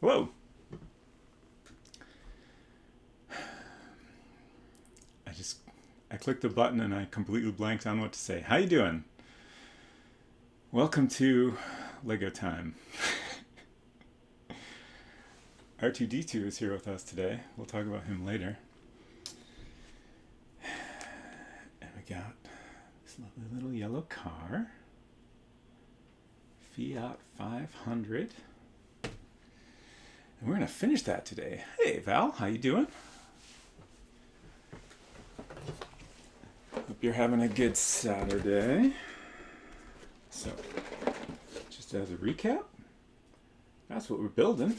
Hello. I clicked the button and I completely blanked on what to say. How you doing? Welcome to Lego time. R2-D2 is here with us today. We'll talk about him later. And we got this lovely little yellow car. Fiat 500. And we're going to finish that today. Hey, Val, how you doing? Hope you're having a good Saturday. So, just as a recap, that's what we're building.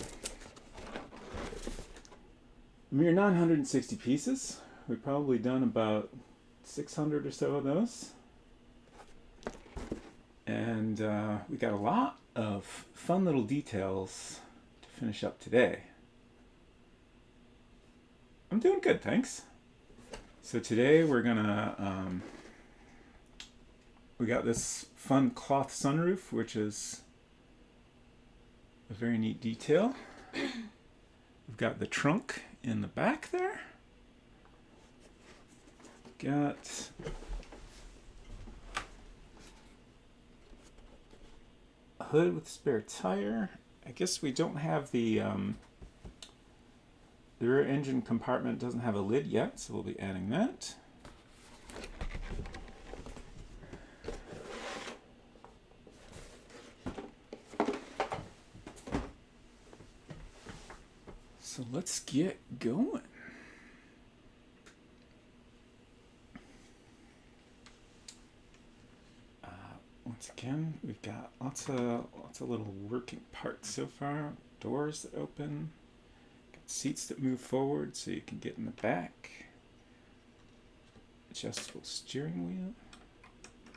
A mere 960 pieces. We've probably done about 600 or so of those. And we got a lot of fun little details to finish up today. I'm doing good, thanks. So today we're gonna, we got this fun cloth sunroof, which is a very neat detail. We've got the trunk in the back there. Got a hood with a spare tire. I guess we don't have the rear engine compartment doesn't have a lid yet, so we'll be adding that. So let's get going. Once again, we've got lots of little working parts so far. Doors that open. Seats that move forward so you can get in the back. Adjustable steering wheel.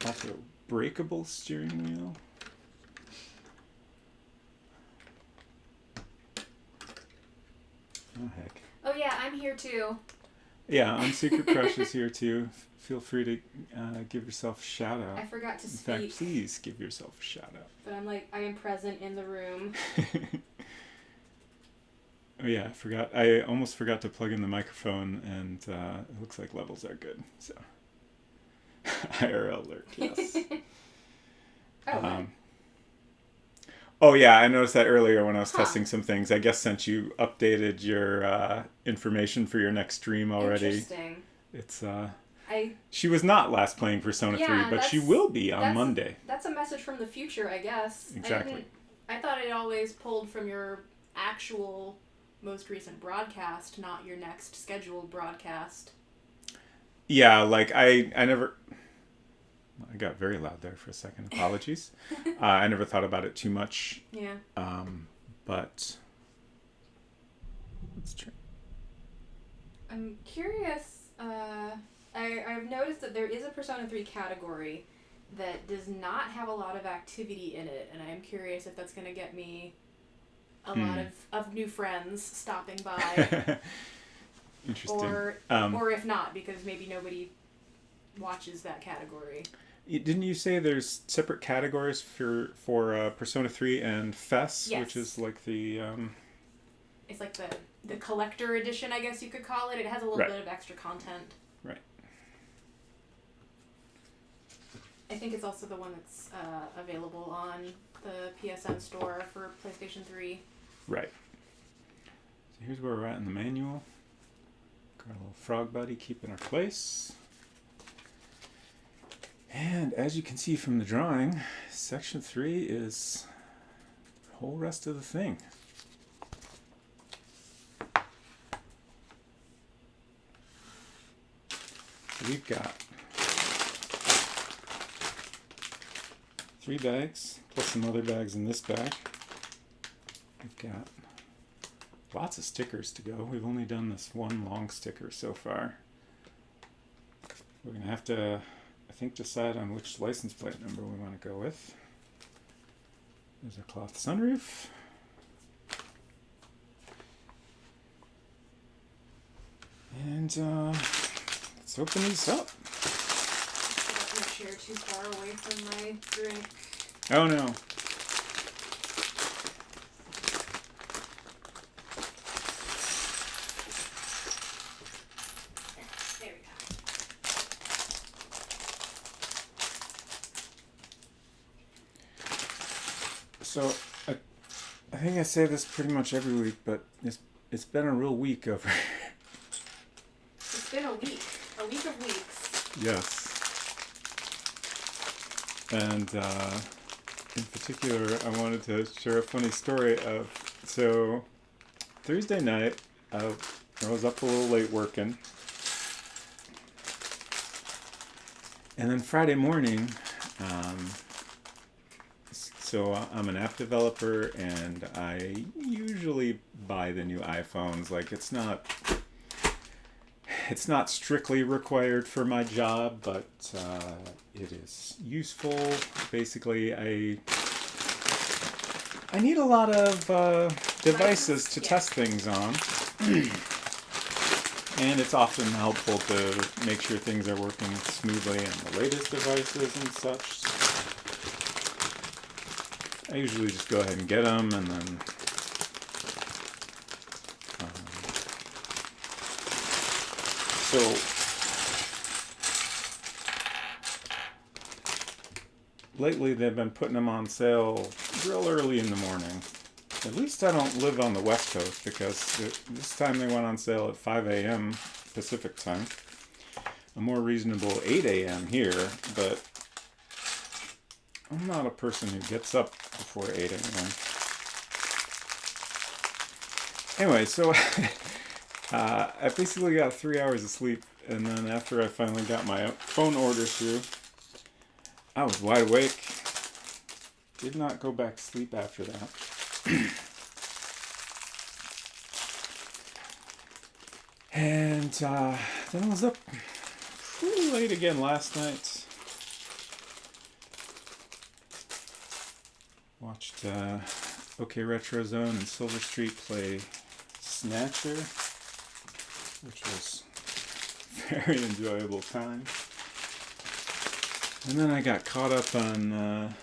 Also breakable steering wheel. Oh heck. Oh yeah, I'm here too. Yeah, Secret Crush is here too. Feel free to give yourself a shout out. I forgot to speak. In fact, please give yourself a shout out. But I am present in the room. Oh yeah, I forgot. I almost forgot to plug in the microphone, and it looks like levels are good. So, IRL alert, yes. Oh yeah, I noticed that earlier when I was testing some things. I guess since you updated your information for your next stream already, Interesting. It's she was not last playing Persona 3, but she will be on Monday. That's a message from the future, I guess. Exactly. I thought it always pulled from your actual most recent broadcast, not your next scheduled broadcast. Yeah, like I got very loud there for a second. Apologies. I never thought about it too much. Yeah. But let's try. I'm curious. I've noticed that there is a Persona 3 category that does not have a lot of activity in it, and I'm curious if that's going to get me a lot of new friends stopping by. Interesting. Or if not, because maybe nobody watches that category. Didn't you say there's separate categories for Persona 3 and FES, yes. which is like the... It's like the collector edition, I guess you could call it. It has a little bit of extra content. Right. I think it's also the one that's available on the PSN store for PlayStation 3. Right. So here's where we're at in the manual. Got a little frog buddy keeping our place. And as you can see from the drawing, section 3 is the whole rest of the thing. So we've got 3 bags, plus some other bags in this bag. We've got lots of stickers to go. We've only done this one long sticker so far. We're going to have to, I think, decide on which license plate number we want to go with. There's a cloth sunroof. And let's open these up. I got my chair too far away from my drink. Oh no. So I think I say this pretty much every week, but it's been a real week over. It's been a week of weeks. Yes. And in particular, I wanted to share a funny story of, so Thursday night, I was up a little late working. And then Friday morning, so I'm an app developer, and I usually buy the new iPhones. Like, it's not strictly required for my job, but it is useful. Basically, I need a lot of devices to test things on. And it's often helpful to make sure things are working smoothly on the latest devices and such. I usually just go ahead and get them, and then so lately they've been putting them on sale real early in the morning. At least I don't live on the West Coast, because this time they went on sale at 5 a.m. Pacific time. A more reasonable 8 a.m. here, but I'm not a person who gets up before 8 a.m. Anyway, so I basically got 3 hours of sleep, and then after I finally got my phone order through, I was wide awake. Did not go back to sleep after that. And then I was up pretty late again last night. Watched OK Retro Zone and Silver Street play Snatcher, which was a very enjoyable time. And then I got caught up on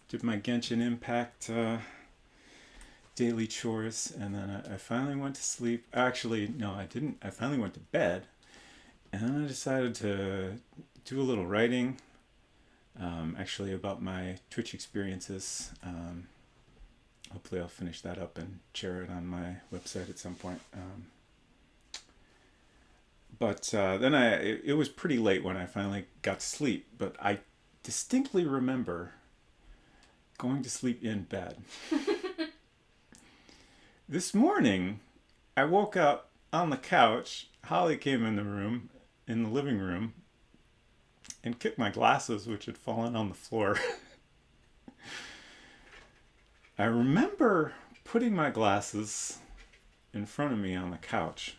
did my Genshin Impact daily chores, and then I finally went to sleep. Actually, no, I didn't. I finally went to bed, and then I decided to do a little writing, actually about my Twitch experiences. Hopefully I'll finish that up and share it on my website at some point. But then it was pretty late when I finally got to sleep, but I distinctly remember going to sleep in bed. This morning, I woke up on the couch. Holly came in the living room, and kicked my glasses, which had fallen on the floor. I remember putting my glasses in front of me on the couch,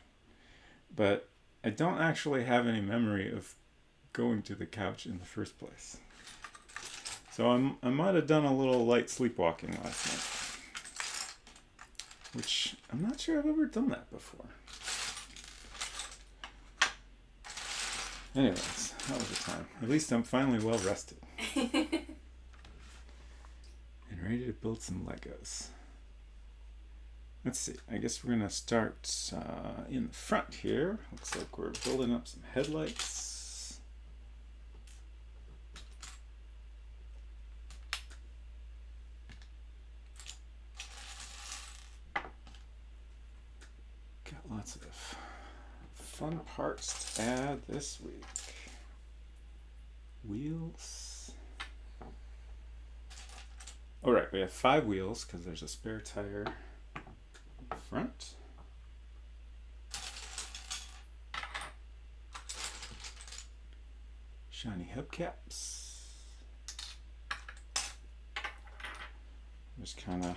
but I don't actually have any memory of going to the couch in the first place. So I might have done a little light sleepwalking last night, which I'm not sure I've ever done that before. Anyways, that was a time. At least I'm finally well rested. And ready to build some Legos. Let's see, I guess we're going to start in the front here. Looks like we're building up some headlights. Got lots of fun parts to add this week. Wheels. All right, we have 5 wheels because there's a spare tire in front. Shiny hubcaps. Just kind of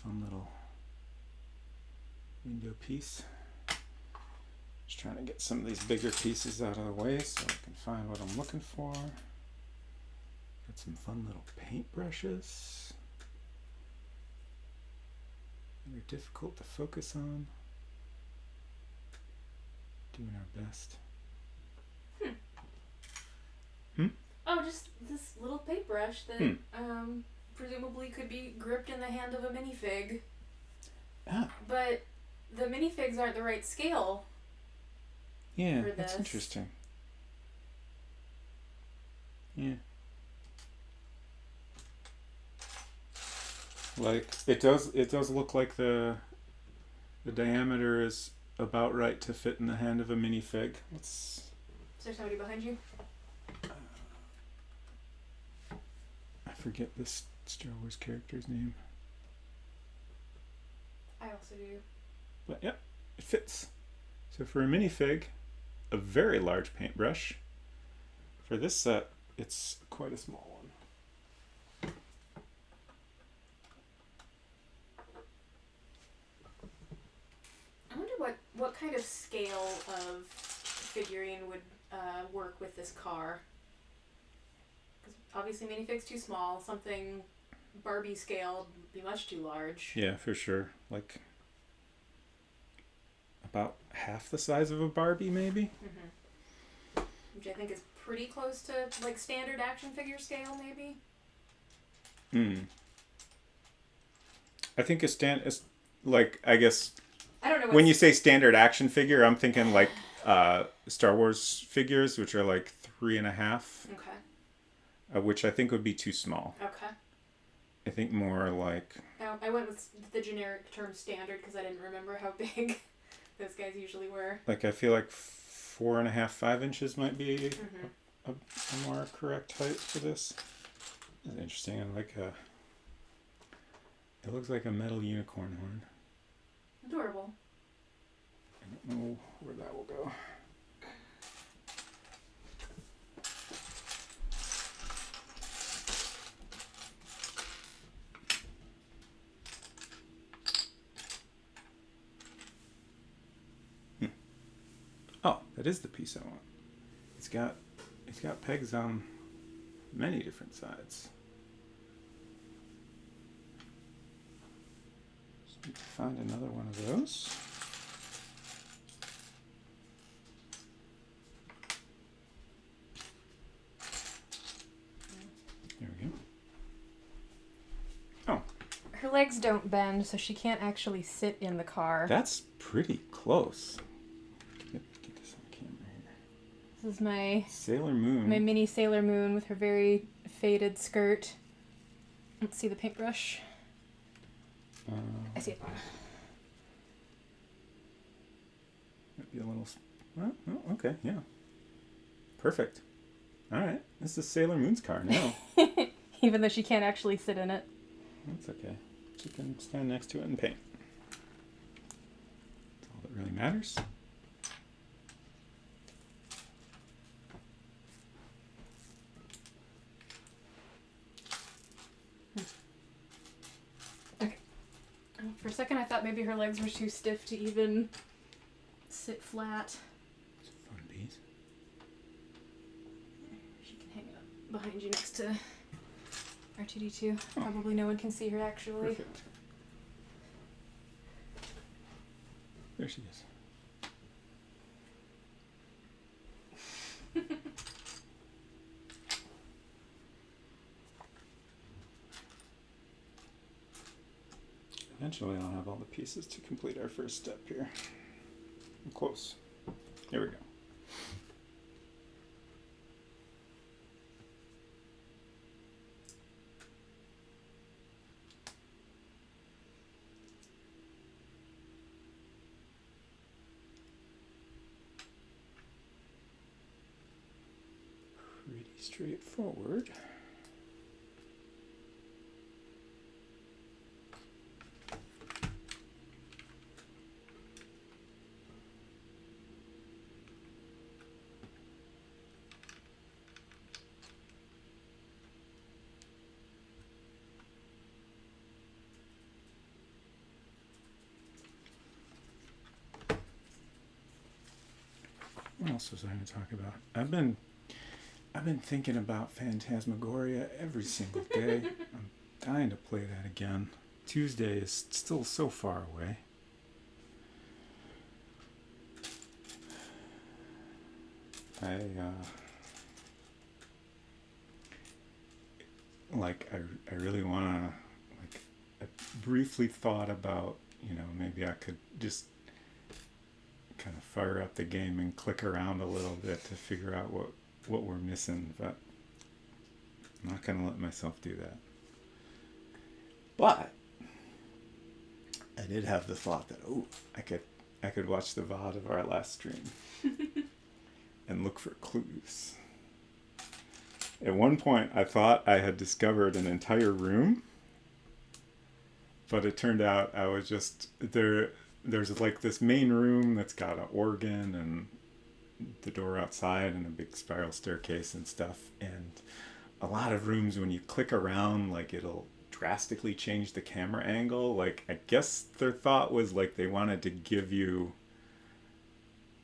fun little window piece. Just trying to get some of these bigger pieces out of the way so I can find what I'm looking for. Got some fun little paint brushes. They're difficult to focus on. Doing our best. Oh, just this little paintbrush that presumably could be gripped in the hand of a minifig. Ah. But the minifigs aren't the right scale. Yeah, for that's this. interesting. Yeah. Like it does look like the diameter is about right to fit in the hand of a minifig. Is there somebody behind you? I forget this Star Wars character's name. I also do. But yep, it fits. So for a minifig, a very large paintbrush. For this set, it's quite a small one. I wonder what kind of scale of figurine would work with this car. Because obviously minifig's too small. Something Barbie scale would be much too large. Yeah, for sure. Like about half the size of a Barbie, maybe. Mm-hmm. Which I think is pretty close to like standard action figure scale, maybe. I think like I guess I don't know. When you say standard action figure, I'm thinking like Star Wars figures, which are like 3.5. Okay. Which I think would be too small. Okay. I think more like. I went with the generic term standard because I didn't remember how big those guys usually were. Like I feel like 4.5, 5 inches might be a more correct height for this. That's interesting. I like a. It looks like a metal unicorn horn. Adorable. I don't know where that will go. Oh, that is the piece I want. It's got pegs on many different sides. Just need to find another one of those. There we go. Oh. Her legs don't bend, so she can't actually sit in the car. That's pretty close. Get this on camera here. This is my Sailor Moon. my mini Sailor Moon with her very faded skirt. Let's see the paintbrush. I see it. Might be a little. Oh, okay, yeah. Perfect. All right, this is Sailor Moon's car now. Even though she can't actually sit in it. That's okay. She can stand next to it and paint. That's all that really matters. Okay. For a second, I thought maybe her legs were too stiff to even sit flat. It's a fun piece. She can hang up behind you next to R2D2. Probably no one can see her actually. Perfect. There she is. Eventually I'll have all the pieces to complete our first step here. I'm close. Here we go. Pretty straightforward. What else was I going to talk about? I've been thinking about Phantasmagoria every single day. I'm dying to play that again. Tuesday is still so far away. I really want to, like, I briefly thought about, maybe I could just kind of fire up the game and click around a little bit to figure out what we're missing, but I'm not going to let myself do that. But I did have the thought that, oh, I could watch the VOD of our last stream and look for clues. At one point, I thought I had discovered an entire room, but it turned out I was just there. There's like this main room that's got an organ and the door outside and a big spiral staircase and stuff. And a lot of rooms, when you click around, like it'll drastically change the camera angle. Like, I guess their thought was like they wanted to give you,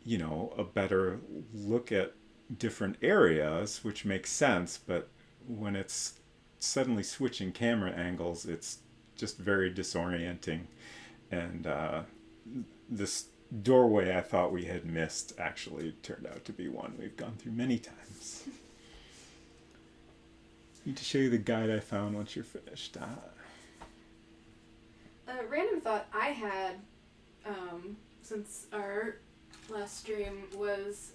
you know, a better look at different areas, which makes sense. But when it's suddenly switching camera angles, it's just very disorienting. And this doorway I thought we had missed actually turned out to be one we've gone through many times. Need to show you the guide I found once you're finished. A random thought I had since our last stream was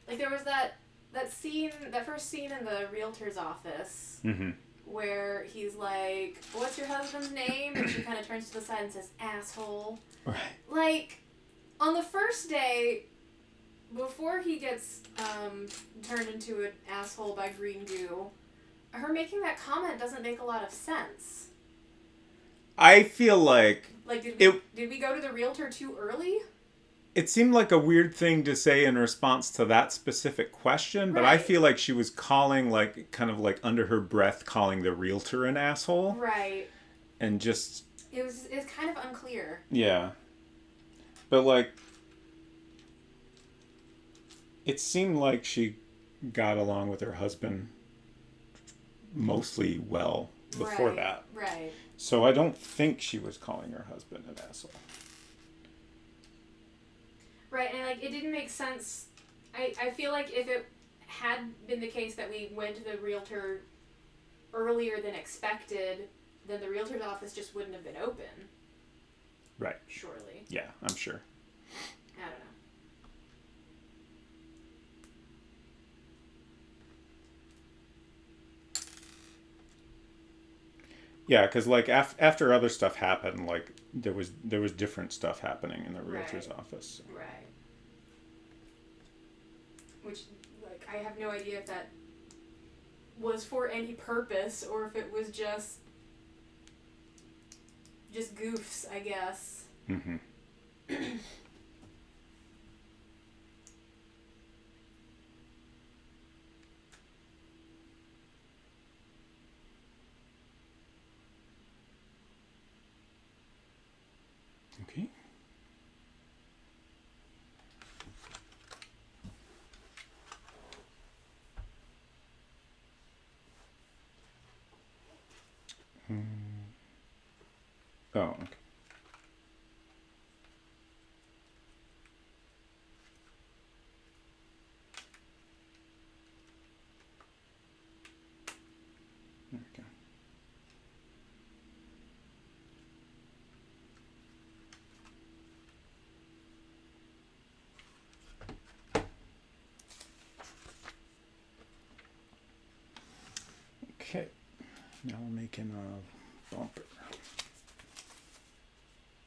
like there was that scene, that first scene in the realtor's office where he's like, "What's your husband's name?" And she kind of turns to the side and says, "Asshole." Right. Like, on the first day, before he gets turned into an asshole by green goo, her making that comment doesn't make a lot of sense. I feel like did we go to the realtor too early? It seemed like a weird thing to say in response to that specific question, but I feel like she was calling, like, kind of like under her breath, calling the realtor an asshole. Right. And just... It's kind of unclear. Yeah. But, like, it seemed like she got along with her husband mostly well before that. Right. So I don't think she was calling her husband an asshole. Right, and like it didn't make sense. I feel like if it had been the case that we went to the realtor earlier than expected, then the realtor's office just wouldn't have been open. Right. Surely. Yeah, I'm sure. I don't know. Yeah, because like after other stuff happened, like there was different stuff happening in the realtor's office. Right. Which, like, I have no idea if that was for any purpose or if it was just goofs, I guess. Mm-hmm. Okay. Oh, okay. There we go. Okay, now we're making a bumper.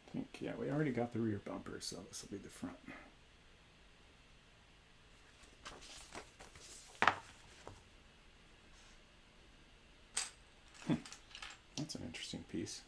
I think, yeah, we already got the rear bumper, so this will be the front. That's an interesting piece.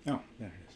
Oh, there it is.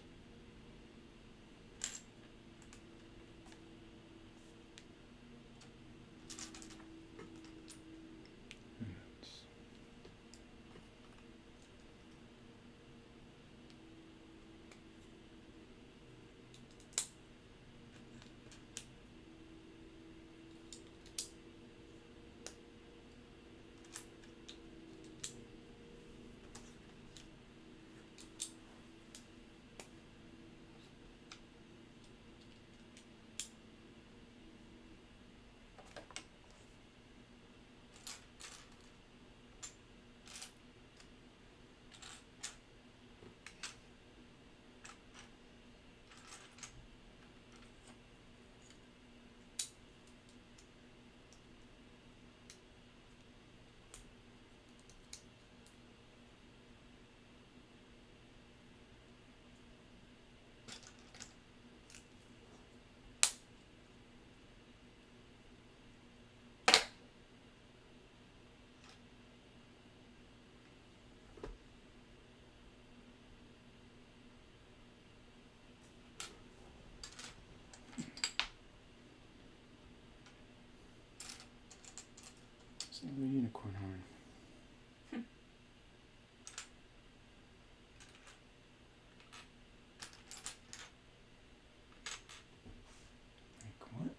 It's another unicorn horn. Like what?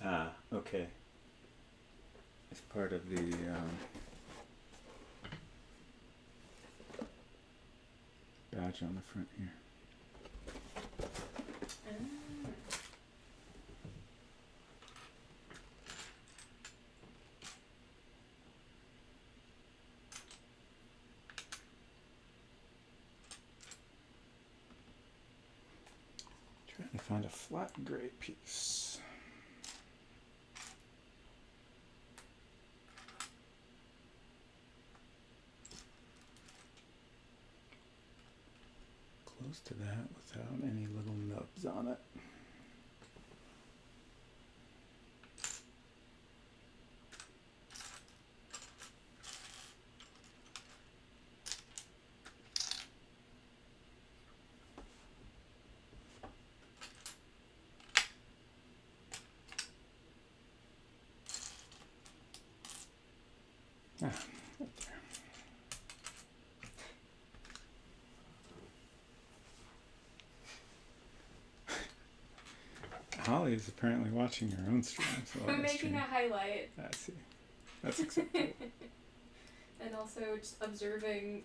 Ah, okay. It's part of the badge on the front here. Trying to find a flat gray piece. Close to that without any little nubs on it. Ah, right there. Holly is apparently watching her own stream. So I'm making a highlight. I see. That's acceptable. And also just observing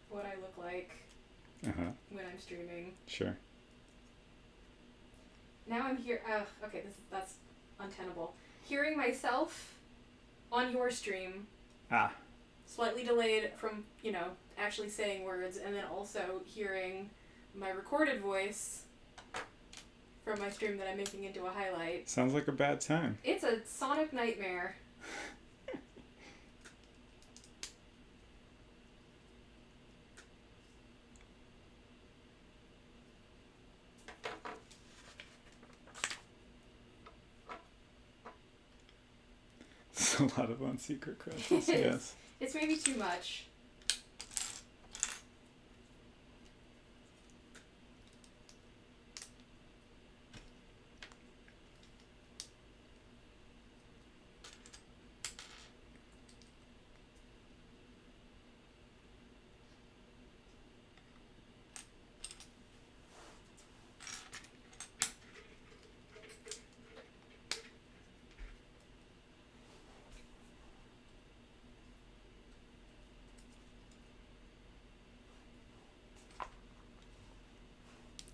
what I look like when I'm streaming. Sure. Now I'm here. Okay, that's untenable. Hearing myself on your stream. Slightly delayed from, actually saying words, and then also hearing my recorded voice from my stream that I'm making into a highlight. Sounds like a bad time. It's a sonic nightmare. It's a lot of on secret crashes, yes. It's maybe too much.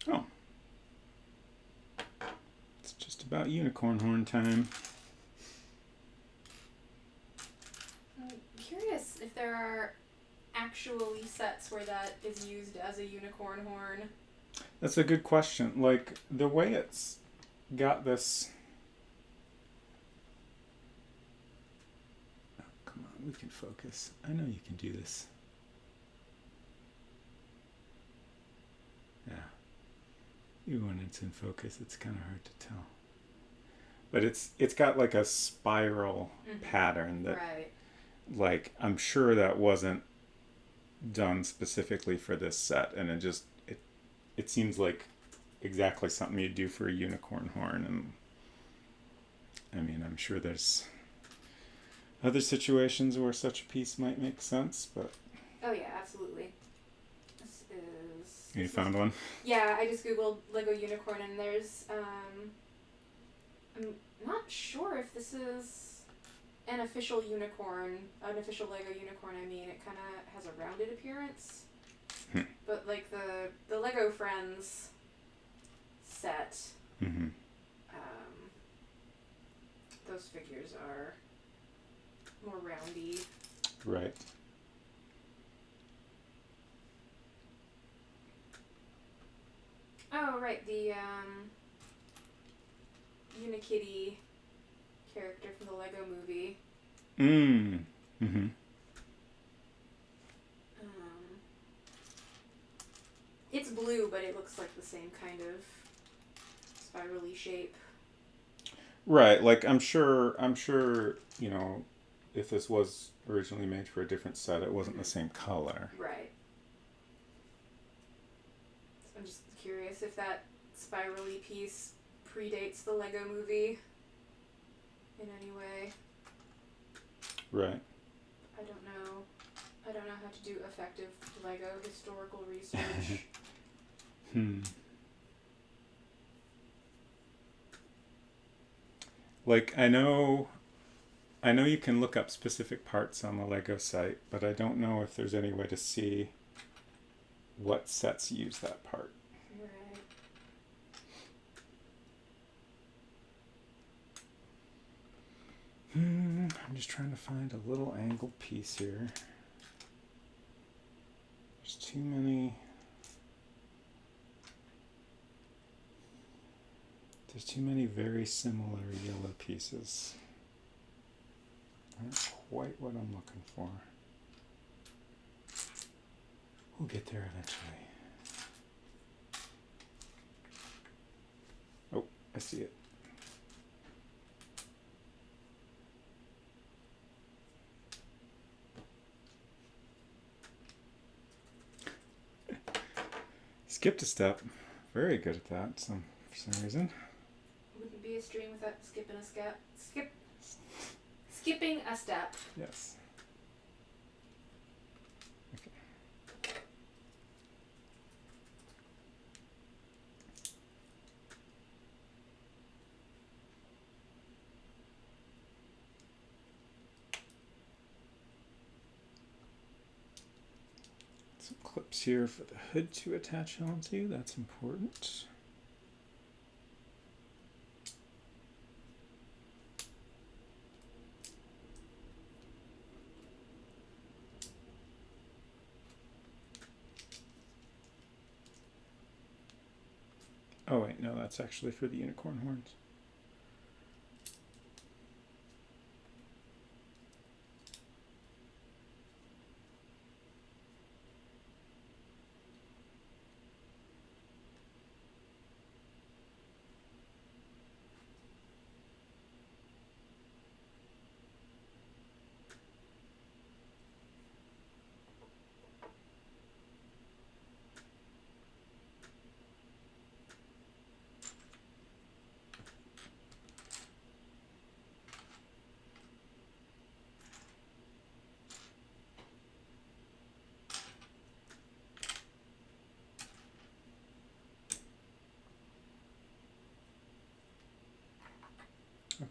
Oh. It's just about unicorn horn time. I'm curious if there are actually sets where that is used as a unicorn horn. That's a good question. Like, the way it's got this... Oh, come on, we can focus. I know you can do this. Yeah. Even when it's in focus, it's kind of hard to tell. But it's got like a spiral pattern that Right. like I'm sure that wasn't done specifically for this set, and it seems like exactly something you'd do for a unicorn horn. And I mean, I'm sure there's other situations where such a piece might make sense, but Oh yeah, absolutely. You found one? Yeah, I just googled Lego unicorn, and there's I'm not sure if this is an official unicorn, an official Lego unicorn. I mean, it kind of has a rounded appearance, but like the Lego Friends set, Mm-hmm. those figures are more roundy. Right. Oh, right, the Unikitty character from the Lego movie. Mm-hmm. It's blue, but it looks like the same kind of spirally shape. Right, like I'm sure, you know, if this was originally made for a different set, it wasn't the same color. Right. So I'm just curious if that spirally piece predates the Lego movie in any way. Right. I don't know. I don't know how to do effective Lego historical research. Like I know you can look up specific parts on the Lego site, but I don't know if there's any way to see what sets use that part. Right. I'm just trying to find a little angled piece here. There's too many. There's too many very similar yellow pieces. Not quite what I'm looking for. We'll get there eventually. Oh, I see it. Skipped a step. Very good at that. For some reason. Wouldn't be a stream without skipping a step. Skipping a step. Yes. Okay. Some clips here for the hood to attach onto. That's important. Oh wait, no, that's actually for the unicorn horns. Okay.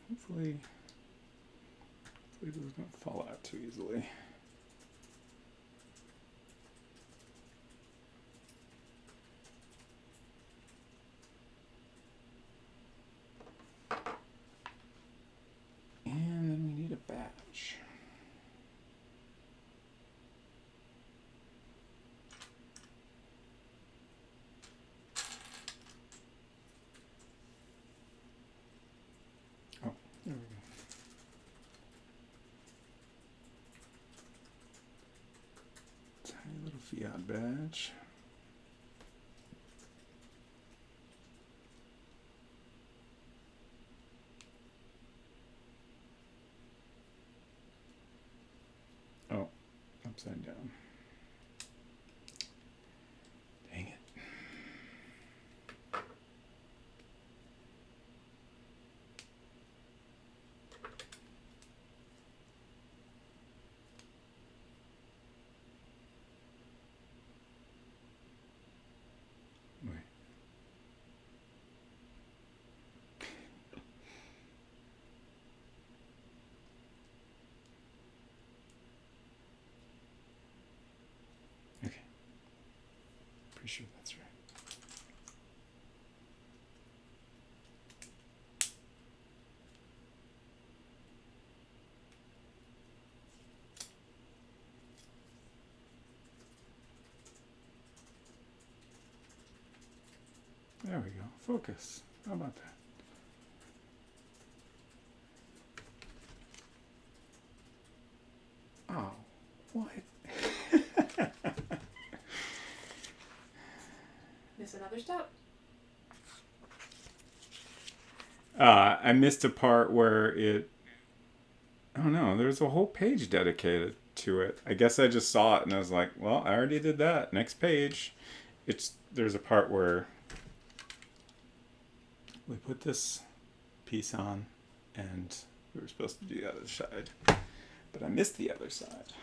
Hopefully this doesn't fall out too easily. Fiat badge. Oh, upside down. Dang it. Wait. Okay. Pretty sure that's right. There we go. Focus. How about that? Oh, what? Miss another step. I missed a part where it. Oh no, there's a whole page dedicated to it. I guess I just saw it and I was like, well, I already did that. Next page. There's a part where we put this piece on and we were supposed to do the other side. But I missed the other side.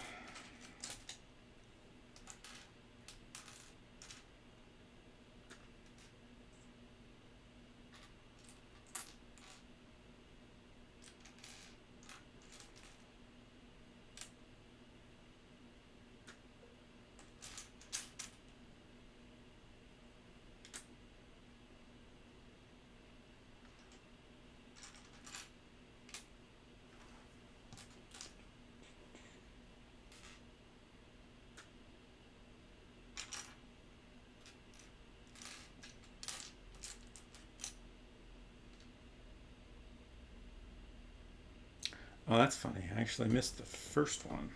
Oh, that's funny. I actually missed the first one.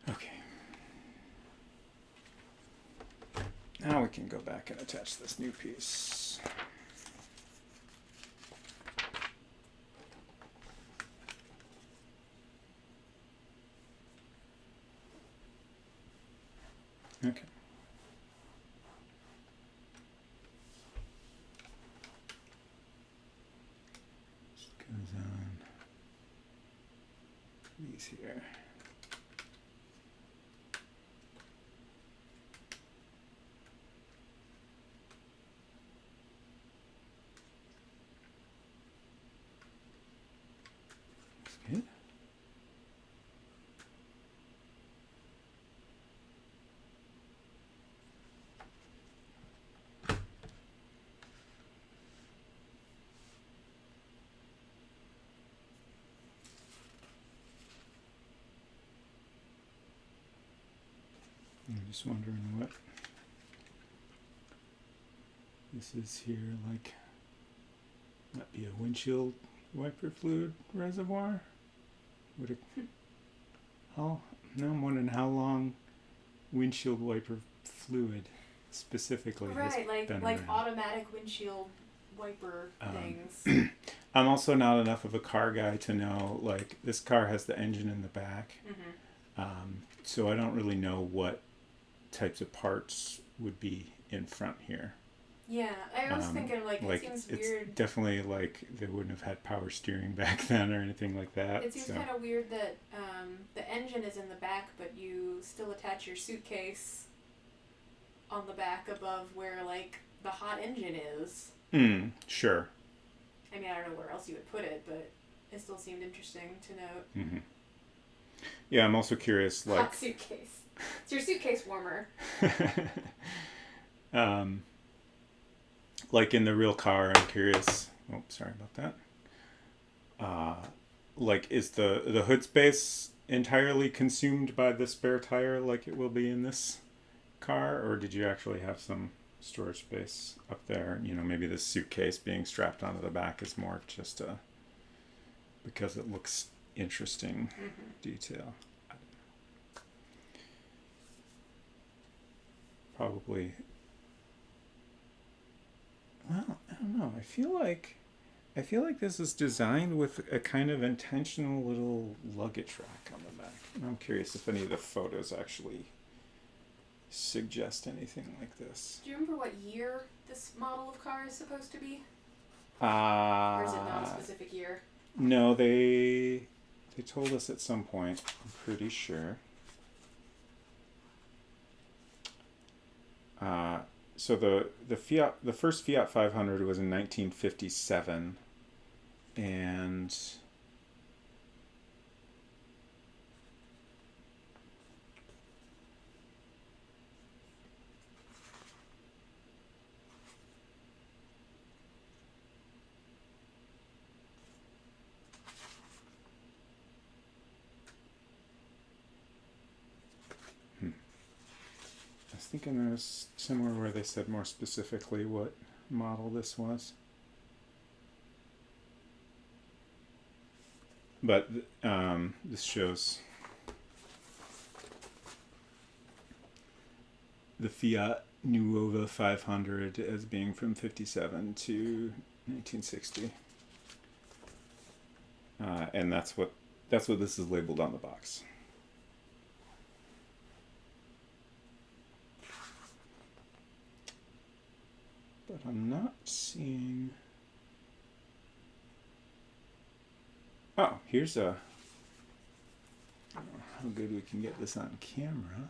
Okay. Now we can go back and attach this new piece. Okay. Just goes on these here. Looks good. I'm just wondering what this is here, like, might be a windshield wiper fluid reservoir. Would it? Oh, now I'm wondering how long windshield wiper fluid specifically has Right, been like around. automatic windshield wiper things. I'm also not enough of a car guy to know, like, this car has the engine in the back, so I don't really know what types of parts would be in front here. Yeah, I was thinking like it seems it's weird. definitely like they wouldn't have had power steering back then or anything like that. It seems kind of weird that the engine is in the back, but you still attach your suitcase on the back above where like the hot engine is. Sure. I mean, I don't know where else you would put it, but it still seemed interesting to note. Mm-hmm. Yeah, I'm also curious. Like hot suitcase. It's your suitcase warmer. Like in the real car, I'm curious. Oh, sorry about that. Like, is the hood space entirely consumed by the spare tire, like it will be in this car, or did you actually have some storage space up there? You know, maybe the suitcase being strapped onto the back is more just because it looks interesting detail. Probably. Well, I don't know. I feel like this is designed with a kind of intentional little luggage rack on the back. I'm curious if any of the photos actually suggest anything like this. Do you remember what year this model of car is supposed to be? Or is it not a specific year? No, they told us at some point. I'm pretty sure. So the first Fiat 500 was in 1957, and I was thinking there was somewhere where they said more specifically what model this was. But this shows the Fiat Nuova 500 as being from 57 to 1960. And that's what this is labeled on the box. But I'm not seeing. Oh, here's a. I don't know how good we can get this on camera.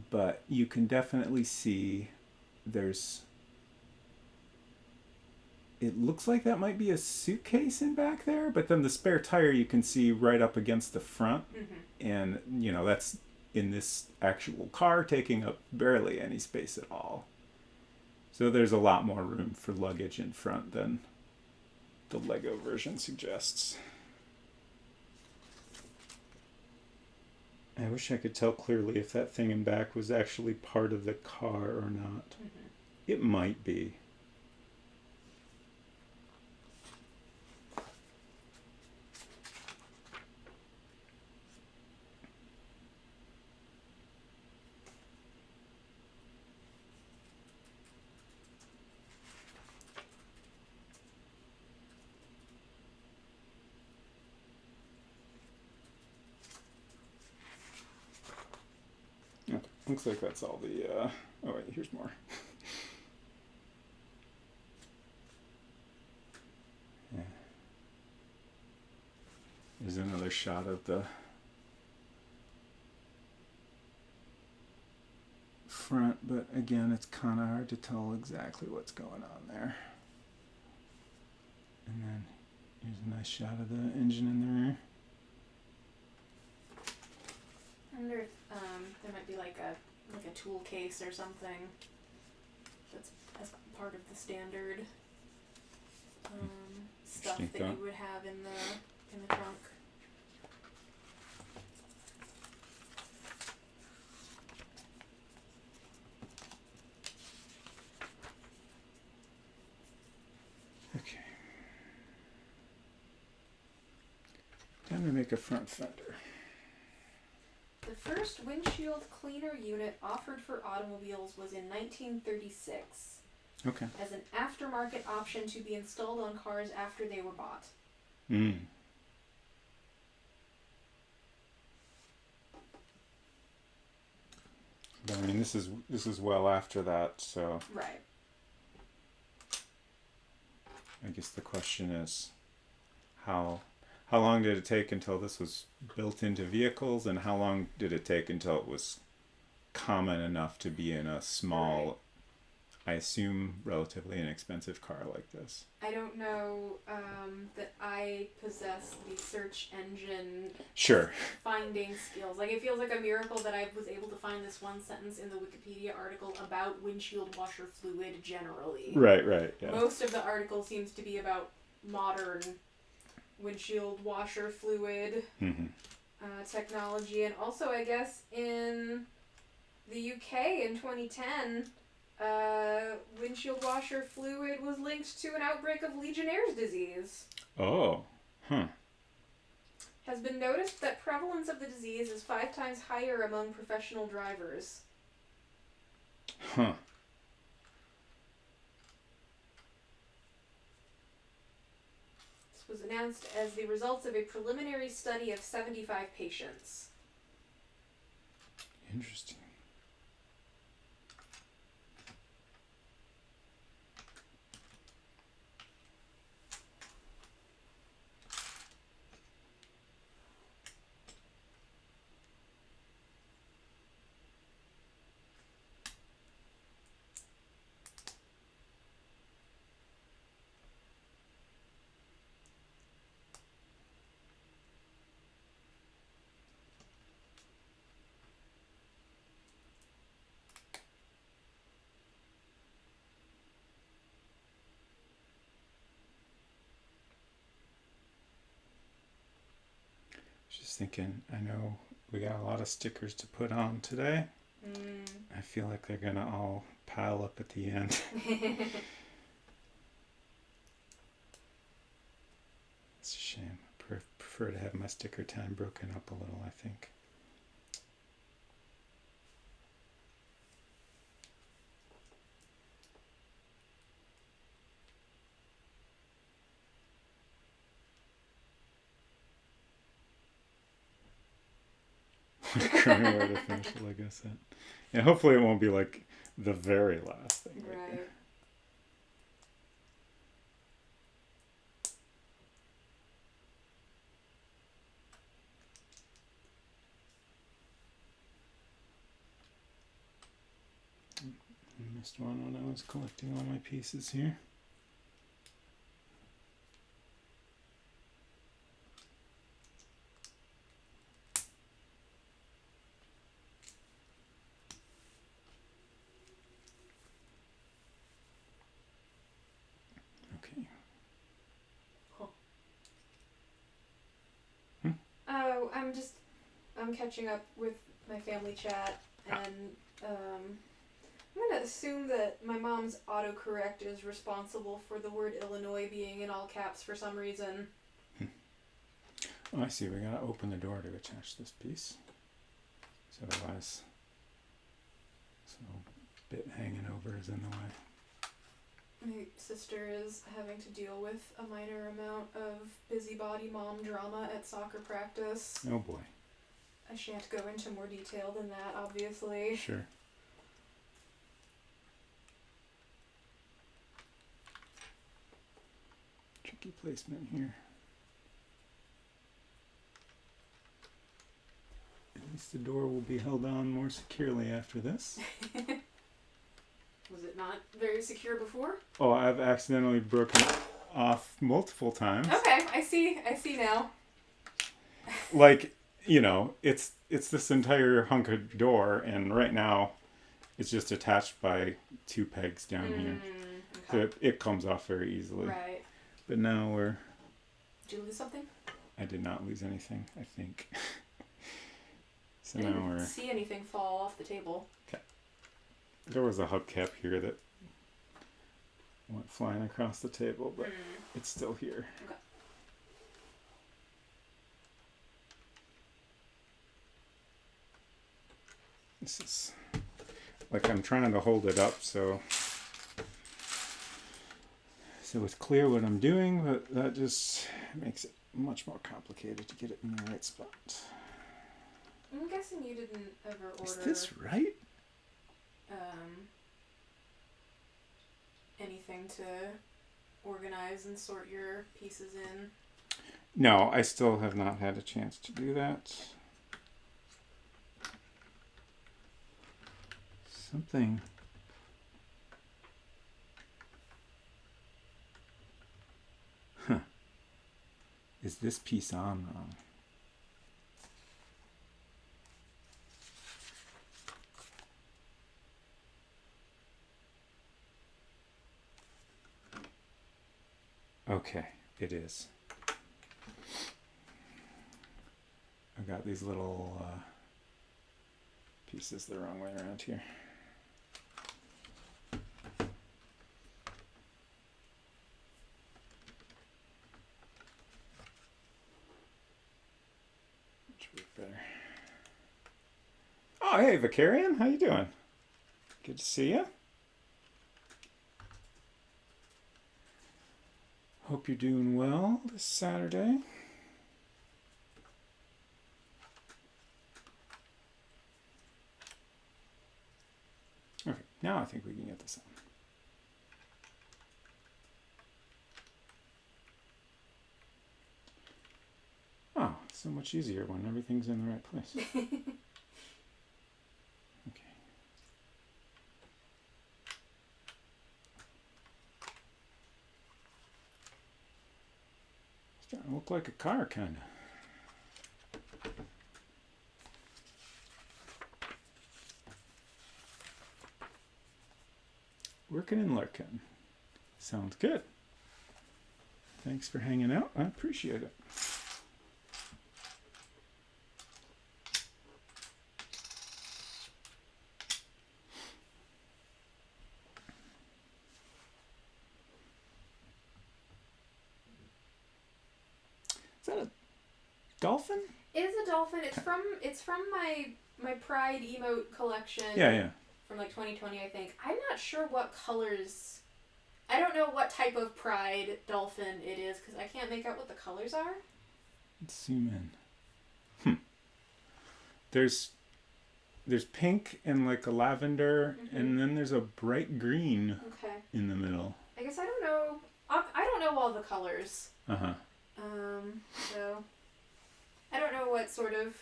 But you can definitely see there's. It looks like that might be a suitcase in back there, but then the spare tire you can see right up against the front. And, you know, that's in this actual car taking up barely any space at all. So there's a lot more room for luggage in front than the LEGO version suggests. I wish I could tell clearly if that thing in back was actually part of the car or not. It might be. Okay, looks like that's all the, oh wait, here's more. Yeah. There's another shot of the front, but again, it's kind of hard to tell exactly what's going on there. And then here's a nice shot of the engine in there. I wonder if there might be like a tool case or something that's as part of the standard stuff that you would have in the trunk. Okay. Time to make a front fender. The first windshield cleaner unit offered for automobiles was in 1936. Okay. As an aftermarket option to be installed on cars after they were bought. But I mean, this is well after that, so Right. I guess the question is, how long did it take until this was built into vehicles, and how long did it take until it was common enough to be in a small, Right. I assume, relatively inexpensive car like this? I don't know that I possess the search engine Sure. finding skills. Like, it feels like a miracle that I was able to find this one sentence in the Wikipedia article about windshield washer fluid generally. Right, yeah. Most of the article seems to be about modern windshield washer fluid technology. And also, I guess, in the UK in 2010, windshield washer fluid was linked to an outbreak of Legionnaire's disease. Oh, Has been noticed that prevalence of the disease is 5 times higher among professional drivers. Huh. This was announced as the results of a preliminary study of 75 patients. Interesting. Just thinking, I know we got a lot of stickers to put on today. I feel like they're gonna all pile up at the end. It's a shame. I prefer to have my sticker time broken up a little, I think. Current artificial, I guess. Yeah, hopefully it won't be like the very last thing. Right. I missed one when I was collecting all my pieces here. Okay. Oh, I'm catching up with my family chat, and I'm gonna assume that my mom's autocorrect is responsible for the word Illinois being in all caps for some reason. Oh, I see. We gotta open the door to attach this piece. So otherwise, this little bit hanging over is in the way. My sister is having to deal with a minor amount of busybody mom drama at soccer practice. Oh boy. I shan't go into more detail than that, obviously. Sure. Tricky placement here. At least the door will be held on more securely after this. Was it not very secure before? Oh, I've accidentally broken it off multiple times. Okay, I see now. Like, you know, it's this entire hunk of door, and right now it's just attached by 2 pegs down here. Okay. So it comes off very easily. Right. But now Did you lose something? I did not lose anything, I think. So I now didn't see anything fall off the table. there was a hubcap here that went flying across the table, but it's still here. Okay. This is like I'm trying to hold it up so it's clear what I'm doing, but that just makes it much more complicated to get it in the right spot. I'm guessing you didn't ever order. Is this right? anything to organize and sort your pieces in? No, I still have not had a chance to do that. Something. Huh. Is this piece on wrong? Okay, it is. I got these little pieces the wrong way around here. Should work better. Oh, hey, Vicarian, how you doing? Good to see you. Hope you're doing well this Saturday. Okay, now I think we can get this on. Oh, so much easier when everything's in the right place. Okay. Starting to look like a car, kind of. Working and lurking. Sounds good. Thanks for hanging out. I appreciate it. Is that a dolphin? It is a dolphin. It's from my Pride emote collection. Yeah. From like 2020, I think. I'm not sure what colors. I don't know what type of Pride dolphin it is because I can't make out what the colors are. Let's zoom in. There's pink and like a lavender, and then there's a bright green in the middle. I guess I don't know. I don't know all the colors. Uh-huh. So I don't know what sort of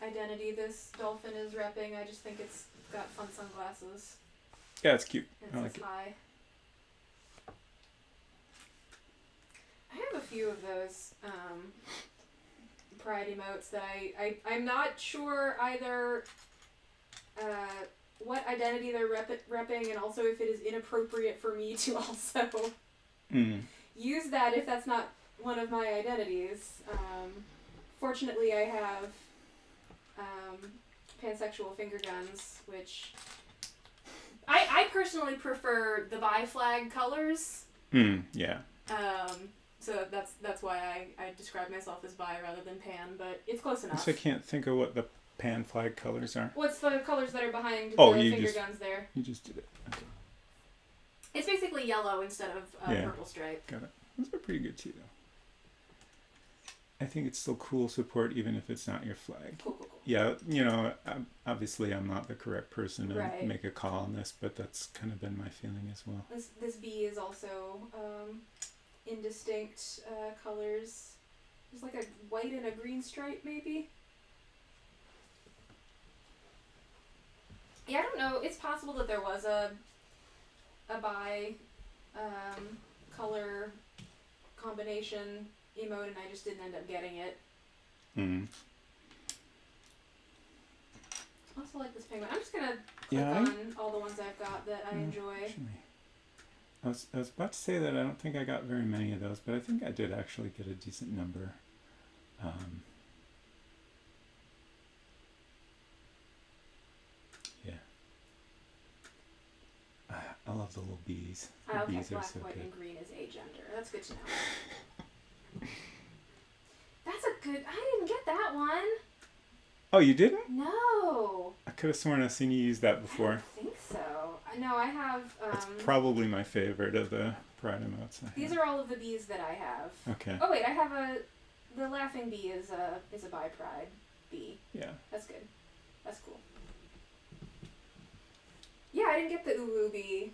identity this dolphin is repping. I just think it's got fun sunglasses. Yeah, it's cute. And I it like says it. hi. I have a few of those Pride emotes that I'm not sure either what identity they're repping and also if it is inappropriate for me to also use that if that's not one of my identities. Fortunately, I have pansexual finger guns, which I personally prefer the bi flag colors. Yeah. So that's why I describe myself as bi rather than pan, but it's close enough. So I can't think of what the pan flag colors are. What's the colors that are behind the finger guns there? You just did it. Okay. It's basically yellow instead of purple stripe. Got it. Those are pretty good too, though. I think it's still cool support even if it's not your flag. Cool. Yeah, obviously I'm not the correct person to make a call on this, but that's kind of been my feeling as well. This bee is also indistinct colors. There's like a white and a green stripe, maybe? Yeah, I don't know. It's possible that there was a bi color combination emote and I just didn't end up getting it. I also like this penguin. I'm just gonna click on all the ones I've got that I enjoy. I was about to say that I don't think I got very many of those, but I think I did actually get a decent number. I love the little bees. The Okay, bees black, are so white, good. and green is agender. That's good to know. That's a good... I didn't get that one. Oh, you didn't? No. I could have sworn I've seen you use that before. I don't think so. No, I have... It's probably my favorite of the Pride emotes. These are all of the bees that I have. Okay. Oh, wait, I have the laughing bee is a bi-pride bee. Yeah. That's good. That's cool. didn't get the Uwubi.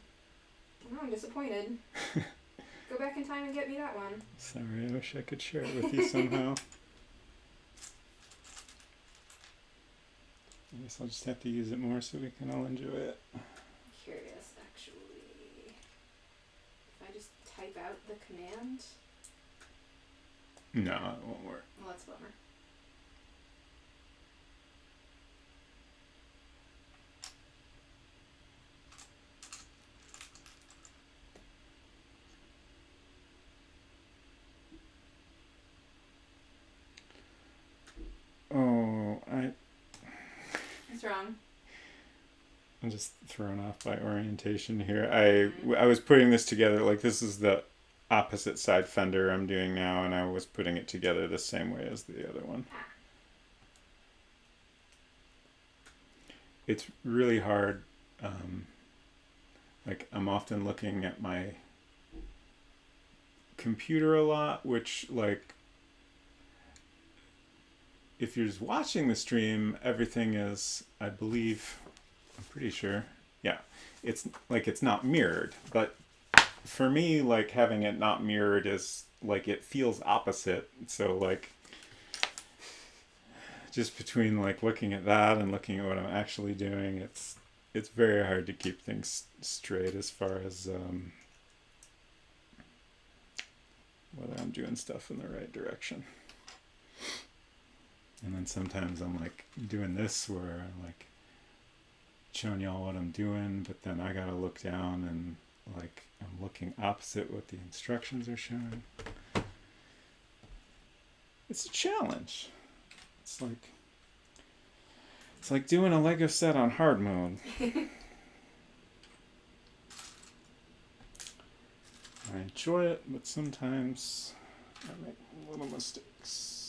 Oh, I'm disappointed. Go back in time and get me that one. Sorry, I wish I could share it with you somehow. I guess I'll just have to use it more so we can all enjoy it. I'm curious, actually. If I just type out the command? No, it won't work. Well, that's a bummer. Oh, What's wrong? I'm just thrown off by orientation here. I was putting this together, like this is the opposite side fender I'm doing now, and I was putting it together the same way as the other one. It's really hard. Like I'm often looking at my computer a lot, which like if you're just watching the stream, everything is, I believe, I'm pretty sure, yeah, it's like it's not mirrored. But for me, like having it not mirrored is like it feels opposite. So like just between like looking at that and looking at what I'm actually doing, it's very hard to keep things straight as far as whether I'm doing stuff in the right direction. And then sometimes I'm like doing this where I'm like showing y'all what I'm doing, but then I gotta look down and like I'm looking opposite what the instructions are showing. It's a challenge. It's like doing a Lego set on hard mode. I enjoy it, but sometimes I make little mistakes.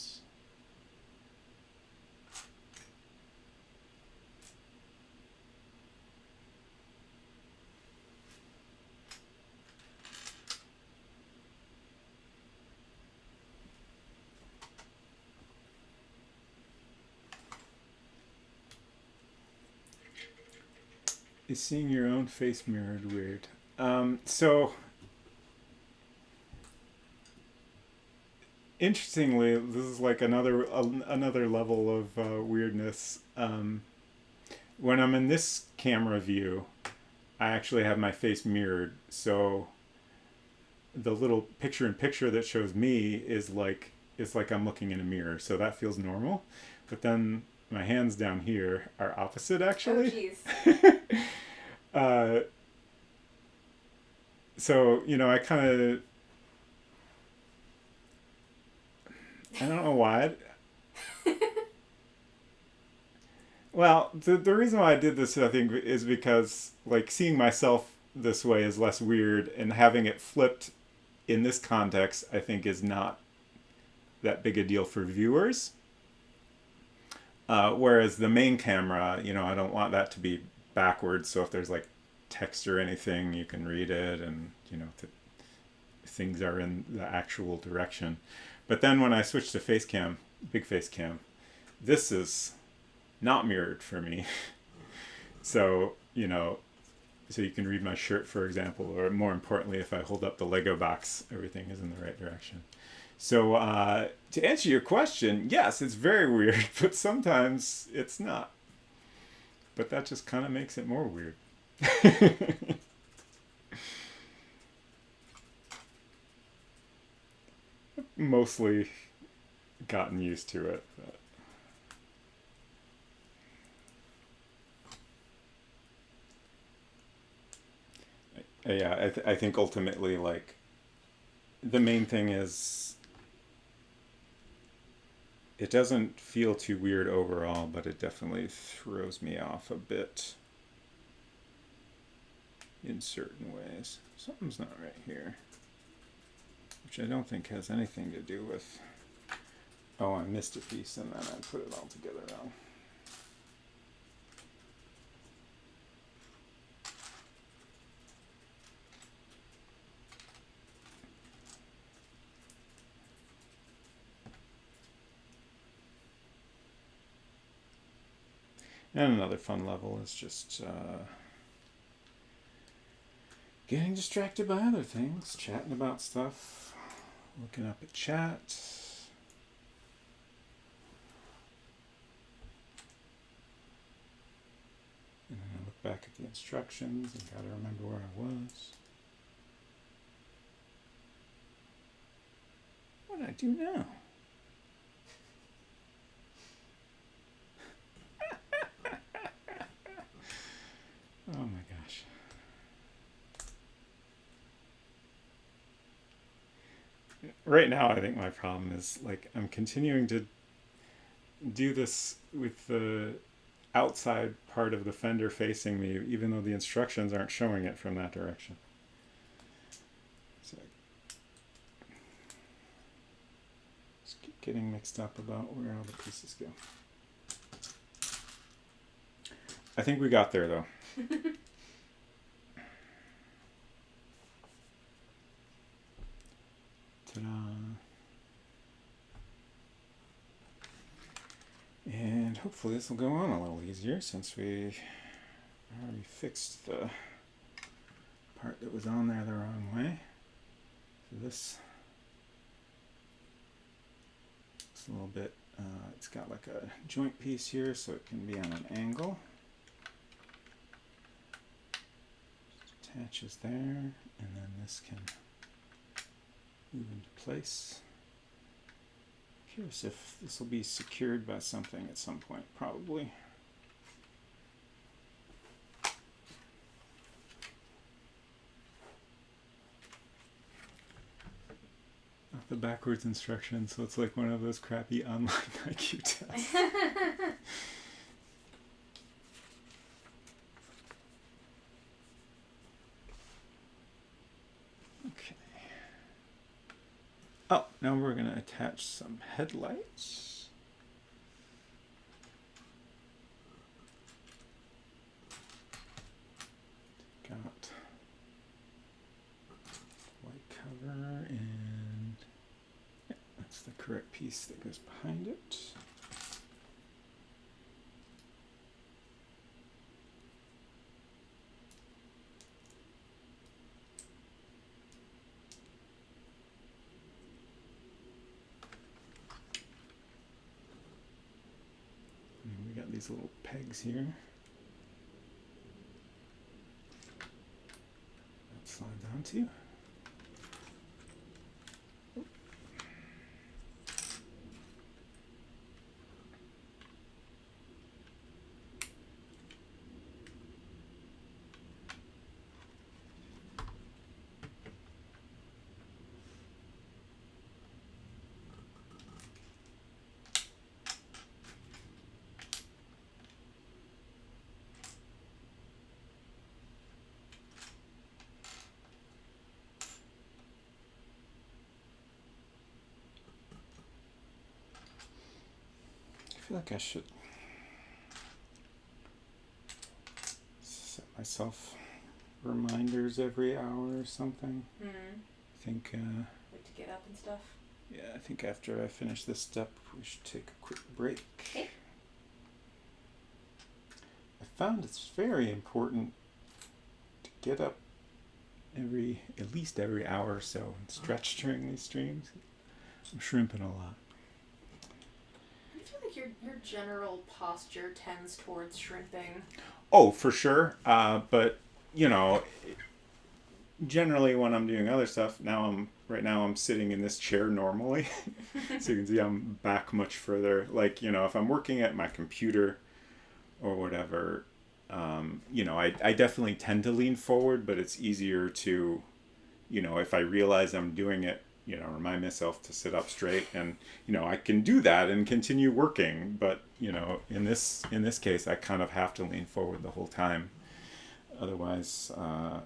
Is seeing your own face mirrored weird? So interestingly, this is like another level of weirdness. When I'm in this camera view, I actually have my face mirrored. So the little picture-in-picture that shows me is like I'm looking in a mirror. So that feels normal. But then my hands down here are opposite actually. Oh, jeez. So, you know, I don't know why. Well, the reason why I did this, I think, is because, like, seeing myself this way is less weird, and having it flipped in this context, I think, is not that big a deal for viewers. Whereas the main camera, you know, I don't want that to be backwards, so if there's, like, text or anything, you can read it, and, you know, things are in the actual direction. But then when I switch to face cam, big face cam, this is not mirrored for me. So, you know, so you can read my shirt, for example, or more importantly, if I hold up the Lego box, everything is in the right direction. So to answer your question, yes, it's very weird, but sometimes it's not. But that just kind of makes it more weird. Mostly gotten used to it. But. Yeah, I think ultimately, like, the main thing is it doesn't feel too weird overall, but it definitely throws me off a bit in certain ways. Something's not right here, which I don't think has anything to do with, oh, I missed a piece and then I put it all together wrong. And another fun level is just getting distracted by other things, chatting about stuff, looking up at chat. And then I look back at the instructions and gotta remember where I was. What do I do now? Oh my gosh. Right now, I think my problem is like I'm continuing to do this with the outside part of the fender facing me, even though the instructions aren't showing it from that direction. So just keep getting mixed up about where all the pieces go. I think we got there though. Ta-da. And hopefully this will go on a little easier since we already fixed the part that was on there the wrong way. So this is a little bit, it's got like a joint piece here so it can be on an angle. Just attaches there, and then this can move into place. Curious if this will be secured by something at some point, probably. Off the backwards instructions, so it's like one of those crappy online IQ tests. Okay. Oh, now we're going to attach some headlights. Got white cover, and yeah, that's the correct piece that goes behind it. And we got these little pegs here. That slides onto. I feel like I should set myself reminders every hour or something. I think Like to get up and stuff. yeah, I think after I finish this step we should take a quick break. Okay. I found it's very important to get up at least every hour or so and stretch during these streams. I'm shrimping a lot. I feel like your general posture tends towards shrimping. Oh, for sure. But you know, generally when I'm doing other stuff, right now I'm sitting in this chair normally. So you can see I'm back much further. Like, you know, if I'm working at my computer or whatever, you know, I definitely tend to lean forward, but it's easier to, you know, if I realize I'm doing it, you know, remind myself to sit up straight, and, you know, I can do that and continue working. But, you know, in this case, I kind of have to lean forward the whole time. Otherwise, I'm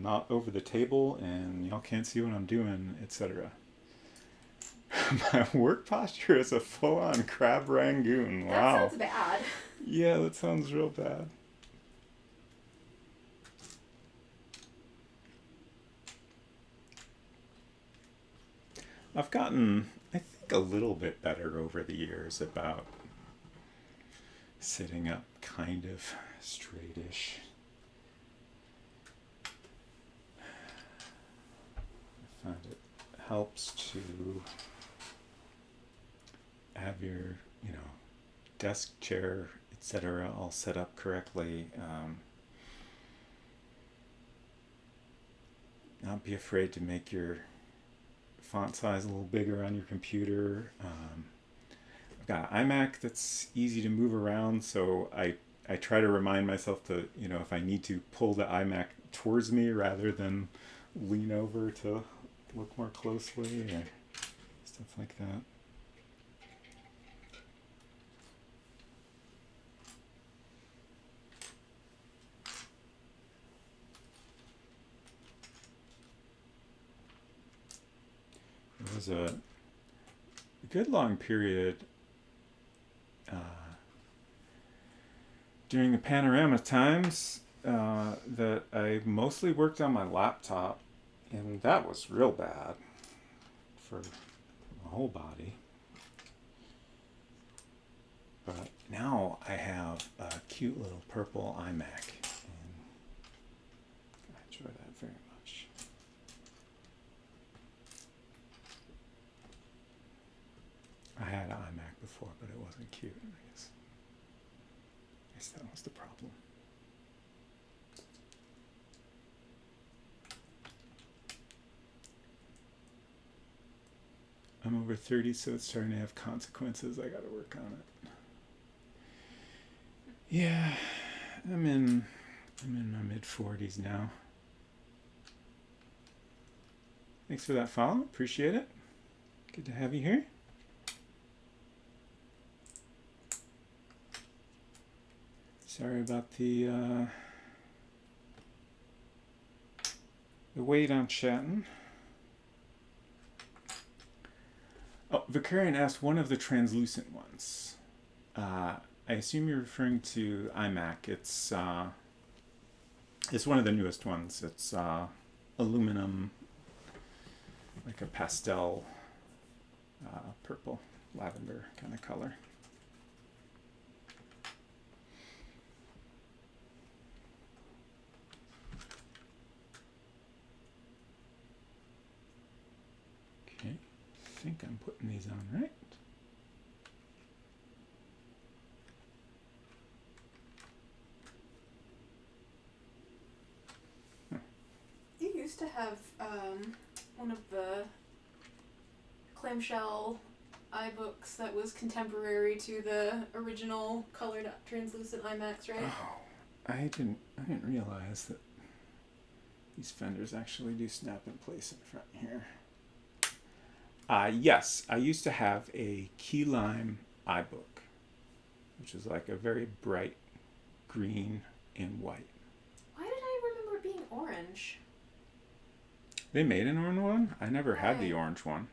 not over the table and y'all can't see what I'm doing, etc. My work posture is a full-on crab rangoon. Wow. That sounds bad. Yeah, that sounds real bad. I've gotten, I think, a little bit better over the years about sitting up kind of straightish. helps to have your, desk, chair, etc. all set up correctly. Not be afraid to make your font size a little bigger on your computer. I've got an iMac that's easy to move around, so I try to remind myself to, if I need to pull the iMac towards me rather than lean over to look more closely or stuff like that. There was a good long period during the panorama times that I mostly worked on my laptop, and that was real bad for my whole body. But now I have a cute little purple iMac, and I enjoy that very much. I had an iMac before, but it wasn't cute, I guess. That was the problem. I'm over 30, so it's starting to have consequences. I gotta work on it. Yeah, I'm in my mid-40s now. Thanks for that follow. Appreciate it. Good to have you here. Sorry about the wait on chatting. Oh, Vicarian asked one of the translucent ones. I assume you're referring to iMac. It's one of the newest ones. It's aluminum, like a pastel purple, lavender kind of color. Okay, I think I'm putting these on right. You used to have one of the clamshell iBooks that was contemporary to the original colored translucent iMacs, right? Oh, I didn't realize that these fenders actually do snap in place in front here. Yes, I used to have a key lime iBook, which is like a very bright green and white. Why did I remember it being orange? They made an orange one? I never had the orange one.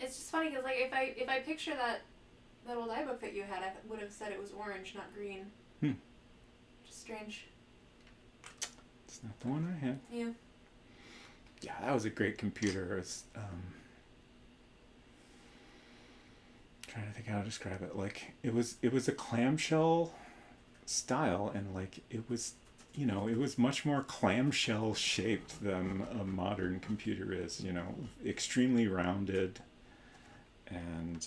It's just funny because like if I picture that old iBook that you had, I would have said it was orange, not green. Just strange. It's not the one I had. Yeah. Yeah, that was a great computer. It was, trying to think how to describe it. Like it was a clamshell style, and like it was, it was much more clamshell shaped than a modern computer is. Extremely rounded, and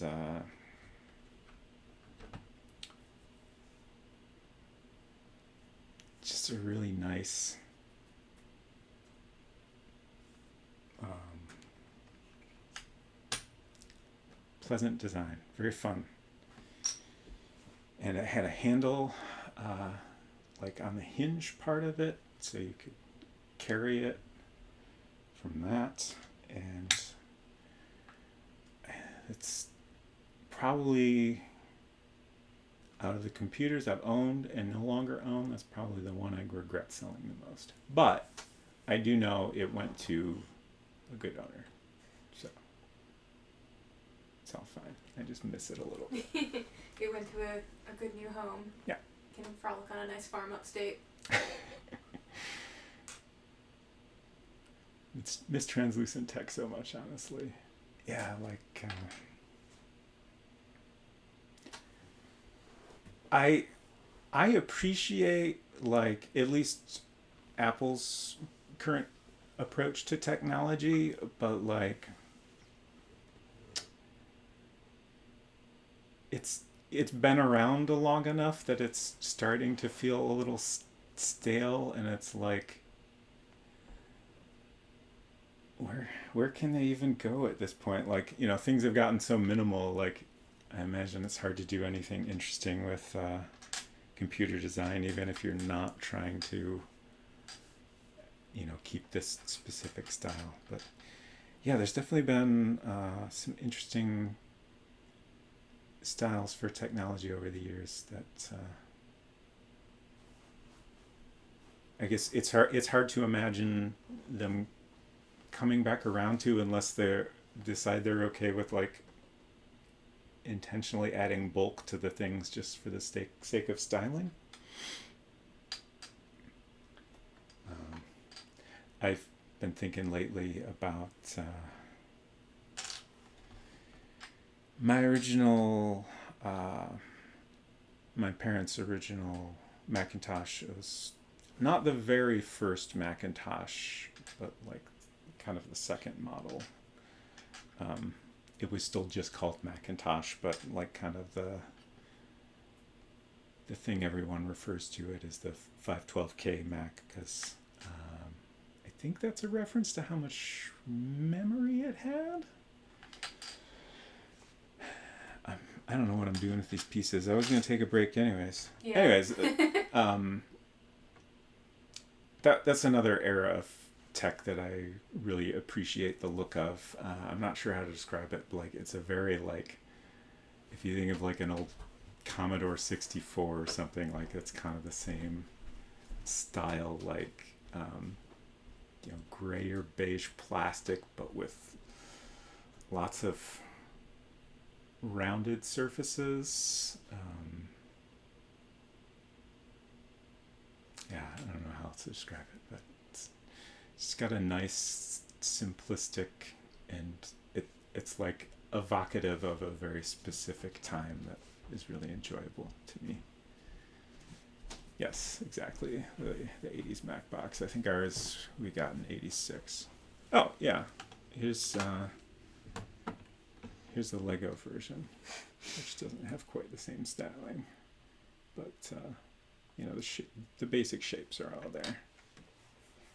just a really nice. Pleasant design, very fun. And it had a handle like on the hinge part of it, so you could carry it from that. And it's probably, out of the computers I've owned and no longer own, that's probably the one I regret selling the most. But I do know it went to a good owner. So it's all fine. I just miss it a little bit. It went to a good new home. Yeah. Can frolic on a nice farm upstate. It's miss translucent tech so much, honestly. Yeah, like I appreciate, like, at least Apple's current approach to technology, but like it's been around long enough that it's starting to feel a little stale, and it's like, where can they even go at this point? Like, things have gotten so minimal. Like, I imagine it's hard to do anything interesting with computer design, even if you're not trying to, keep this specific style. But yeah, there's definitely been some interesting styles for technology over the years that I guess it's hard to imagine them coming back around to, unless they decide they're okay with like intentionally adding bulk to the things just for the sake of styling. I've been thinking lately about my original, my parents' original Macintosh. It was not the very first Macintosh, but like kind of the second model. It was still just called Macintosh, but like kind of the thing everyone refers to it as the 512K Mac, because I think that's a reference to how much memory it had. I don't know what I'm doing with these pieces. I was going to take a break anyways. Yeah. Anyways, that's another era of tech that I really appreciate the look of. I'm not sure how to describe it, but like it's a very, like, if you think of like an old Commodore 64 or something, like it's kind of the same style, like gray or beige plastic, but with lots of rounded surfaces. Yeah, I don't know how else to describe it, but it's got a nice simplistic, and it's like evocative of a very specific time that is really enjoyable to me. Yes, exactly. The 80s Mac box. I think ours we got in 86. Oh, yeah. Here's the Lego version, which doesn't have quite the same styling. But, the basic shapes are all there.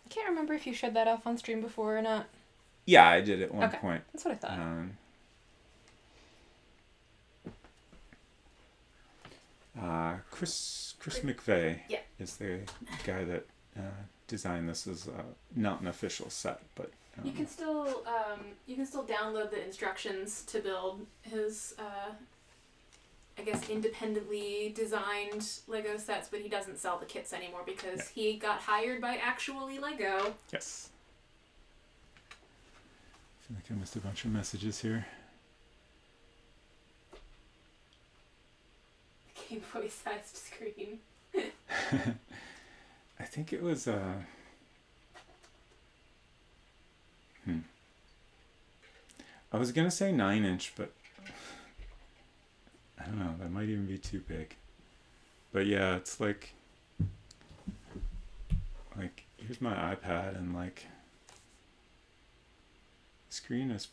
I can't remember if you showed that off on stream before or not. Yeah, I did at one point. That's what I thought. Chris McVeigh is the guy that designed this. As not an official set, but you can still download the instructions to build his I guess independently designed Lego sets, but he doesn't sell the kits anymore because he got hired by actually Lego. Yes. I feel like I missed a bunch of messages here. Game Boy sized screen. I think it was I was gonna say 9-inch, but I don't know, that might even be too big. But yeah, it's like here's my iPad, and like the screen is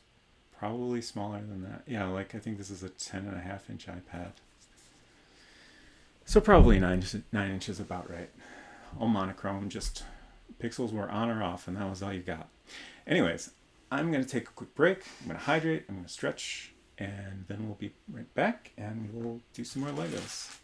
probably smaller than that. Yeah, like I think this is a 10.5-inch iPad. So probably 9 inches about right. All monochrome, just pixels were on or off, and that was all you got. Anyways, I'm going to take a quick break. I'm going to hydrate, I'm going to stretch, and then we'll be right back, and we'll do some more Legos.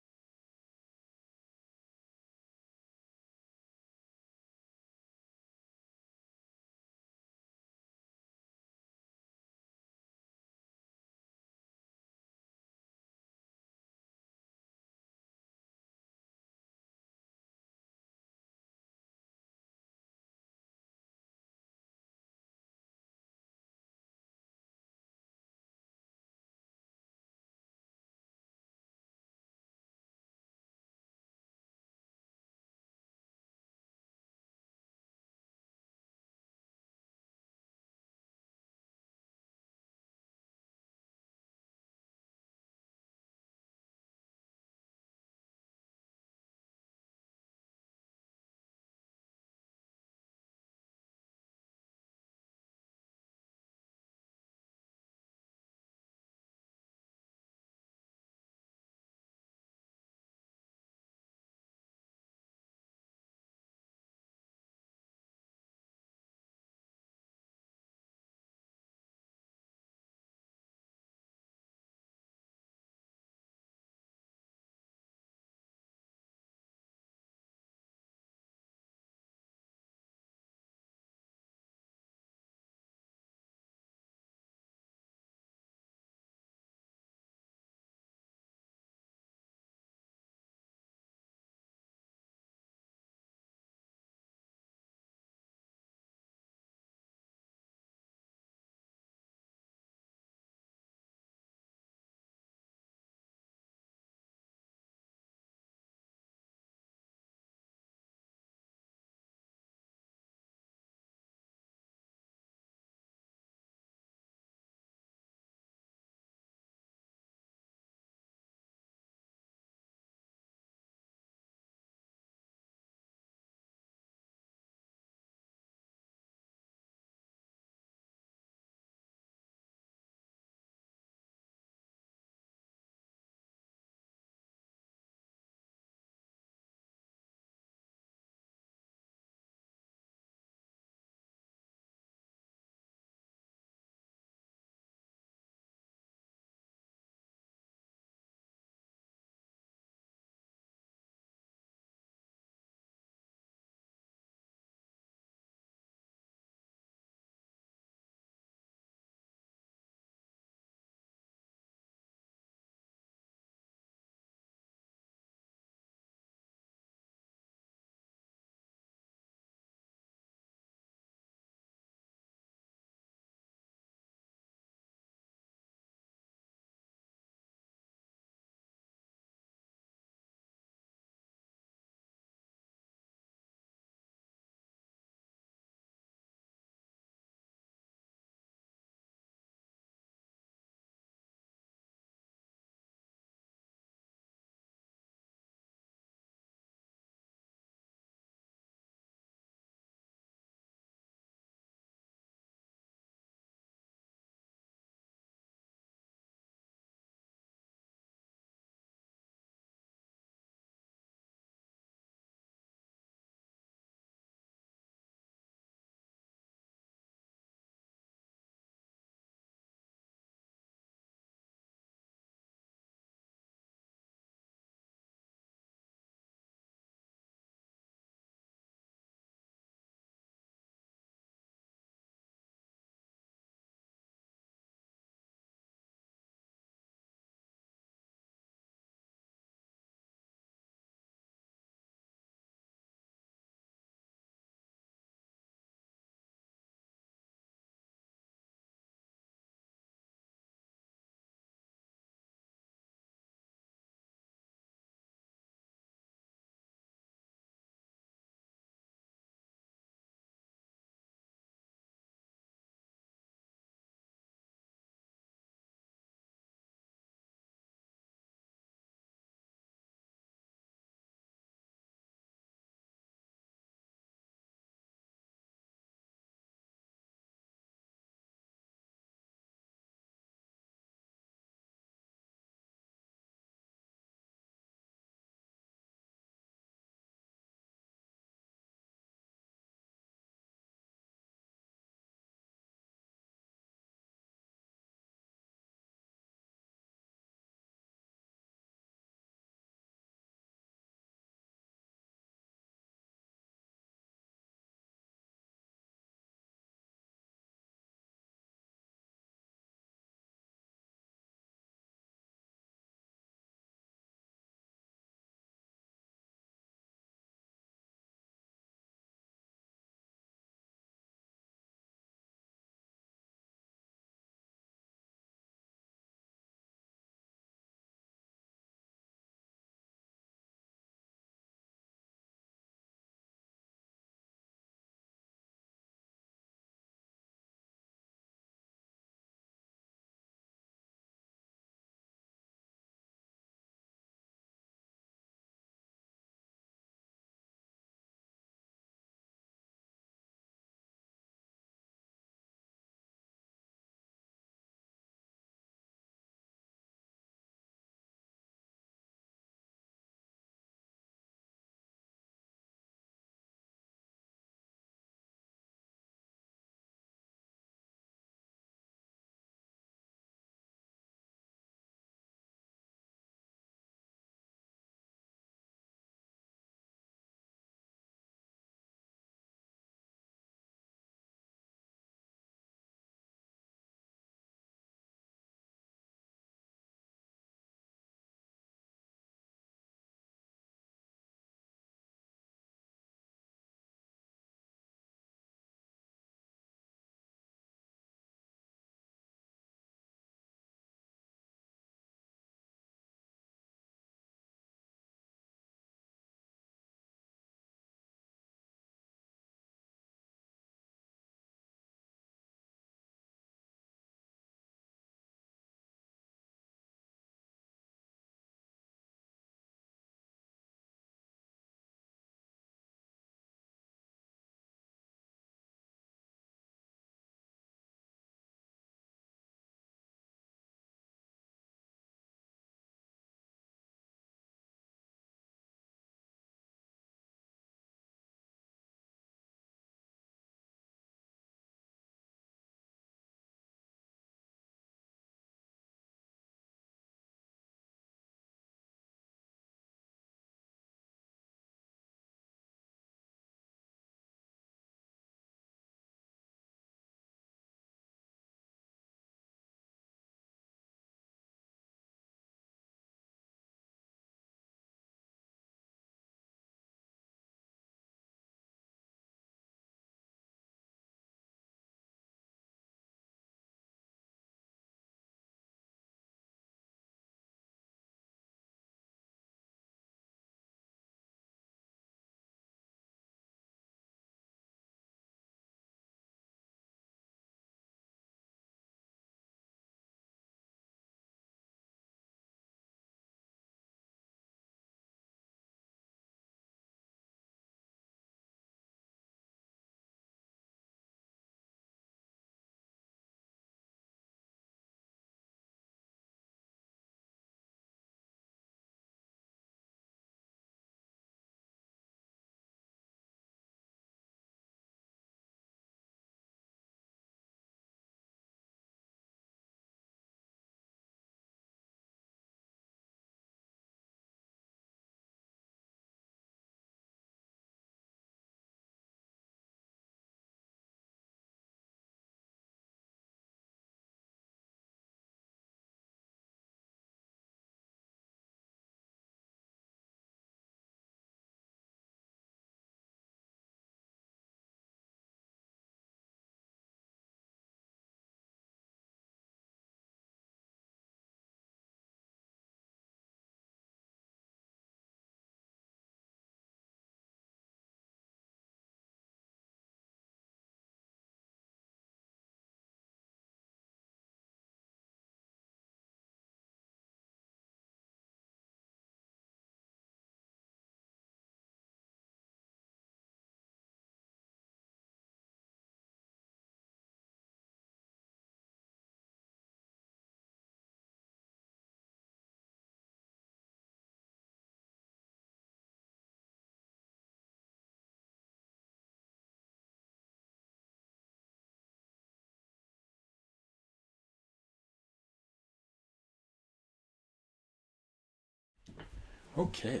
Okay.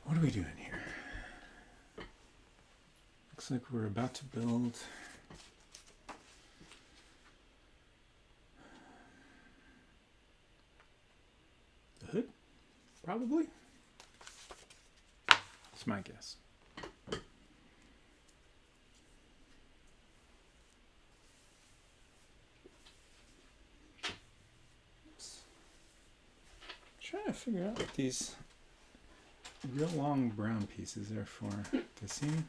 What are we doing here? Looks like we're about to build the hood, probably. That's my guess. Trying to figure out what these real long brown pieces are for. They seem...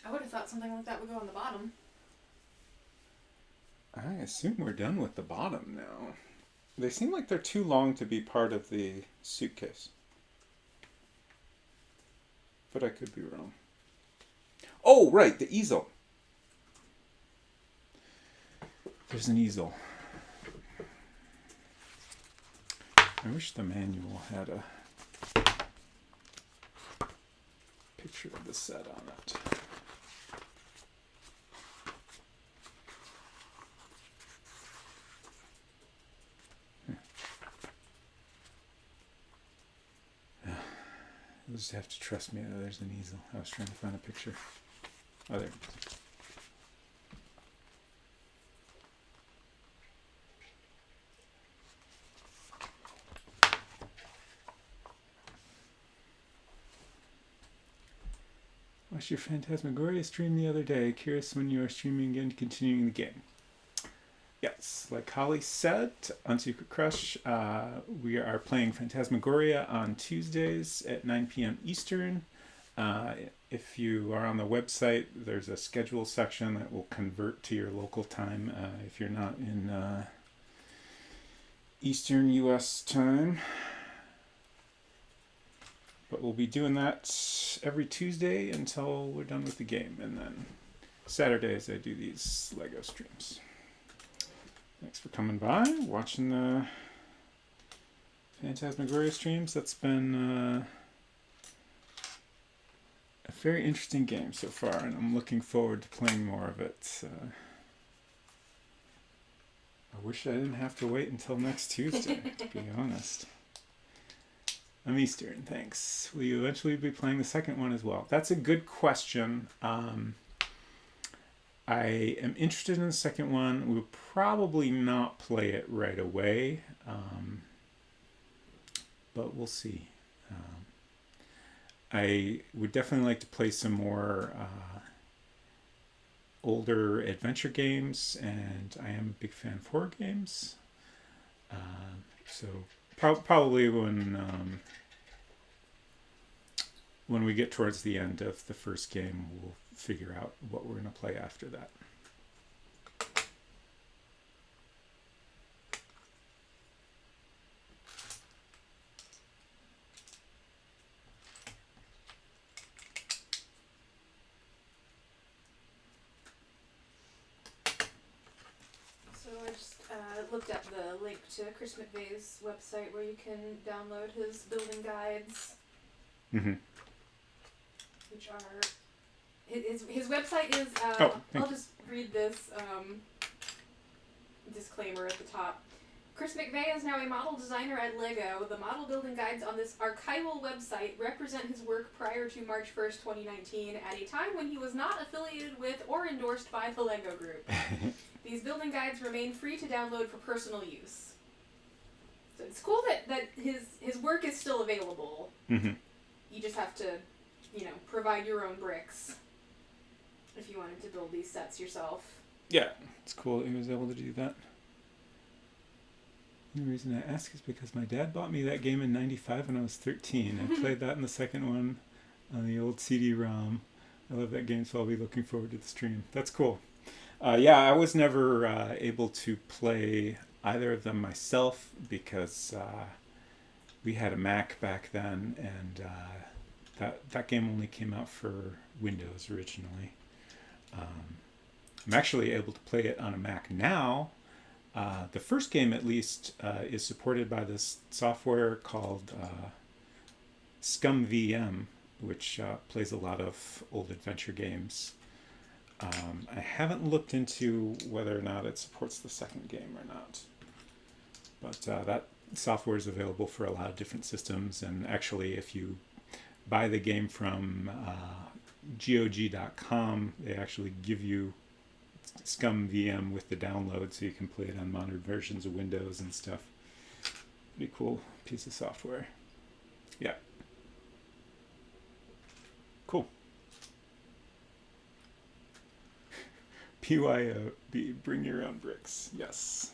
I would have thought something like that would go on the bottom. I assume we're done with the bottom now. They seem like they're too long to be part of the suitcase. But I could be wrong. Oh, right, the easel. There's an easel. I wish the manual had a picture of the set on it. You'll just have to trust me that there's an easel. I was trying to find a picture. Oh, there it is. Watched your Phantasmagoria stream the other day. Curious when you are streaming again, continuing the game. Yes, like Holly said, Unsecret Crush, we are playing Phantasmagoria on Tuesdays at 9 p.m. Eastern. If you are on the website, there's a schedule section that will convert to your local time if you're not in Eastern U.S. time. But we'll be doing that every Tuesday until we're done with the game. And then Saturdays I do these LEGO streams. Thanks for coming by, watching the Phantasmagoria streams. That's been a very interesting game so far, and I'm looking forward to playing more of it. I wish I didn't have to wait until next Tuesday, to be honest. I'm Eastern, thanks. Will you eventually be playing the second one as well? That's a good question. I am interested in the second one. We'll probably not play it right away, but we'll see. I would definitely like to play some more older adventure games, and I am a big fan of horror games. So probably when we get towards the end of the first game, we'll figure out what we're going to play after that. So I just looked up the link to Chris McVeigh's website where you can download his building guides. Mm-hmm. Which are his website is I'll just read this disclaimer at the top. Chris McVeigh is now a model designer at LEGO. The model building guides on this archival website represent his work prior to March 1st, 2019, at a time when he was not affiliated with or endorsed by the LEGO Group. These building guides remain free to download for personal use. So it's cool that his work is still available. Mm-hmm. You just have to, provide your own bricks if you wanted to build these sets yourself. Yeah, it's cool that he was able to do that. The reason I ask is because my dad bought me that game in '95 when I was 13. I played that in the second one on the old CD-ROM. I love that game, so I'll be looking forward to the stream. That's cool. Yeah, I was never able to play either of them myself because we had a Mac back then, and that game only came out for Windows originally. I'm actually able to play it on a Mac now. The first game, at least, is supported by this software called ScumVM, which plays a lot of old adventure games. I haven't looked into whether or not it supports the second game or not. But that software is available for a lot of different systems, and actually if you buy the game from GOG.com, they actually give you Scum VM with the download so you can play it on modern versions of Windows and stuff. Pretty cool piece of software. Yeah. Cool. BYOB, bring your own bricks. Yes.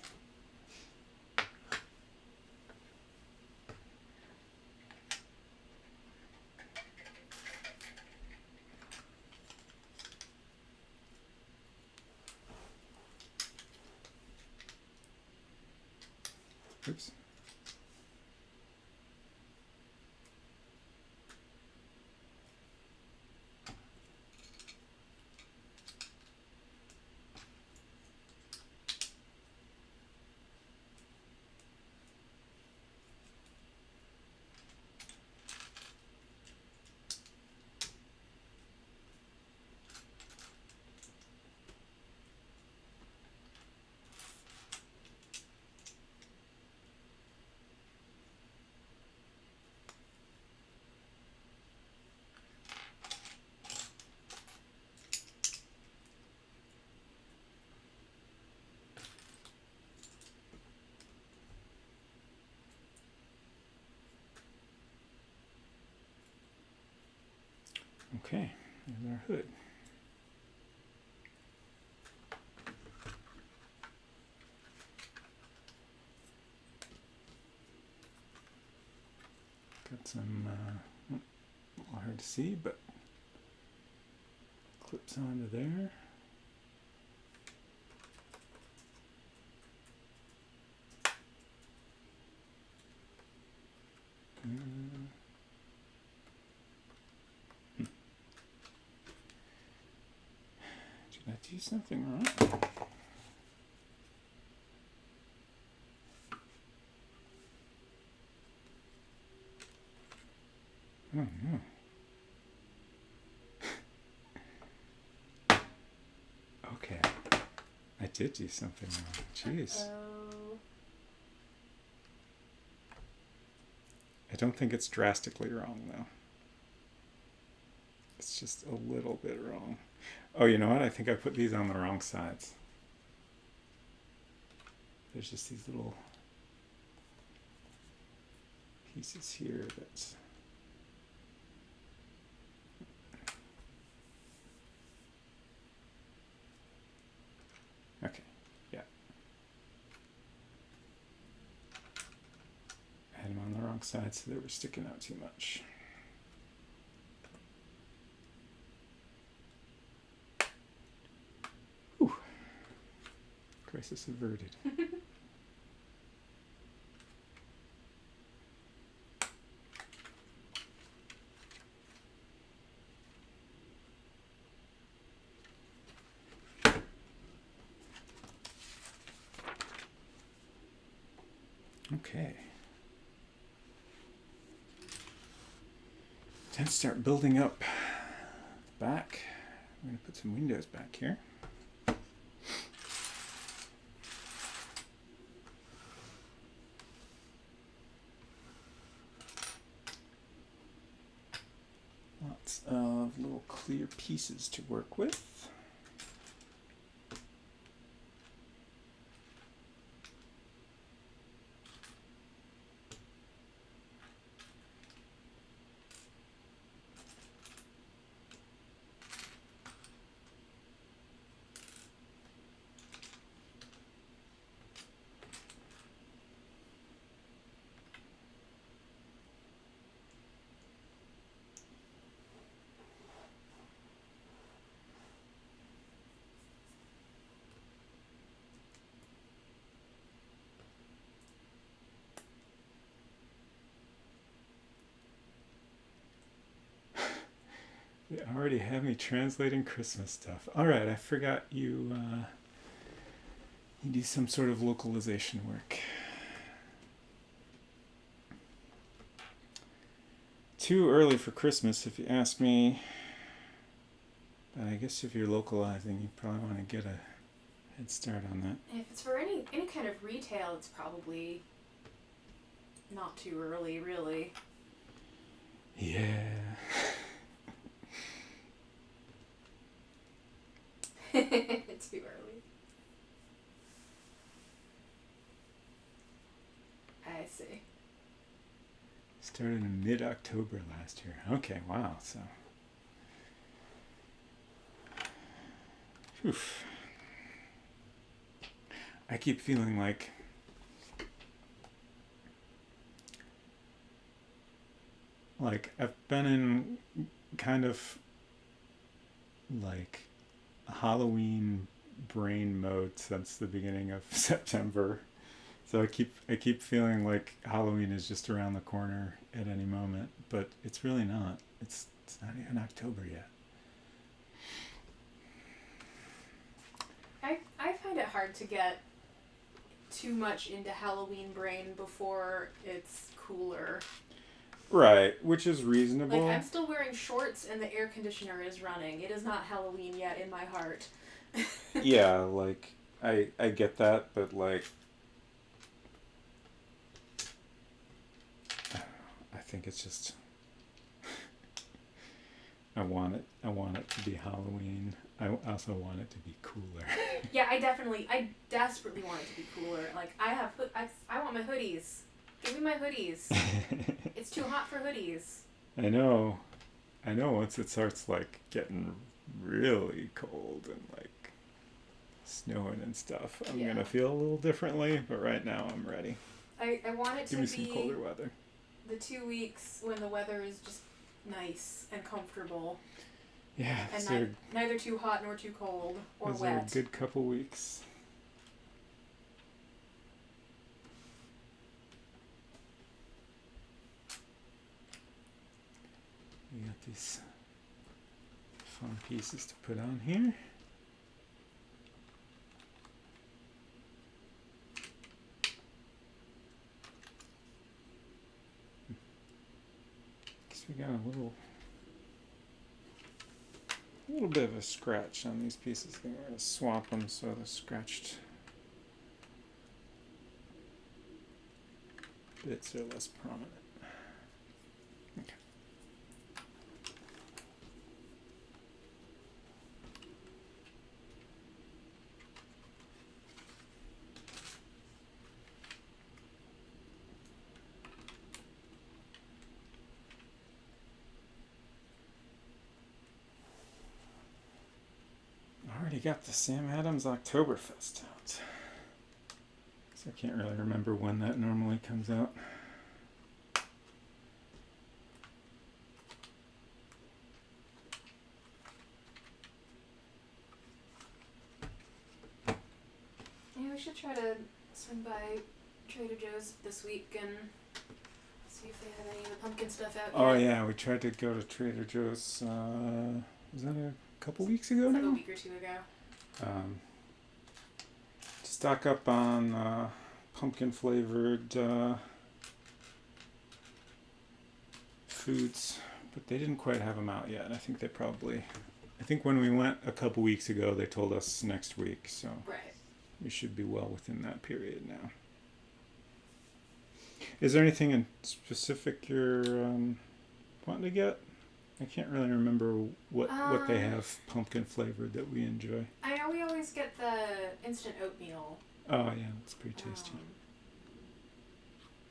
Oops. Okay, there's our hood. Got some, a little hard to see, but clips onto there. Did I do something wrong? Oh no. Okay. I did do something wrong. Jeez. Uh-oh. I don't think it's drastically wrong though. It's just a little bit wrong. Oh, you know what? I think I put these on the wrong sides. There's just these little pieces here that's... Okay, yeah. I had them on the wrong side, so they were sticking out too much. Whew. Crisis averted. Okay. Time to start building up the back. I'm going to put some windows back here. Lots of little clear pieces to work with. They already have me translating Christmas stuff. All right, I forgot you do some sort of localization work. Too early for Christmas, if you ask me. But I guess if you're localizing, you probably want to get a head start on that. If it's for any any kind of retail, it's probably not too early, really. Yeah. Too early. I see. Started in mid-October last year. Okay, wow. So, oof. I keep feeling like I've been in kind of like Halloween brain mode since the beginning of September. So I keep feeling like Halloween is just around the corner at any moment, but it's really not. It's not even October yet. I find it hard to get too much into Halloween brain before it's cooler. Right, which is reasonable. Like, I'm still wearing shorts and the air conditioner is running. It is not Halloween yet in my heart. Yeah, like I get that, but like I think it's just I want it to be Halloween. I also want it to be cooler. Yeah, I desperately want it to be cooler. Like, I want my hoodies. Give me my hoodies. It's too hot for hoodies. I know once it starts like getting really cold and like snowing and stuff, I'm gonna feel a little differently, but right now I'm ready. I want it to be Give me some colder weather. The 2 weeks when the weather is just nice and comfortable. Yeah, and neither too hot nor too cold or those wet. are a good couple weeks. We got these fun pieces to put on here. Guess we got a little bit of a scratch on these pieces. I think we're going to swap them so the scratched bits are less prominent. Okay. Already got the Sam Adams Oktoberfest out. So I can't really remember when that normally comes out. Yeah, we should try to swing by Trader Joe's this week and see if they have any of the pumpkin stuff out Oh yet. yeah, we tried to go to Trader Joe's. Was that a couple weeks ago It's now? like a week or two ago. Stock up on pumpkin flavored foods, but they didn't quite have them out yet. I think when we went a couple weeks ago, they told us next week, so Right. we should be well within that period now. Is there anything in specific you're wanting to get? I can't really remember what they have pumpkin flavored that we enjoy. I know we always get the instant oatmeal. Oh yeah, that's pretty tasty.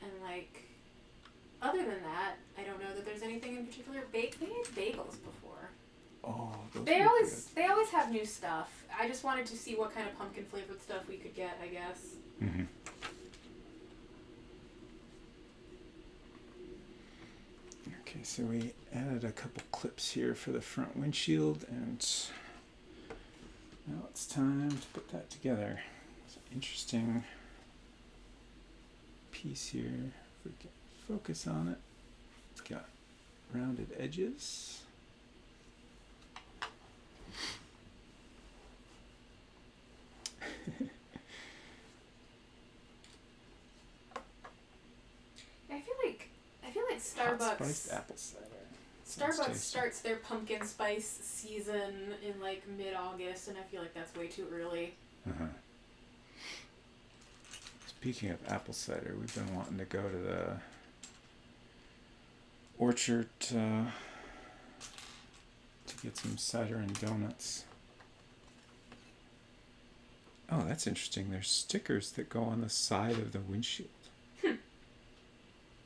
And like, other than that, I don't know that there's anything in particular. They had bagels before. Oh, those They are always have new stuff. I just wanted to see what kind of pumpkin flavored stuff we could get, I guess. good. Mm-hmm. Okay, so we added a couple clips here for the front windshield, and now it's time to put that together. It's an interesting piece here. If we can focus on it, it's got rounded edges. I feel like Hot Starbucks. spiced apple cider. Sounds Starbucks tasty. starts their pumpkin spice season in like mid-August, and I feel like that's way too early. Uh-huh. Speaking of apple cider, we've been wanting to go to the orchard to get some cider and donuts. Oh, that's interesting. There's stickers that go on the side of the windshield.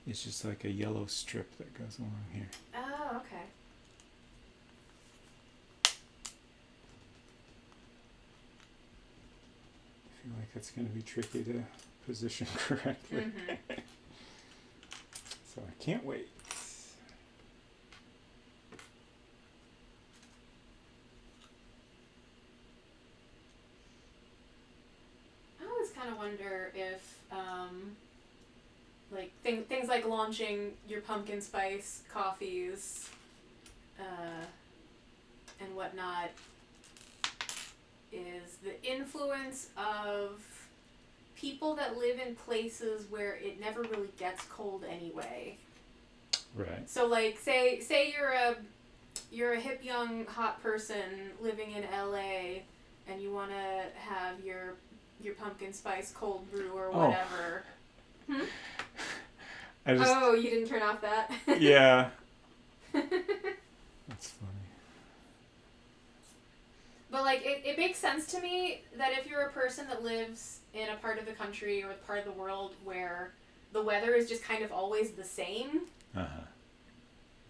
It's just like a yellow strip that goes along here. Oh, okay. I feel like it's going to be tricky to position correctly. Mm-hmm. So I can't wait. I always kind of wonder if, like, things like launching your pumpkin spice coffees and whatnot is the influence of people that live in places where it never really gets cold anyway. Right. So, like, say you're a hip young hot person living in LA and you want to have your pumpkin spice cold brew or whatever. Oh. Hmm? Oh, you didn't turn off that? Yeah. That's funny. But, like, it makes sense to me that if you're a person that lives in a part of the country or a part of the world where the weather is just kind of always the same,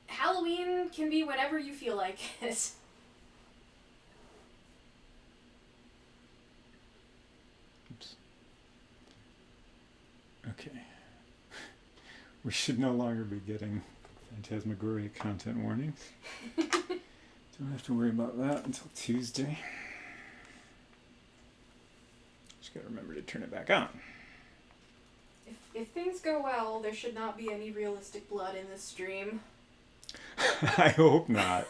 Halloween can be whenever you feel like it. Oops. Okay. We should no longer be getting Phantasmagoria content warnings. Don't have to worry about that until Tuesday. Just gotta remember to turn it back on. If things go well, there should not be any realistic blood in this stream. I hope not.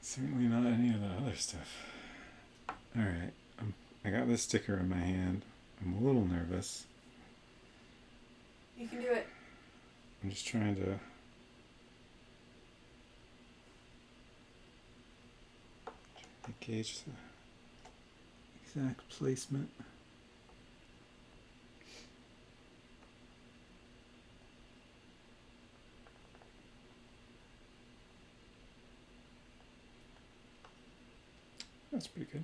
Certainly not any of the other stuff. Alright, I got this sticker in my hand. I'm a little nervous. You can do it. I'm just trying to gauge the exact placement. That's pretty good.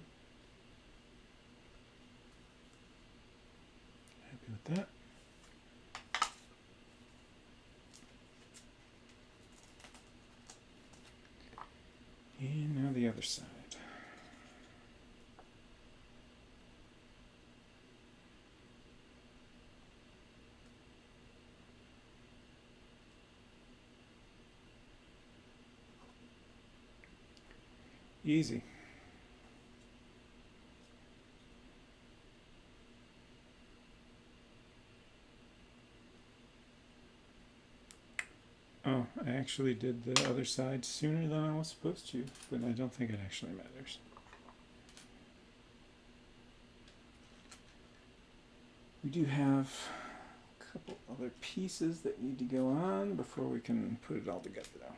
Happy with that. And now the other side. Easy. Oh, I actually did the other side sooner than I was supposed to, but I don't think it actually matters. We do have a couple other pieces that need to go on before we can put it all together, though.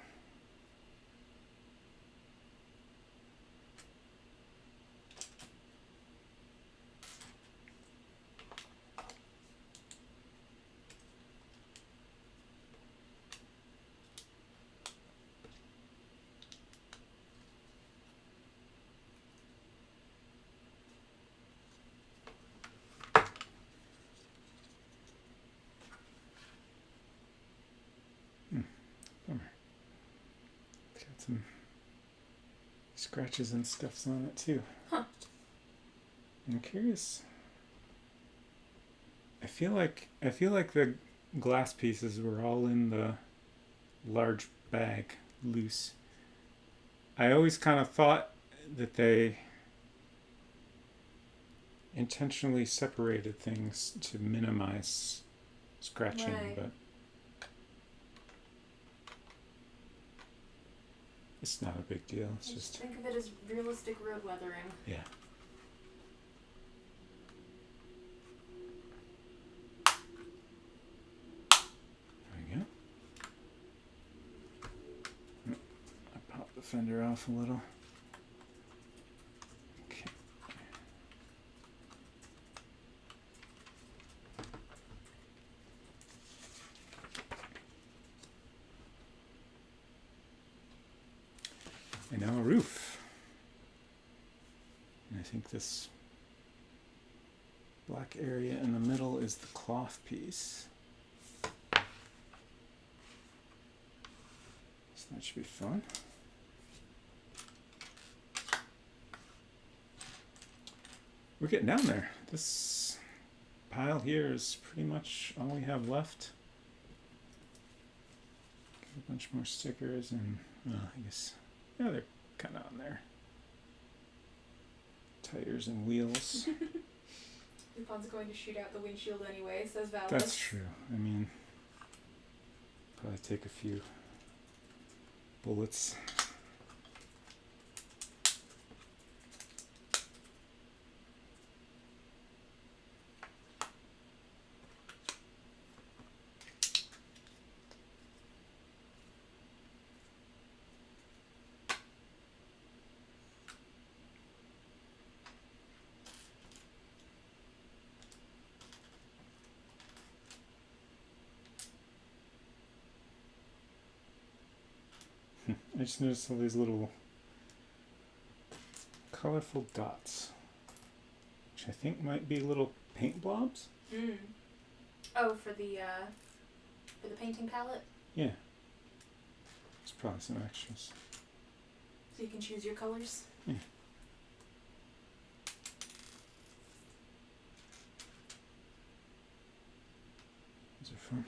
Bummer. It's got some scratches and stuffs on it too. Huh. I'm curious. I feel like the glass pieces were all in the large bag, loose. I always kind of thought that they intentionally separated things to minimize scratching, Right. but it's not a big deal. It's just think of it as realistic road weathering. yeah. There we go. I popped the fender off a little. Okay. And now a roof. And I think this black area in the middle is the cloth piece. So that should be fun. We're getting down there. This pile here is pretty much all we have left. Get a bunch more stickers and, I guess, yeah, they're kind of on there. Tires and wheels. Lupon's going to shoot out the windshield anyway, says Valis. That's true. I mean, probably take a few bullets. I just noticed all these little colorful dots, which I think might be little paint blobs. Mm. Oh, for the painting palette? Yeah. There's probably some extras. So you can choose your colors? Yeah. Those are fun.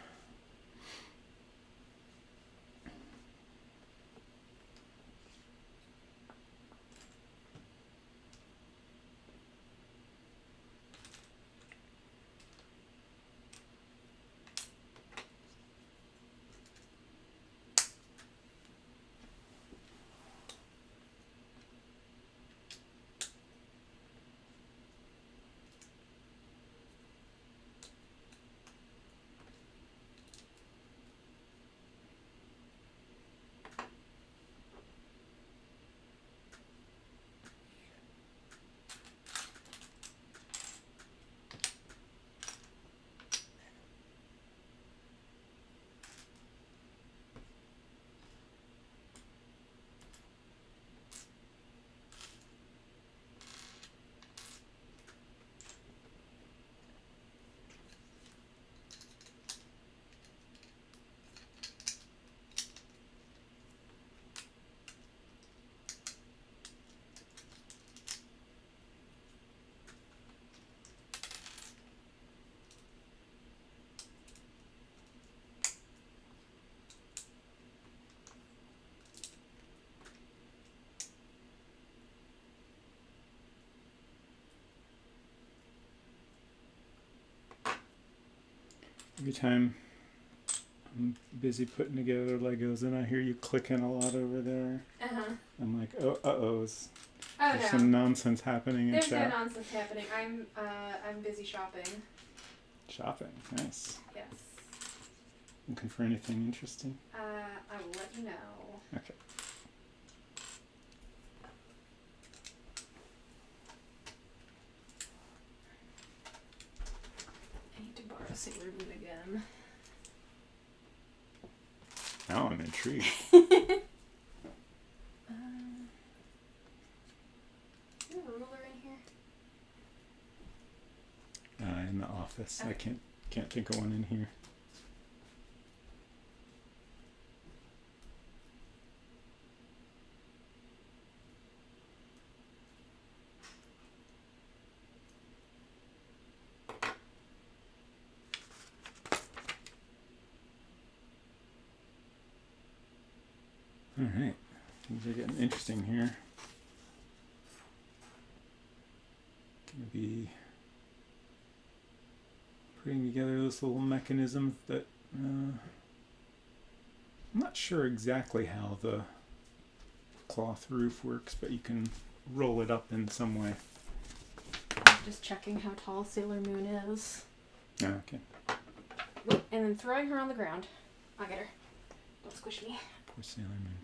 Every time I'm busy putting together Legos and I hear you clicking a lot over there, I'm like, there's some nonsense happening in There's chat. no nonsense happening. I'm busy shopping. Shopping, nice. Yes. Looking for anything interesting? I will let you know. Okay. I need to borrow Sailor Moon again. Now I'm intrigued. Do you have a ruler in here? In the office. Okay. I can't think of one in here. All right, things are getting interesting here. Gonna be putting together this little mechanism that I'm not sure exactly how the cloth roof works, but you can roll it up in some way. I'm just checking how tall Sailor Moon is. Oh, okay. And then throwing her on the ground. I'll get her. Don't squish me. Poor Sailor Moon.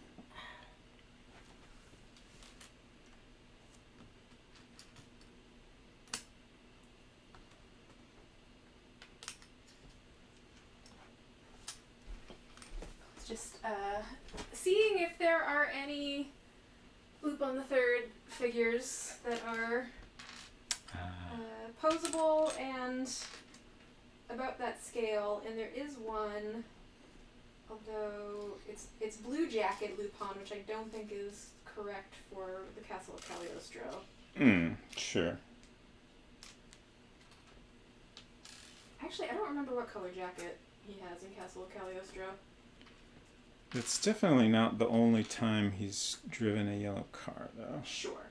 Just seeing if there are any Loop on the Third figures that are posable and about that scale, and there is one, although it's Blue Jacket Lupin, which I don't think is correct for the Castle of Cagliostro. Sure. Actually, I don't remember what color jacket he has in Castle of Cagliostro. It's definitely not the only time he's driven a yellow car, though. Sure.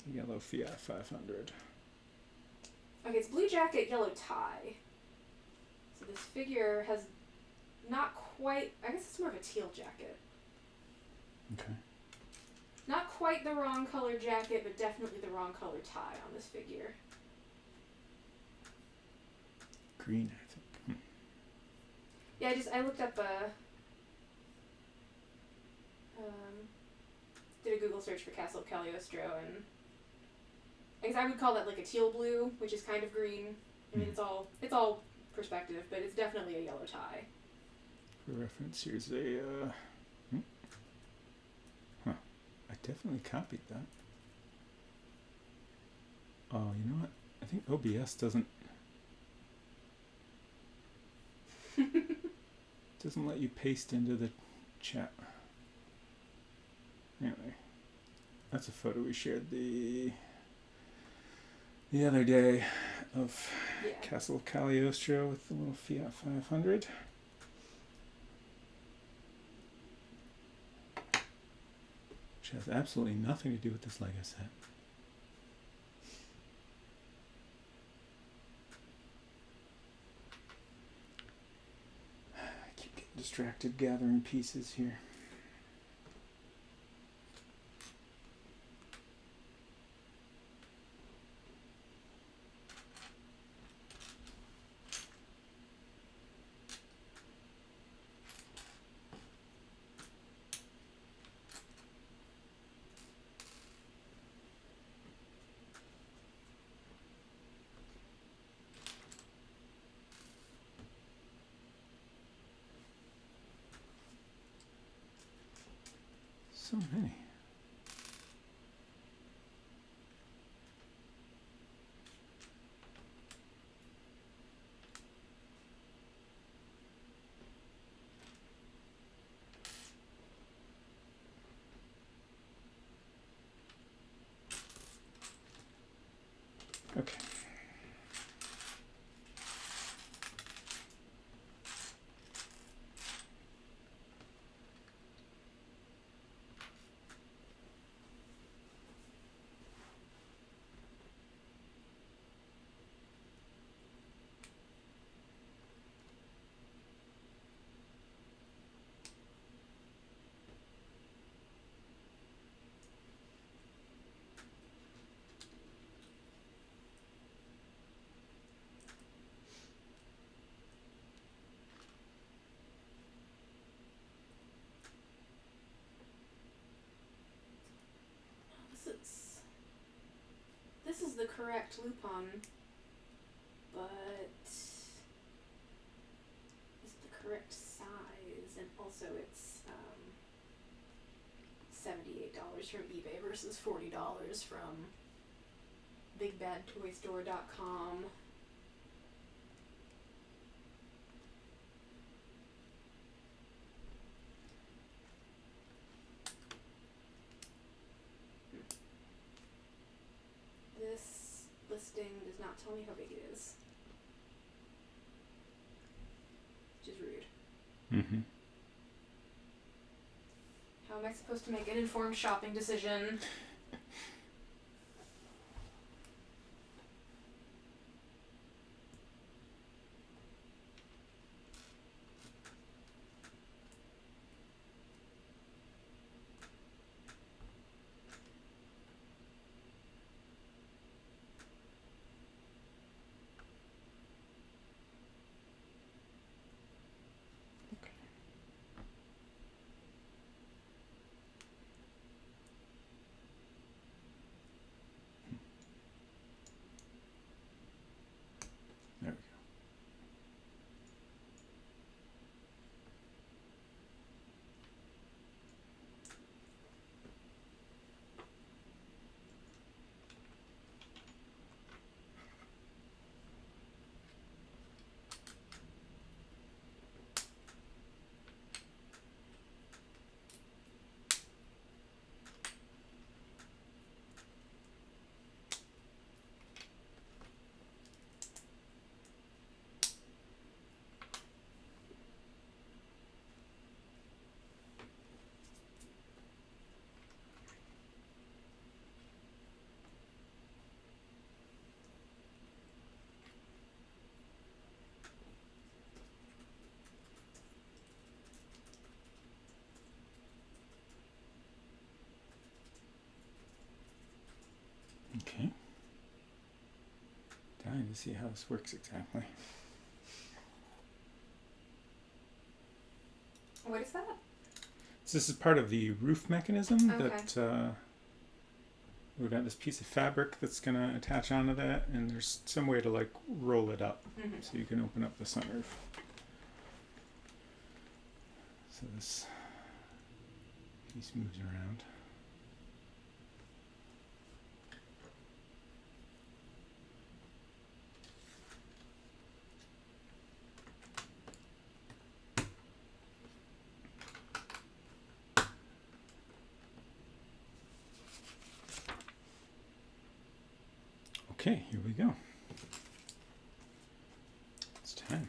The yellow Fiat 500. Okay, it's blue jacket, yellow tie. So this figure has not quite, I guess it's more of a teal jacket. Okay. Not quite the wrong color jacket, but definitely the wrong color tie on this figure. Green, I think. Yeah, I looked up did a Google search for Castle of Cagliostro, and I guess I would call that like a teal blue, which is kind of green. I mean, it's all perspective, but it's definitely a yellow tie. For reference, here's a. I definitely copied that. Oh, you know what? I think OBS doesn't let you paste into the chat. Anyway, that's a photo we shared the other day of Castle of Cagliostro with the little Fiat 500. Which has absolutely nothing to do with this LEGO set. I keep getting distracted gathering pieces here. So many. Okay. This is the correct Lupin, but it's the correct size, and also it's $78 from eBay versus $40 from BigBadToyStore.com. This listing does not tell me how big it is, which is rude. Mm-hmm. How am I supposed to make an informed shopping decision? Okay. Dying to see how this works exactly. What is that? So this is part of the roof mechanism Okay. that we've got this piece of fabric that's going to attach onto that, and there's some way to like roll it up so you can open up the sunroof. So this piece moves around. Okay, here we go. It's time.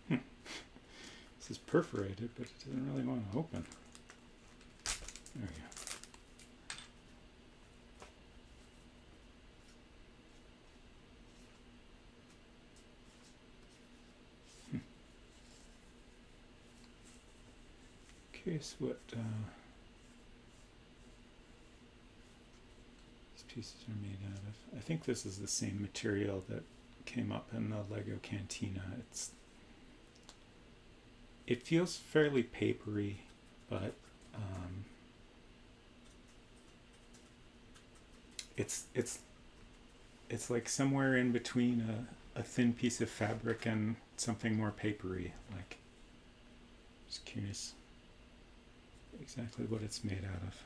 This is perforated, but it doesn't really want to open. There we go. Curious what these pieces are made out of. I think this is the same material that came up in the LEGO Cantina. It feels fairly papery, but it's like somewhere in between a thin piece of fabric and something more papery. Like, just curious exactly what it's made out of.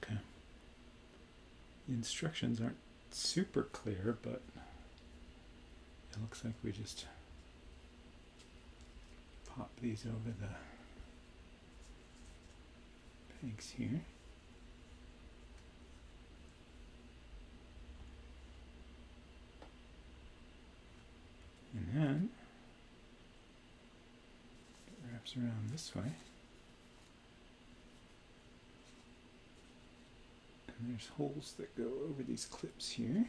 Okay. The instructions aren't super clear, but it looks like we just pop these over the pegs here. And then it wraps around this way. And there's holes that go over these clips here.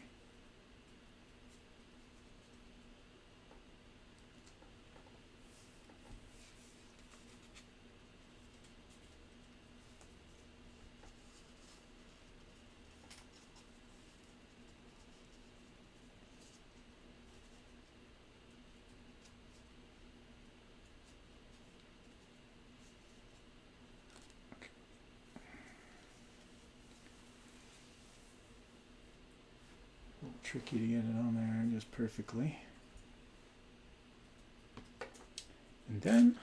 Tricky to get it on there just perfectly. And then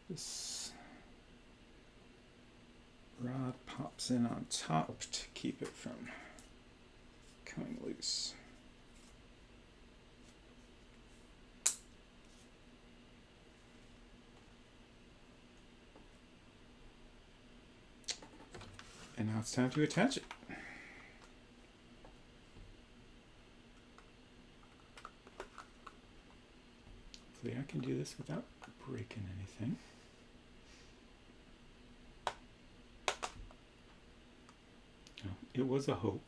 this rod pops in on top to keep it from coming loose. And now it's time to attach it. Hopefully I can do this without breaking anything. Oh, it was a hope.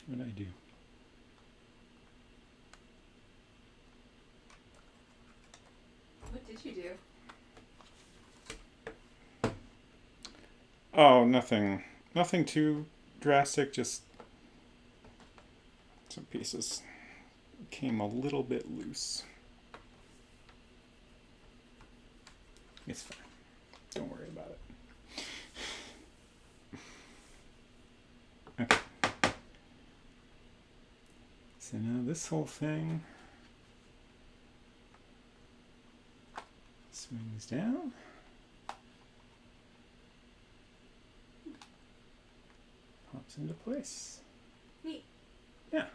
What'd I do? What did you do? Oh, nothing. Nothing too drastic, just some pieces came a little bit loose. It's fine. Don't worry about it. Okay. So now this whole thing swings down. Pops into place. Neat. Yeah.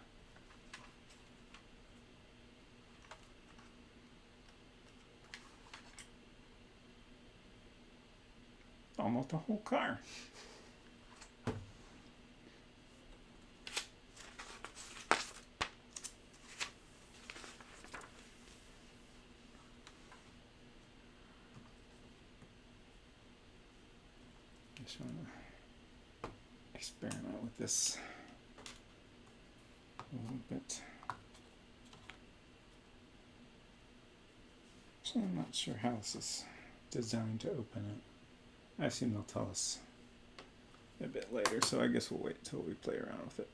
Almost a whole car. just want to experiment with this a little bit. So I'm not sure how this is designed to open it. I assume they'll tell us a bit later, so I guess we'll wait till we play around with it.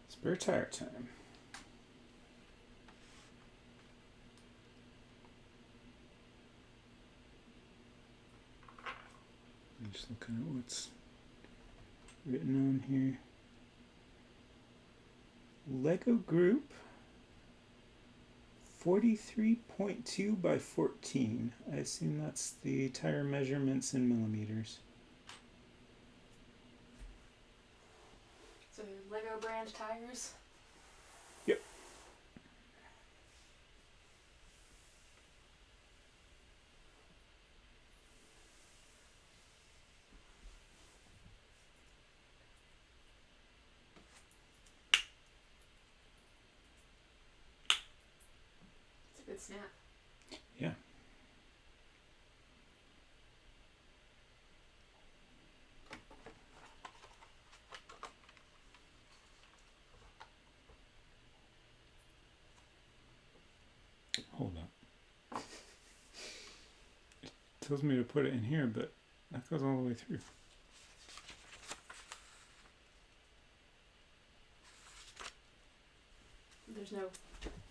Spare tire time. I'm just looking at what's written on here. LEGO Group 43.2 by 14. I assume that's the tire measurements in millimeters. So Lego brand tires. Yep. It's a good snap. Yeah. Hold up. It tells me to put it in here, but that goes all the way through.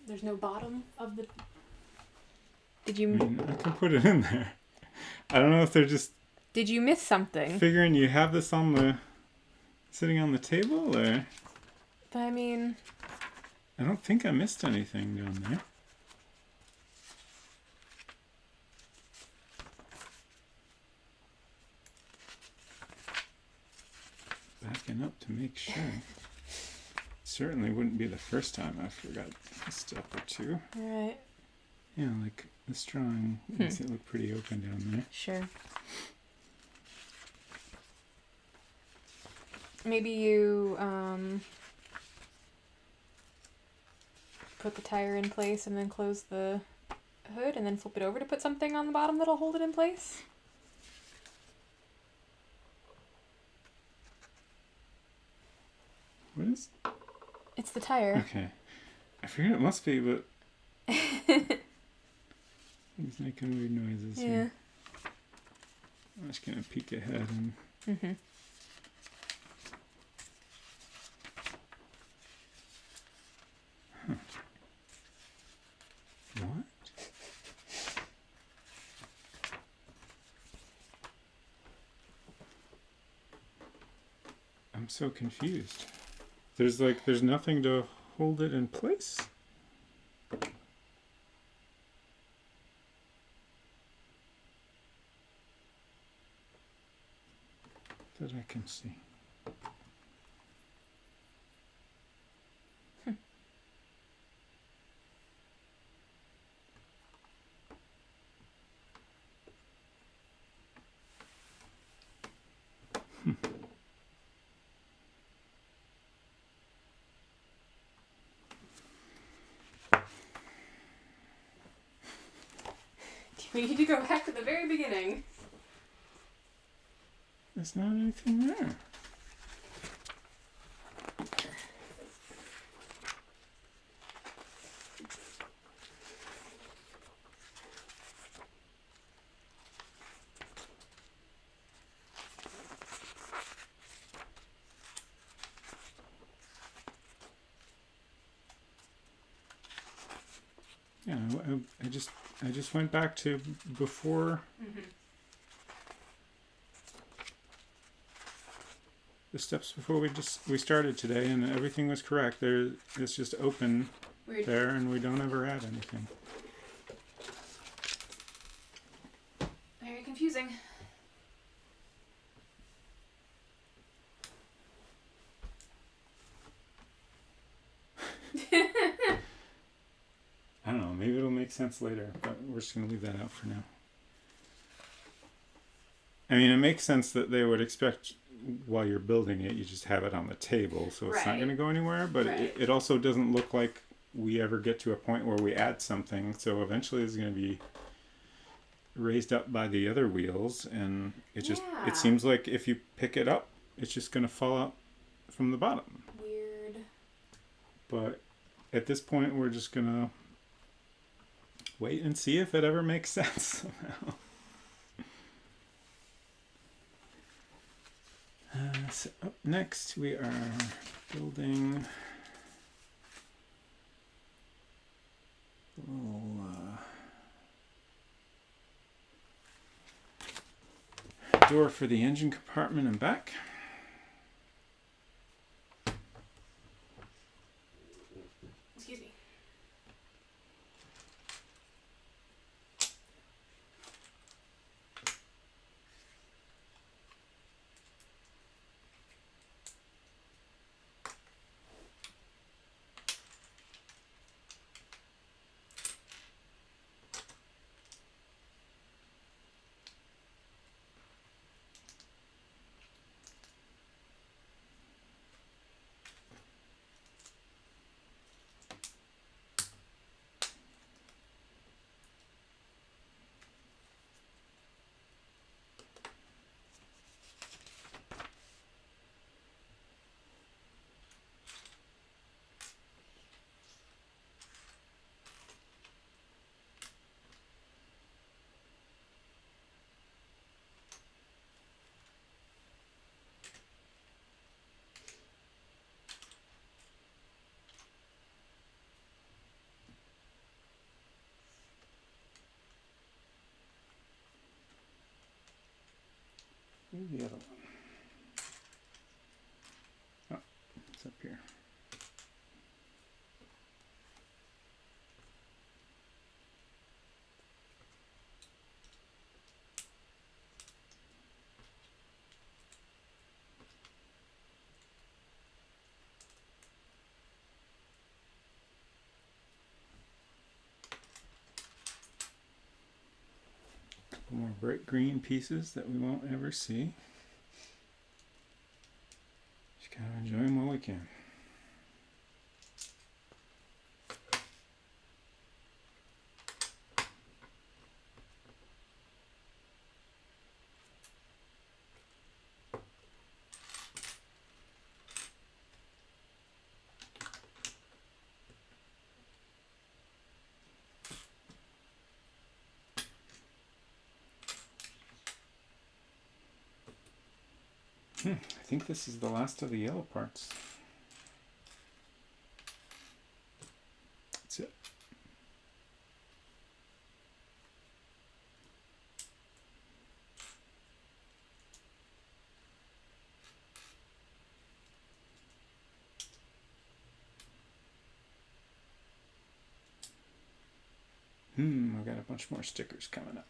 There's no bottom of the. Did I you mean, I can put it in there. I don't know if they're just did you miss something? figuring you have this on the sitting on the table, or But I mean, I don't think I missed anything down there. Backing up to make sure. Certainly wouldn't be the first time I forgot a step or two. right. Yeah, like this drawing makes it look pretty open down there. Sure. Maybe you put the tire in place and then close the hood and then flip it over to put something on the bottom that'll hold it in place. What is? It's the tire. Okay. I figured it must be, but he's making weird noises Yeah. here. I'm just gonna peek ahead and Mm-hmm. what? I'm so confused. There's nothing to hold it in place? That I can see. We need to go back to the very beginning. There's not anything there. Yeah, I just went back to before Mm-hmm. the steps before we started today, and everything was correct. It's just open Weird. there, and we don't ever add anything. Very confusing. sense later, but we're just going to leave that out for now. I mean, it makes sense that they would expect while you're building it, you just have it on the table, so it's not going to go anywhere, but it also doesn't look like we ever get to a point where we add something, so eventually it's going to be raised up by the other wheels, and it seems like if you pick it up, it's just going to fall out from the bottom. Weird. But at this point, we're just going to wait and see if it ever makes sense somehow. So up next, we are building a little door for the engine compartment and back. Excuse me. Where's the other one? Oh, it's up here. Couple more bright green pieces that we won't ever see. Just gotta enjoy them while we can. I think this is the last of the yellow parts. That's it. I've got a bunch more stickers coming up.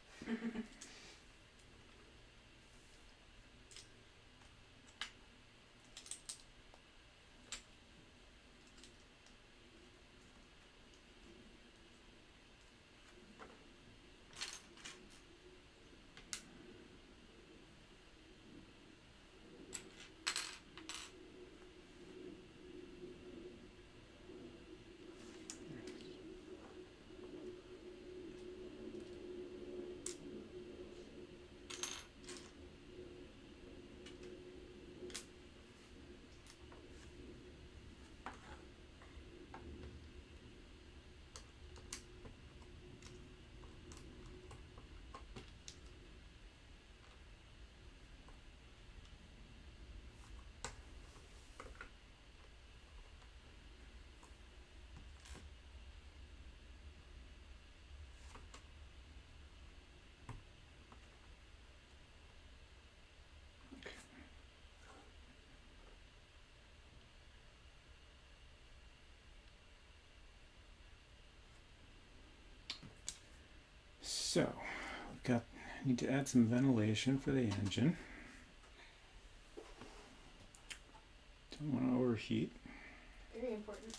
So, need to add some ventilation for the engine. Don't want to overheat. Very important.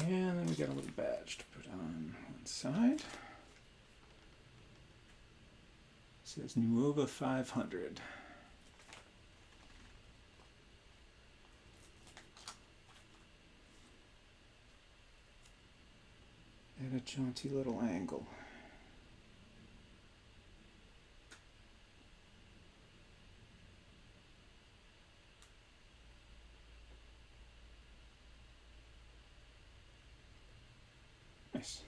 And then we got a little badge to put on one side. It says Nuova 500. At a jaunty little angle. Nice.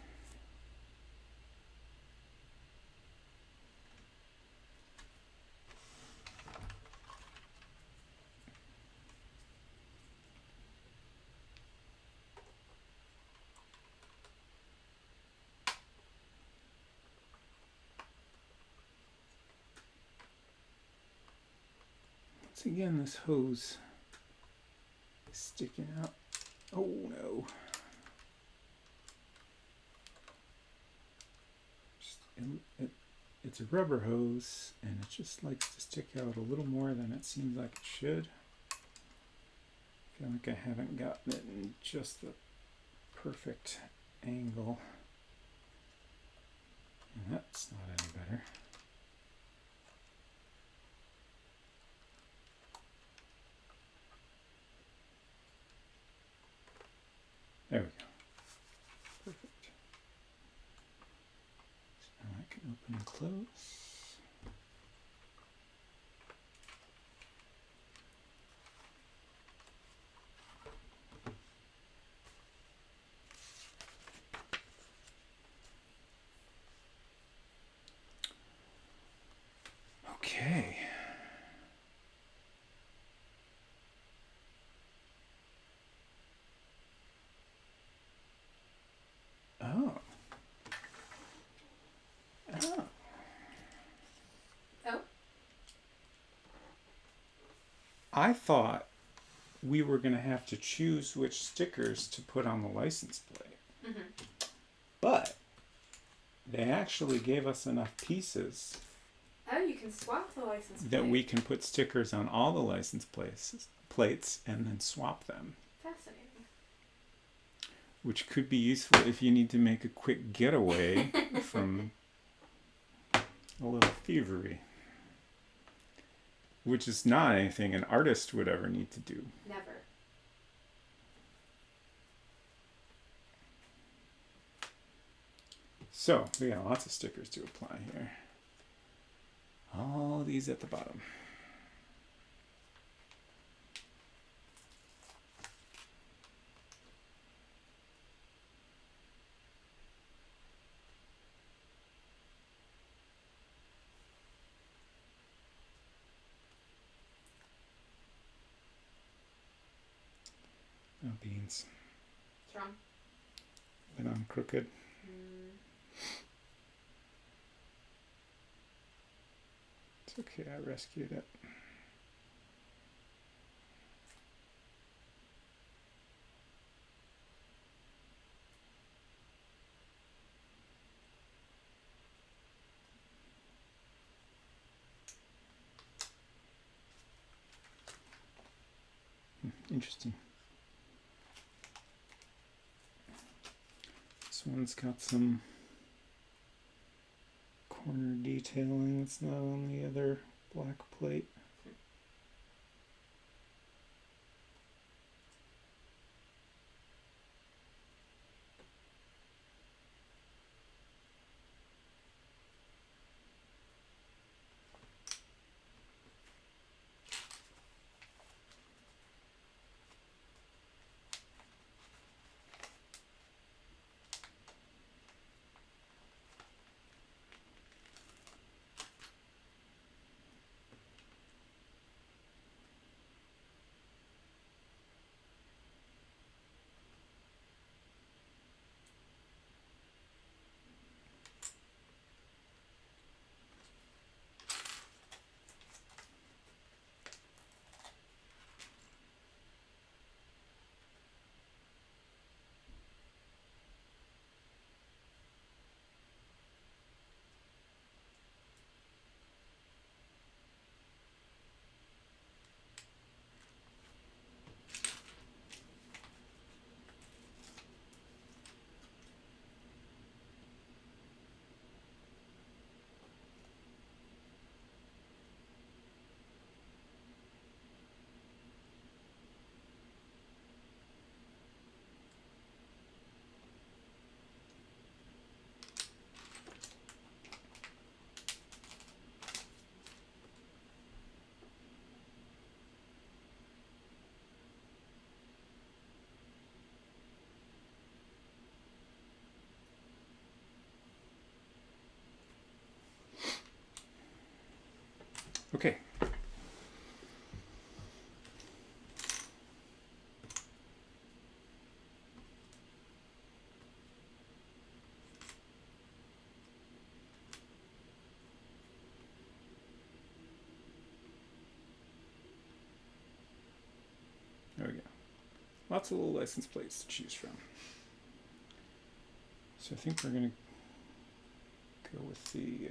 Once again, this hose is sticking out. Oh no. It's a rubber hose and it just likes to stick out a little more than it seems like it should. I feel like I haven't gotten it in just the perfect angle. And that's not any better. There we go. Perfect. So now I can open and close. Okay. Oh. Oh. Oh? I thought we were going to have to choose which stickers to put on the license plate. Mm-hmm. But they actually gave us enough pieces Oh, you can swap the license plate. that we can put stickers on all the license plates and then swap them. Fascinating. Which could be useful if you need to make a quick getaway from a little thievery. Which is not anything an artist would ever need to do. Never. So, we got lots of stickers to apply here. All these at the bottom. Oh, beans. What's wrong? Went on crooked. It's okay, I rescued it. Interesting. This one's got some corner detailing that's not on the other black plate. Okay. There we go. Lots of little license plates to choose from. So I think we're going to go with the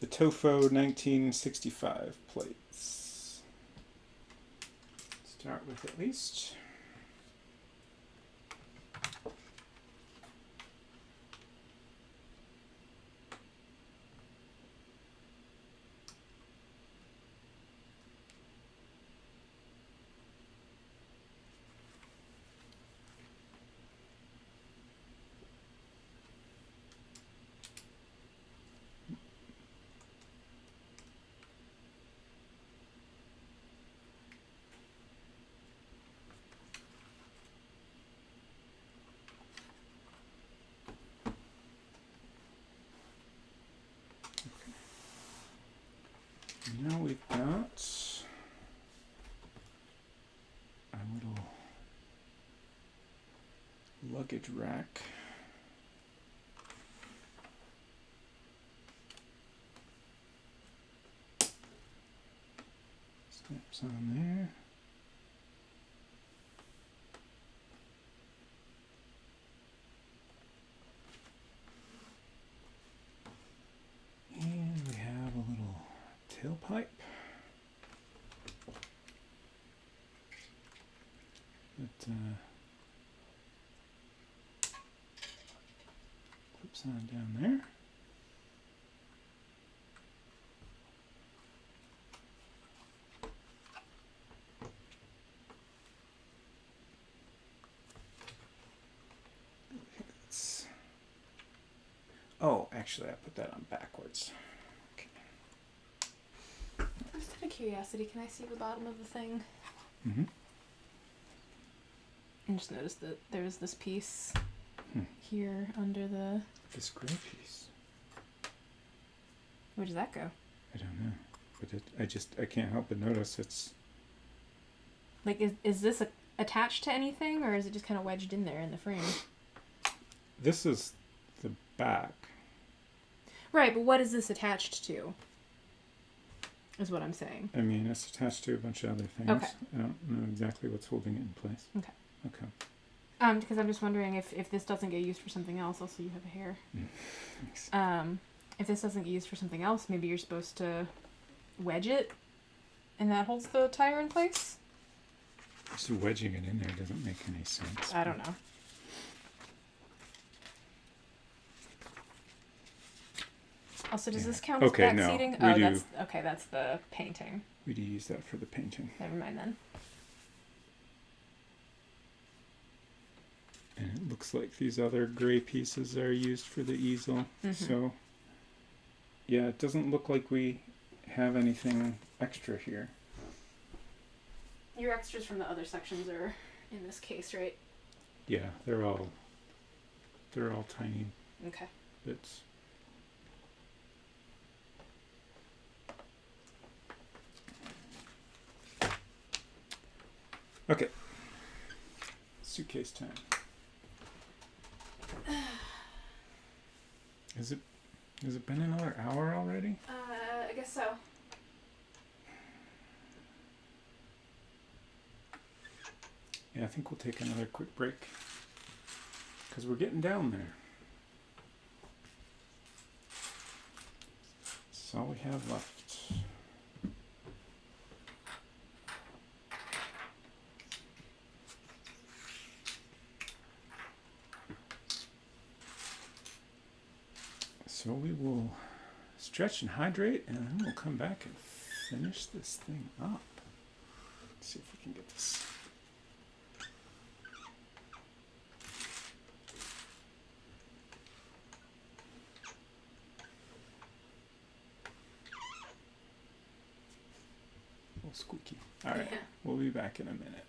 Tofo 1965 plates. Start with at least. Now we've got our little luggage rack. Snaps on there. And we have a little tailpipe. That clips on down there. Oh, actually, I put that on backwards. Okay. Just out of curiosity, can I see the bottom of the thing? Mm-hmm. I just noticed that there's this piece here under the... This gray piece. Where does that go? I don't know. But I can't help but notice it's... Like, is this attached to anything, or is it just kind of wedged in there in the frame? This is the back. Right, but what is this attached to? Is what I'm saying. I mean, it's attached to a bunch of other things. Okay. I don't know exactly what's holding it in place. Okay. Okay. Because I'm just wondering if this doesn't get used for something else. Also, you have a hair. Thanks. If this doesn't get used for something else, maybe you're supposed to wedge it, and that holds the tire in place? Just wedging it in there doesn't make any sense. I don't know. Also, does this count as Okay, back no, seating? we do. That's okay. That's the painting. We do use that for the painting. Never mind then. And it looks like these other gray pieces are used for the easel. Mm-hmm. So, yeah, it doesn't look like we have anything extra here. Your extras from the other sections are in this case, right? Yeah, they're all tiny Okay. bits. Okay. Suitcase time. Has it been another hour already? I guess so. Yeah, I think we'll take another quick break. Because we're getting down there. That's all we have left. So we will stretch and hydrate, and then we'll come back and finish this thing up. Let's see if we can get this. A little squeaky. All right, Yeah. We'll be back in a minute.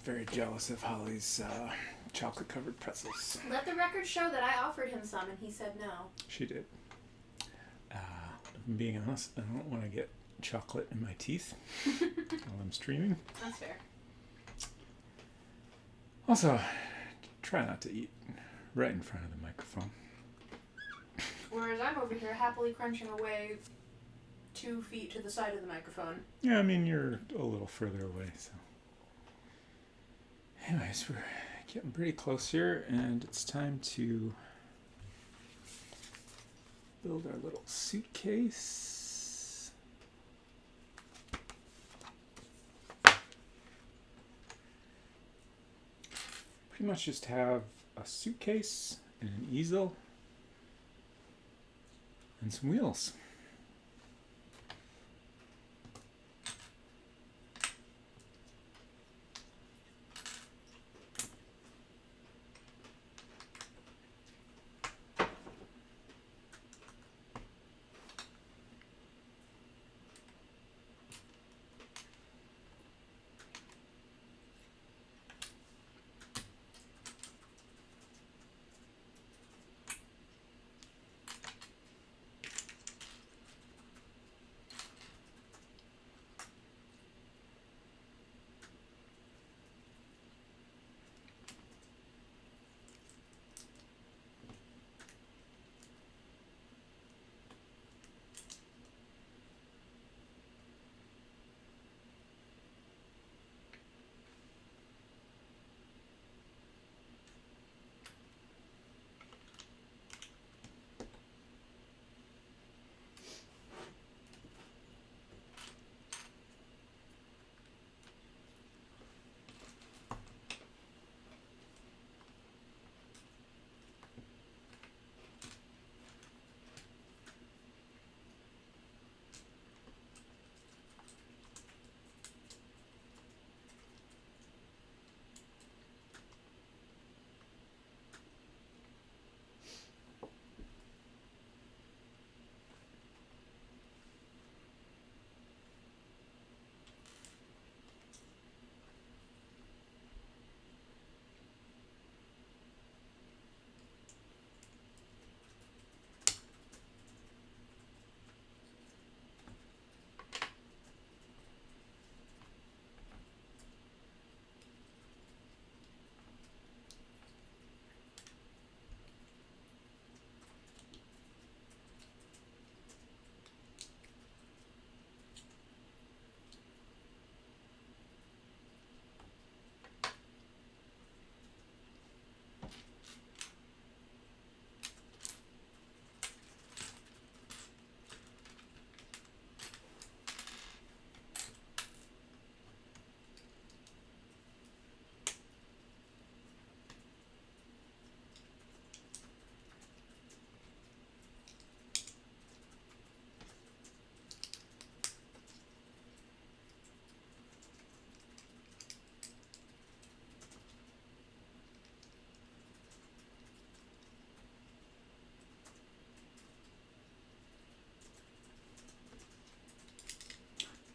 very jealous of Holly's chocolate-covered pretzels. Let the record show that I offered him some and he said no. She did. If I'm being honest, I don't want to get chocolate in my teeth while I'm streaming. That's fair. Also, try not to eat right in front of the microphone. Whereas I'm over here happily crunching away 2 feet to the side of the microphone. Yeah, I mean, you're a little further away, so. Anyways, we're getting pretty close here, and it's time to build our little suitcase. Pretty much just have a suitcase and an easel and some wheels.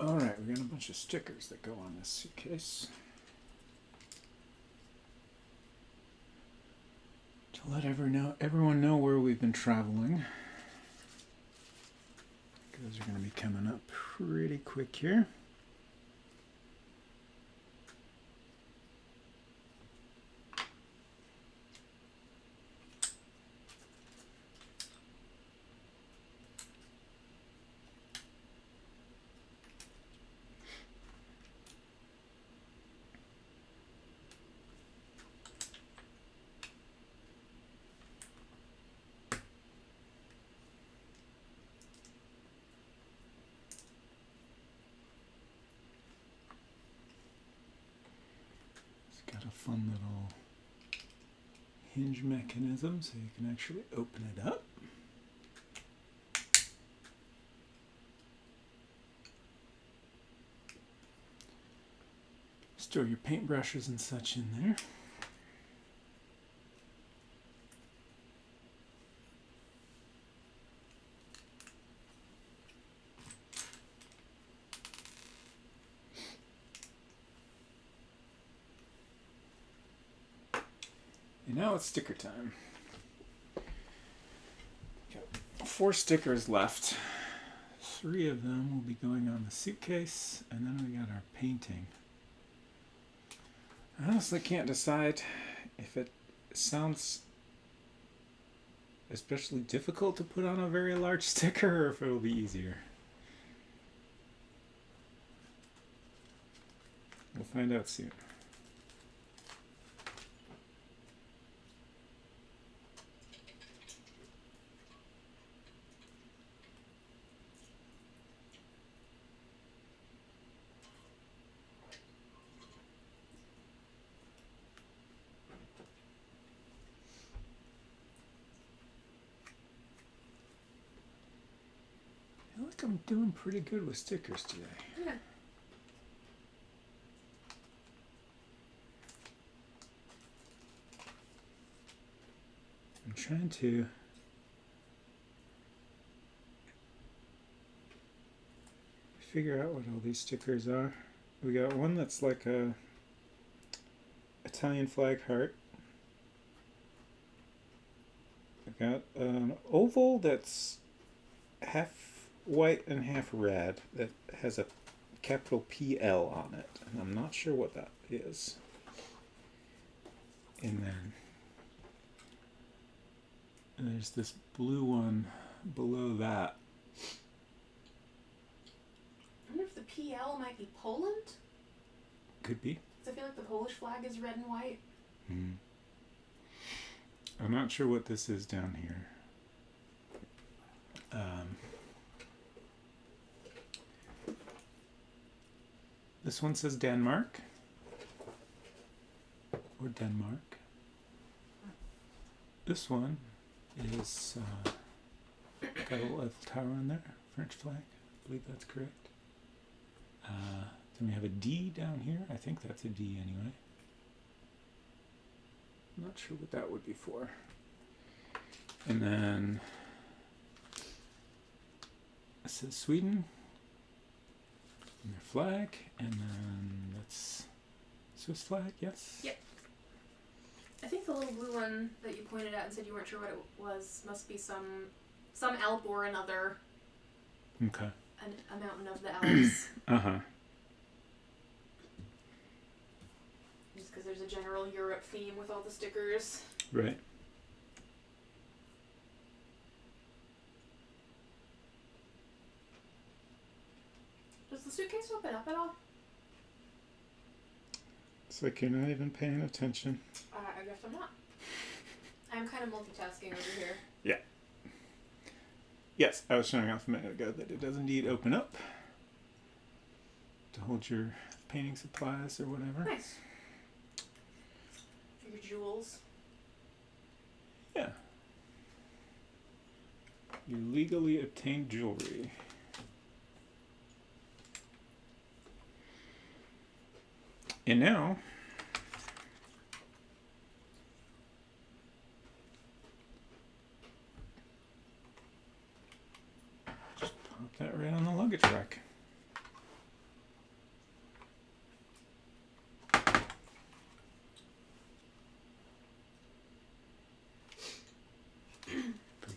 Alright, we got a bunch of stickers that go on this suitcase. To let everyone know where we've been traveling. Those are going to be coming up pretty quick here. Got a fun little hinge mechanism so you can actually open it up. Store your paintbrushes and such in there. And now it's sticker time. Got 4 stickers left. 3 of them will be going on the suitcase, and then we got our painting. I honestly can't decide if it sounds especially difficult to put on a very large sticker or if it will be easier. We'll find out soon. I feel like I'm doing pretty good with stickers today. Yeah. I'm trying to figure out what all these stickers are. We got one that's like a Italian flag heart. I got an oval that's half white and half red that has a capital PL on it, and I'm not sure what that is. And then there's this blue one below that. I wonder if the PL might be Poland? Could be. Because I feel like the Polish flag is red and white. I'm not sure what this is down here. This one says Denmark. Or Denmark. This one is got a little Eiffel Tower on there. French flag. I believe that's correct. Then we have a D down here. I think that's a D anyway. I'm not sure what that would be for. And then it says Sweden. And their flag. And then that's Swiss flag, yes? Yep. I think the little blue one that you pointed out and said you weren't sure what it was must be some Alp or another. Okay. A mountain of the Alps. Uh-huh. Just because there's a general Europe theme with all the stickers. Right. Does the suitcase open up at all? It's like you're not even paying attention. I guess I'm not. I'm kind of multitasking over here. Yeah. Yes, I was showing off a minute ago that it does indeed open up to hold your painting supplies or whatever. Nice. Your jewels. Yeah. Your legally obtained jewelry. And now, just pop that right on the luggage rack.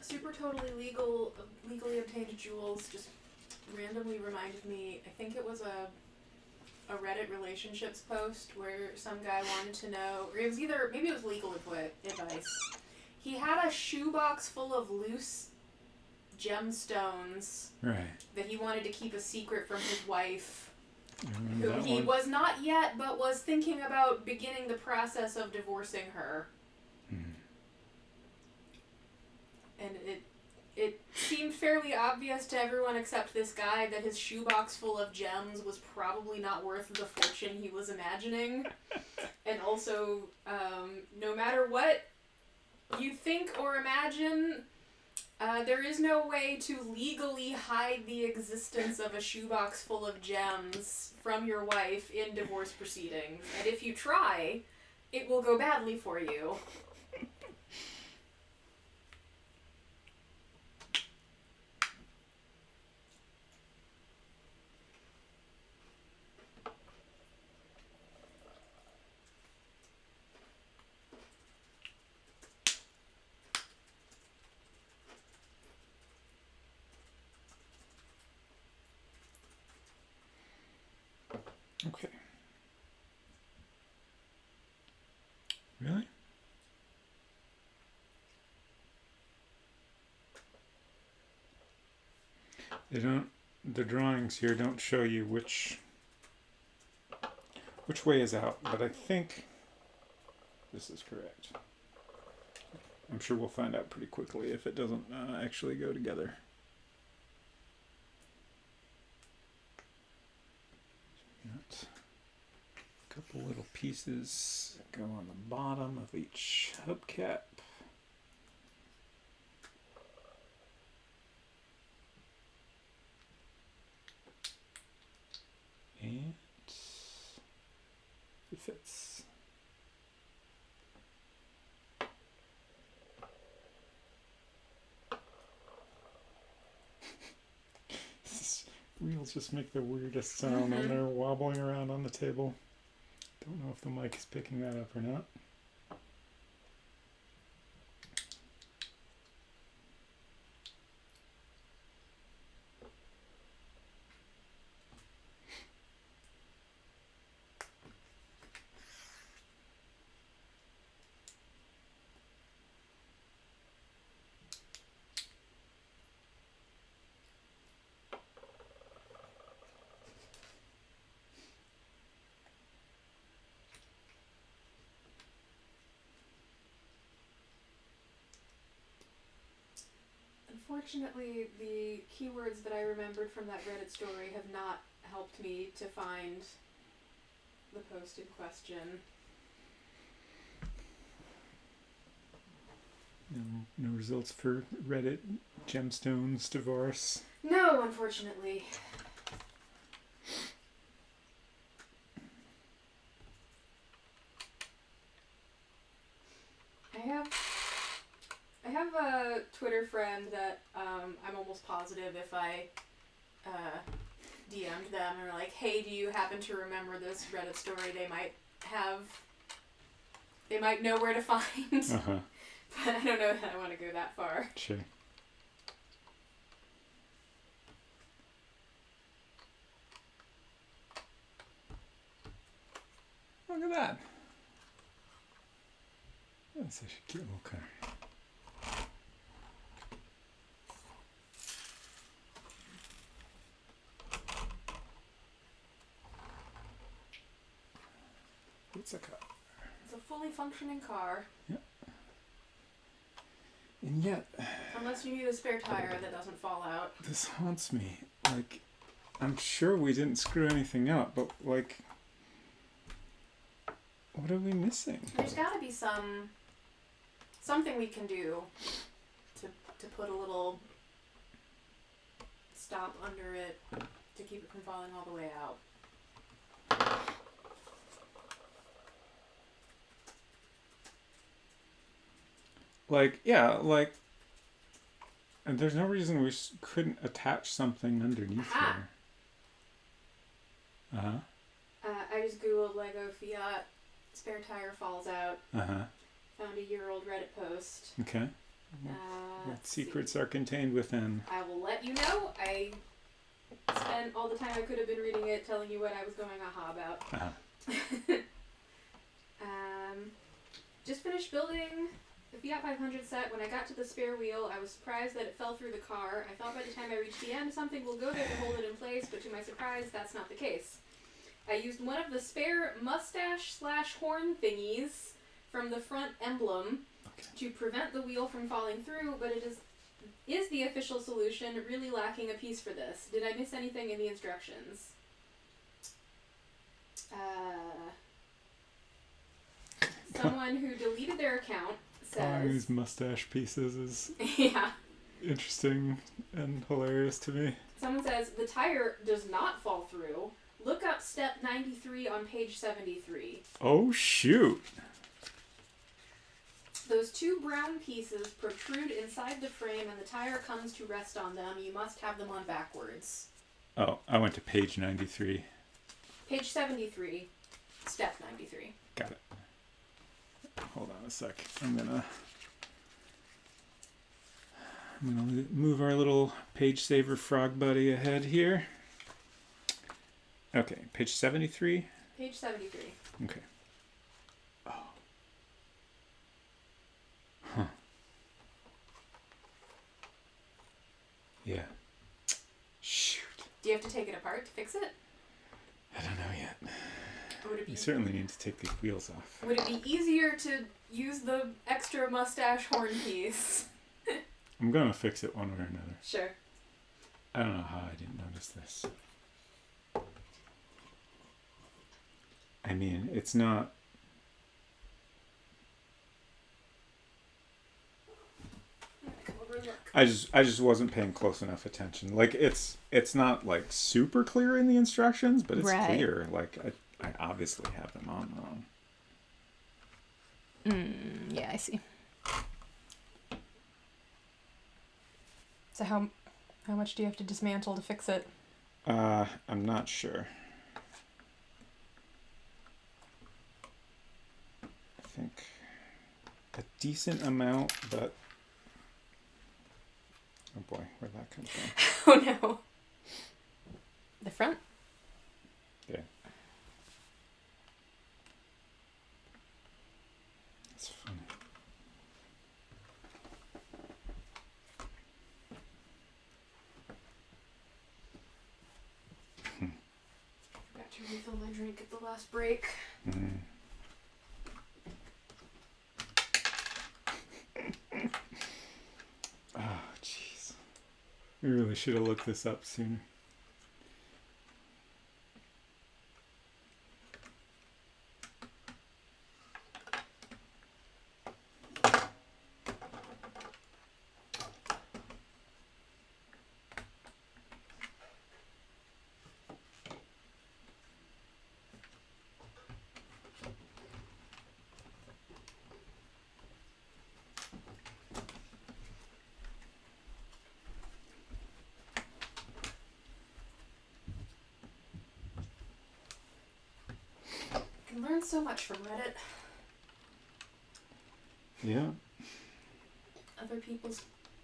Super totally legally obtained jewels just randomly reminded me, I think it was a Reddit relationships post where some guy wanted to know, or it was either, maybe it was legal advice. He had a shoebox full of loose gemstones Right. that he wanted to keep a secret from his wife, Remember who that he one? was not yet, but was thinking about beginning the process of divorcing her. And it seemed fairly obvious to everyone except this guy that his shoebox full of gems was probably not worth the fortune he was imagining. And also, no matter what you think or imagine, there is no way to legally hide the existence of a shoebox full of gems from your wife in divorce proceedings. And if you try, it will go badly for you. Okay. Really? They don't. The drawings here don't show you which way is out, but I think this is correct. I'm sure we'll find out pretty quickly if it doesn't actually go together. Got a couple little pieces that go on the bottom of each hubcap. And it fits. Wheels just make the weirdest sound when they're wobbling around on the table. Don't know if the mic is picking that up or not. Unfortunately, the keywords that I remembered from that Reddit story have not helped me to find the post in question. No results for Reddit gemstones divorce. No, unfortunately. I have a Twitter friend that I'm almost positive if I DM'd them and were like, hey, do you happen to remember this Reddit story? They might know where to find. But I don't know that I want to go that far. Sure. Look at that. That's such a cute little car. It's a car. It's a fully functioning car. Yep. And yet... Unless you need a spare tire that doesn't fall out. This haunts me. Like, I'm sure we didn't screw anything up, but, like... What are we missing? There's gotta be something we can do to put a little stop under it to keep it from falling all the way out. Like, yeah, like... And there's no reason we couldn't attach something underneath here. I just googled LEGO Fiat, spare tire falls out. Found a year-old Reddit post. Okay. What secrets are contained within? I will let you know. I spent all the time I could have been reading it, telling you what I was going aha about. Just finished building the Fiat 500 set. When I got to the spare wheel, I was surprised that it fell through the car. I thought by the time I reached the end, something will go there to hold it in place, but to my surprise, that's not the case. I used one of the spare mustache/horn thingies from the front emblem to prevent the wheel from falling through, but it is the official solution, really lacking a piece for this. Did I miss anything in the instructions? Someone who deleted their account says... These mustache pieces is yeah. interesting and hilarious to me. Someone says, the tire does not fall through. Look up step 93 on page 73. Oh, shoot. Those two brown pieces protrude inside the frame and the tire comes to rest on them. You must have them on backwards. Oh, I went to page 93. Page 73, step 93. Got it. Hold on a sec. I'm gonna move our little page saver frog buddy ahead here. Okay, page 73. Page 73. Okay. Oh. Huh. Yeah. Shoot. Do you have to take it apart to fix it? I don't know yet. Would it be, You certainly need to take the wheels off. would it be easier to use the extra mustache horn piece? I'm gonna fix it one way or another. Sure. I don't know how I didn't notice this. I mean, it's not. Come over and look. I just wasn't paying close enough attention. Like it's not like super clear in the instructions, but it's Right. clear. Like I obviously have them on wrong. Yeah, I see. So how much do you have to dismantle to fix it? I'm not sure. I think a decent amount, but oh boy, where'd that come from? Oh no. The front? Yeah. That's funny. Forgot to refill my drink at the last break. Mm. Oh, jeez. We really should have looked this up sooner. You can learn so much from Reddit. Yeah. Other people's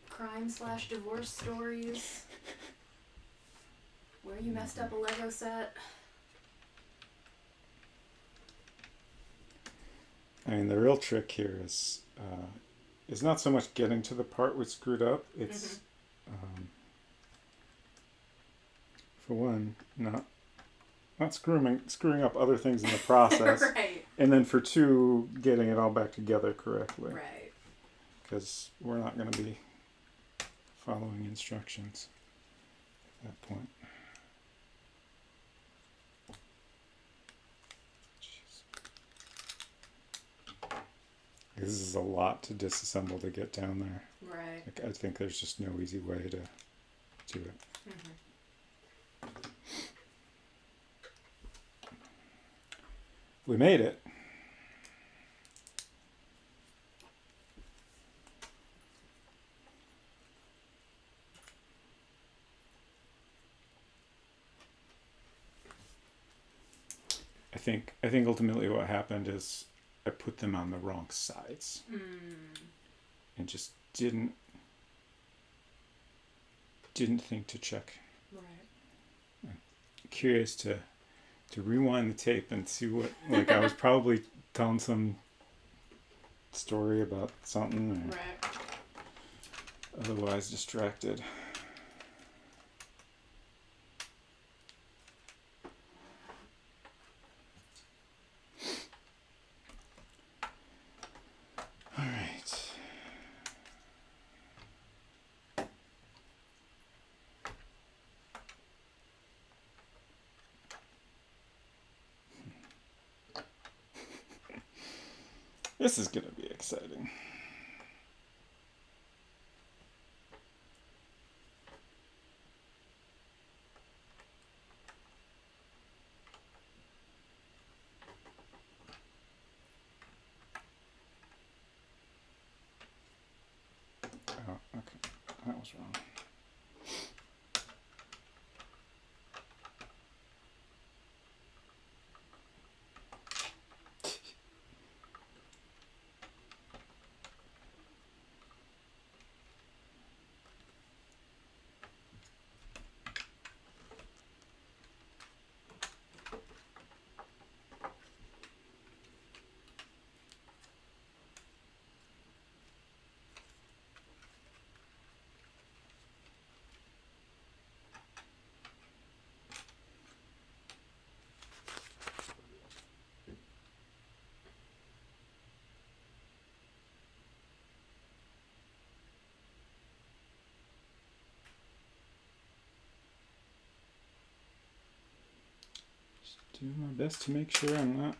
crime/divorce stories. Where you messed up a Lego set. I mean, the real trick here is not so much getting to the part we screwed up. It's, for one, not screwing up other things in the process. Right. And then for two, getting it all back together correctly. Right. Because we're not going to be following instructions at that point. Jeez. This is a lot to disassemble to get down there. Right. Like, I think there's just no easy way to do it. We made it. I think ultimately what happened is I put them on the wrong sides. And just didn't think to check. Right. I'm curious to rewind the tape and see what, like, I was probably telling some story about something or Right. otherwise distracted. All right. This is going to be exciting. Oh, okay. That was wrong. Doing my best to make sure I'm not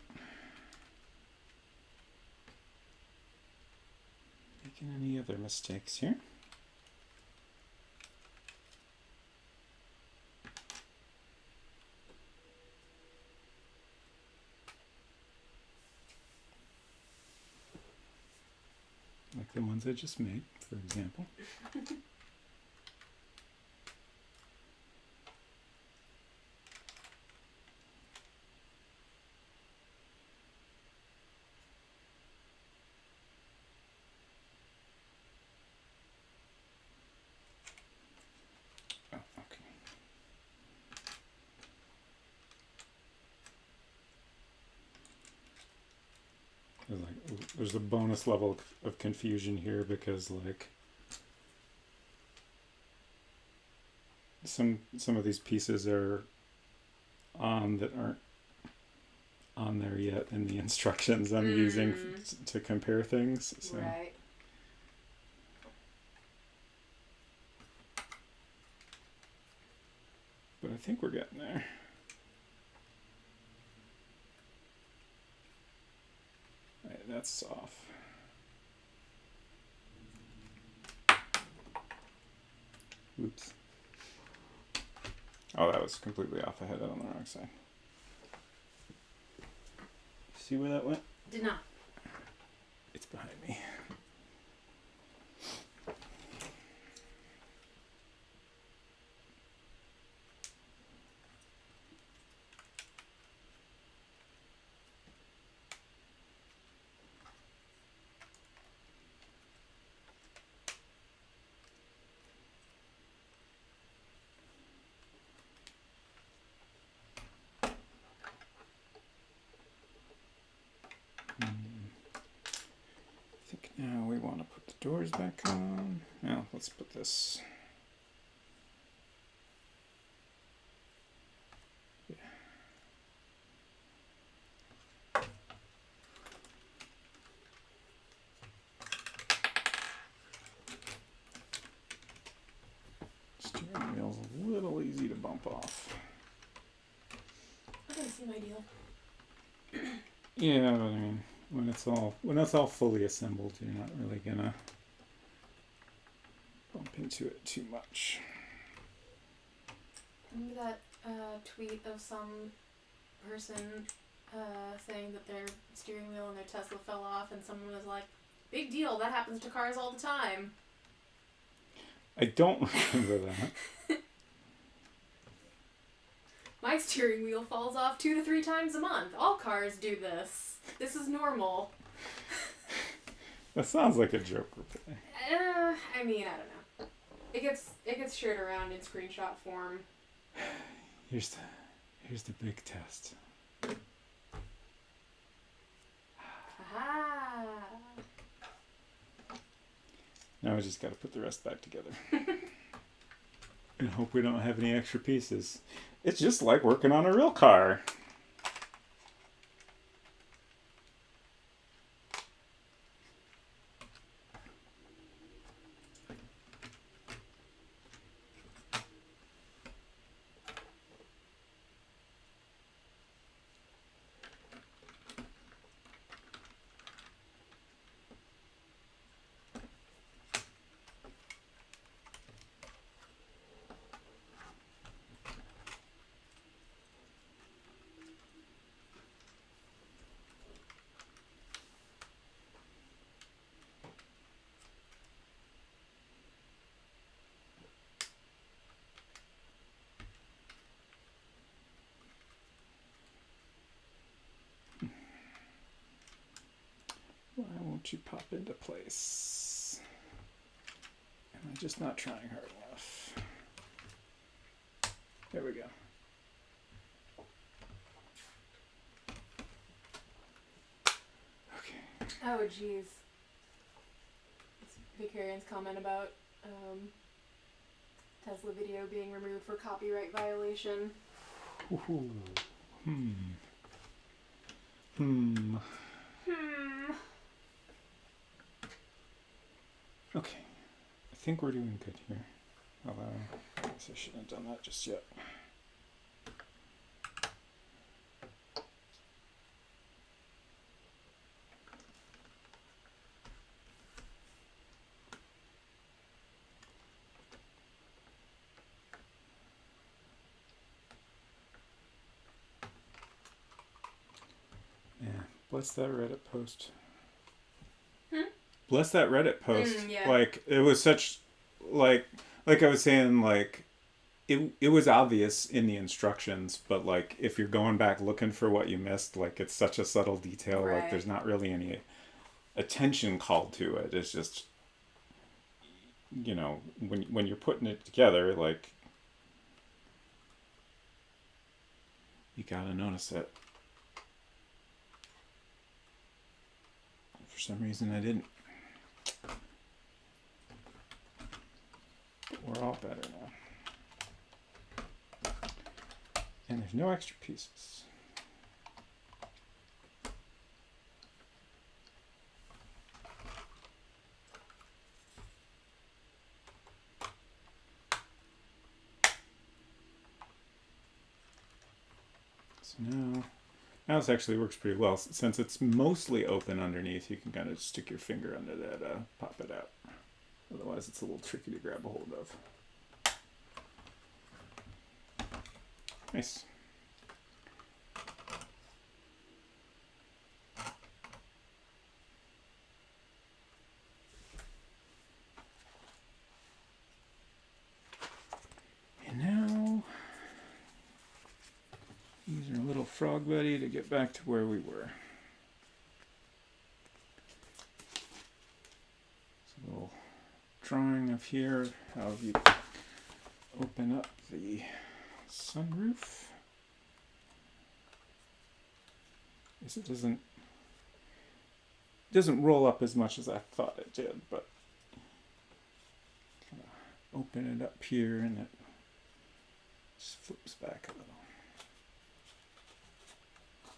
making any other mistakes here. Like the ones I just made, for example. Oh, okay. There's a bonus level of confusion here because like some of these pieces are on that aren't on there yet in the instructions I'm using to compare things. So. Right. But I think we're getting there. Right, that's off. Oops. Oh, that was completely off. I had it on the wrong side. See where that went? Did not. It's behind me. I think now we want to put the doors back on. Now let's put this. Yeah. Steering wheel's a little easy to bump off. That doesn't seem ideal. Yeah, but I mean, when it's all fully assembled, you're not really gonna bump into it too much. Remember that tweet of some person saying that their steering wheel and their Tesla fell off, and someone was like, "Big deal, that happens to cars all the time." I don't remember that. My steering wheel falls off 2 to 3 times a month. All cars do this. This is normal. That sounds like a joke reply. I mean, I don't know. It gets shared around in screenshot form. Here's the big test. Aha! Now we just got to put the rest back together. And hope we don't have any extra pieces. It's just like working on a real car. Why won't you pop into place? Am I just not trying hard enough? There we go. Okay. Oh, jeez. It's Vicarian's comment about Tesla video being removed for copyright violation. Ooh. Okay, I think we're doing good here. Although, I guess I shouldn't have done that just yet. Bless that Reddit post. Hmm? Bless that Reddit post. Yeah. Like, it was such, like I was saying, like, it was obvious in the instructions, but, like, if you're going back looking for what you missed, like, it's such a subtle detail. Right. Like, there's not really any attention called to it. It's just, you know, when you're putting it together, like, you gotta notice it. For some reason, I didn't. But we're all better now. And there's no extra pieces. So now this actually works pretty well. Since it's mostly open underneath, you can kind of stick your finger under that, pop it out. Otherwise, it's a little tricky to grab a hold of. Nice. And now, use our little frog buddy to get back to where we were. So a little drawing of here, how you open up the sunroof. Guess it doesn't roll up as much as I thought it did, but kind of open it up here and it just flips back a little.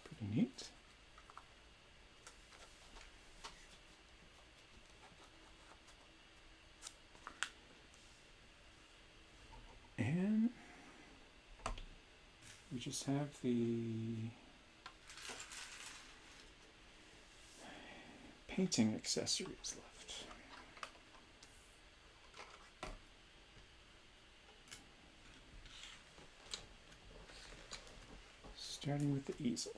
Pretty neat. And we just have the painting accessories left. Starting with the easel.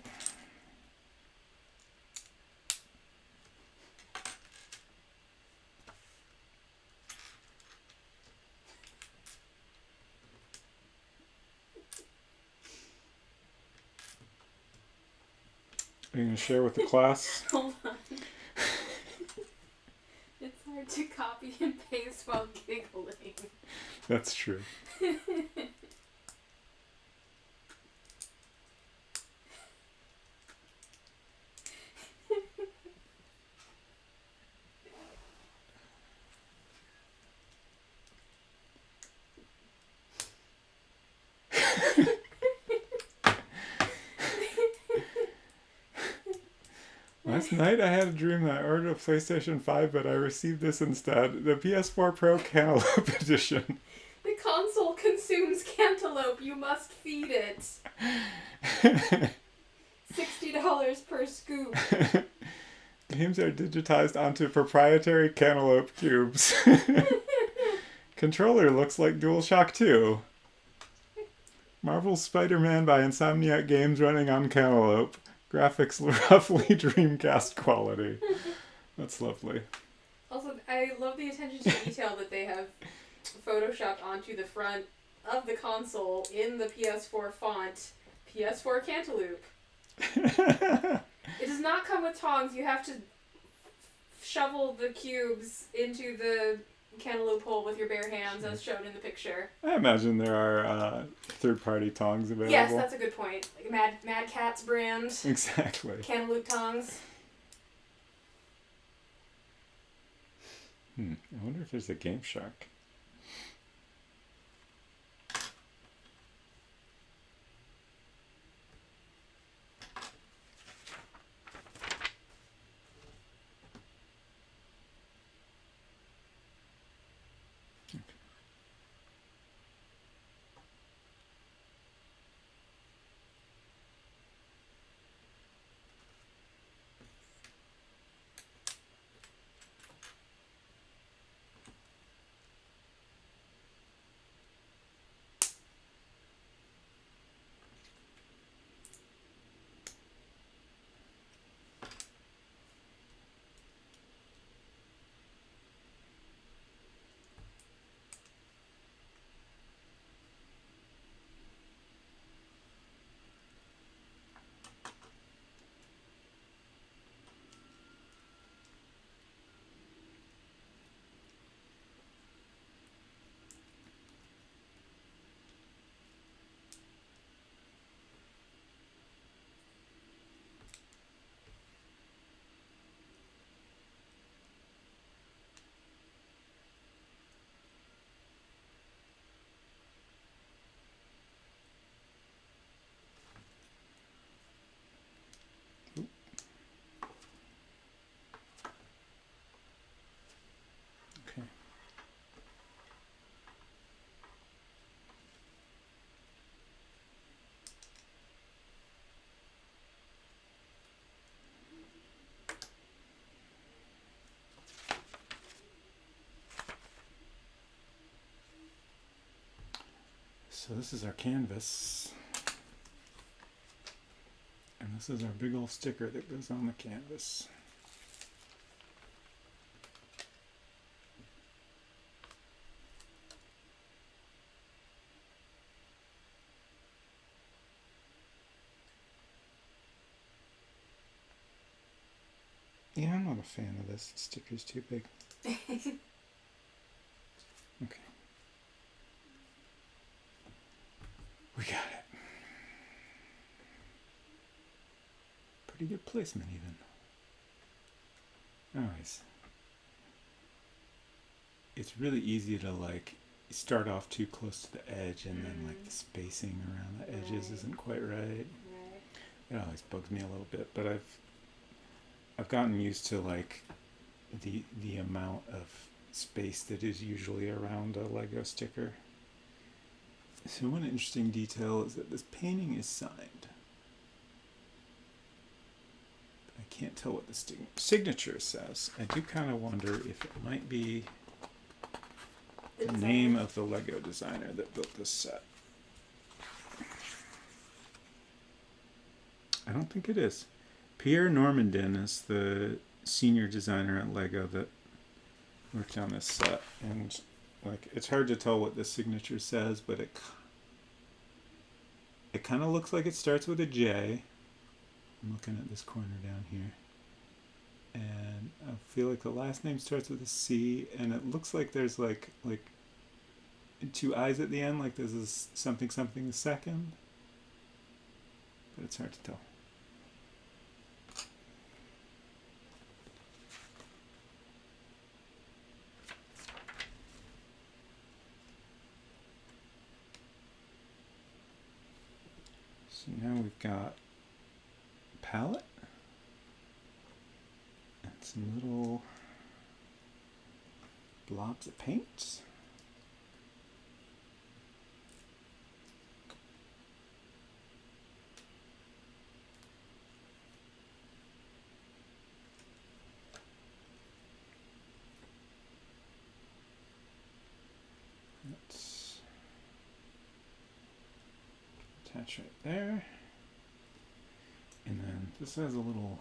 Are you going to share with the class? Hold on. It's hard to copy and paste while giggling. That's true. Last night I had a dream that I ordered a PlayStation 5, but I received this instead. The PS4 Pro Cantaloupe Edition. The console consumes cantaloupe. You must feed it. $60 per scoop. Games are digitized onto proprietary cantaloupe cubes. Controller looks like DualShock 2. Marvel's Spider-Man by Insomniac Games running on cantaloupe. Graphics roughly Dreamcast quality. That's lovely. Also, I love the attention to detail that they have photoshopped onto the front of the console in the PS4 font. PS4 Cantaloupe. It does not come with tongs. You have to shovel the cubes into the cantaloupe hole with your bare hands, as shown in the picture. I imagine there are third-party tongs available. Yes, that's a good point. Like Mad Catz brand. Exactly. Cantaloupe tongs. I wonder if there's a Game Shark. So this is our canvas. And this is our big old sticker that goes on the canvas. Yeah, I'm not a fan of this. The sticker's too big. Okay. We got it. Pretty good placement even. Anyways. It's really easy to like start off too close to the edge and then like the spacing around the edges isn't quite right. It always bugs me a little bit, but I've gotten used to like the amount of space that is usually around a Lego sticker. So one interesting detail is that this painting is signed. I can't tell what the signature says. I do kind of wonder if it might be the name of the Lego designer that built this set. I don't think it is. Pierre Normandin is the senior designer at Lego that worked on this set, and like it's hard to tell what the signature says, but it kind of looks like it starts with a J. I'm looking at this corner down here, and I feel like the last name starts with a C, and it looks like there's like two I's at the end, like this is something the second, but it's hard to tell. So now we've got a palette and some little blobs of paint. Let's attach right there. And then this has a little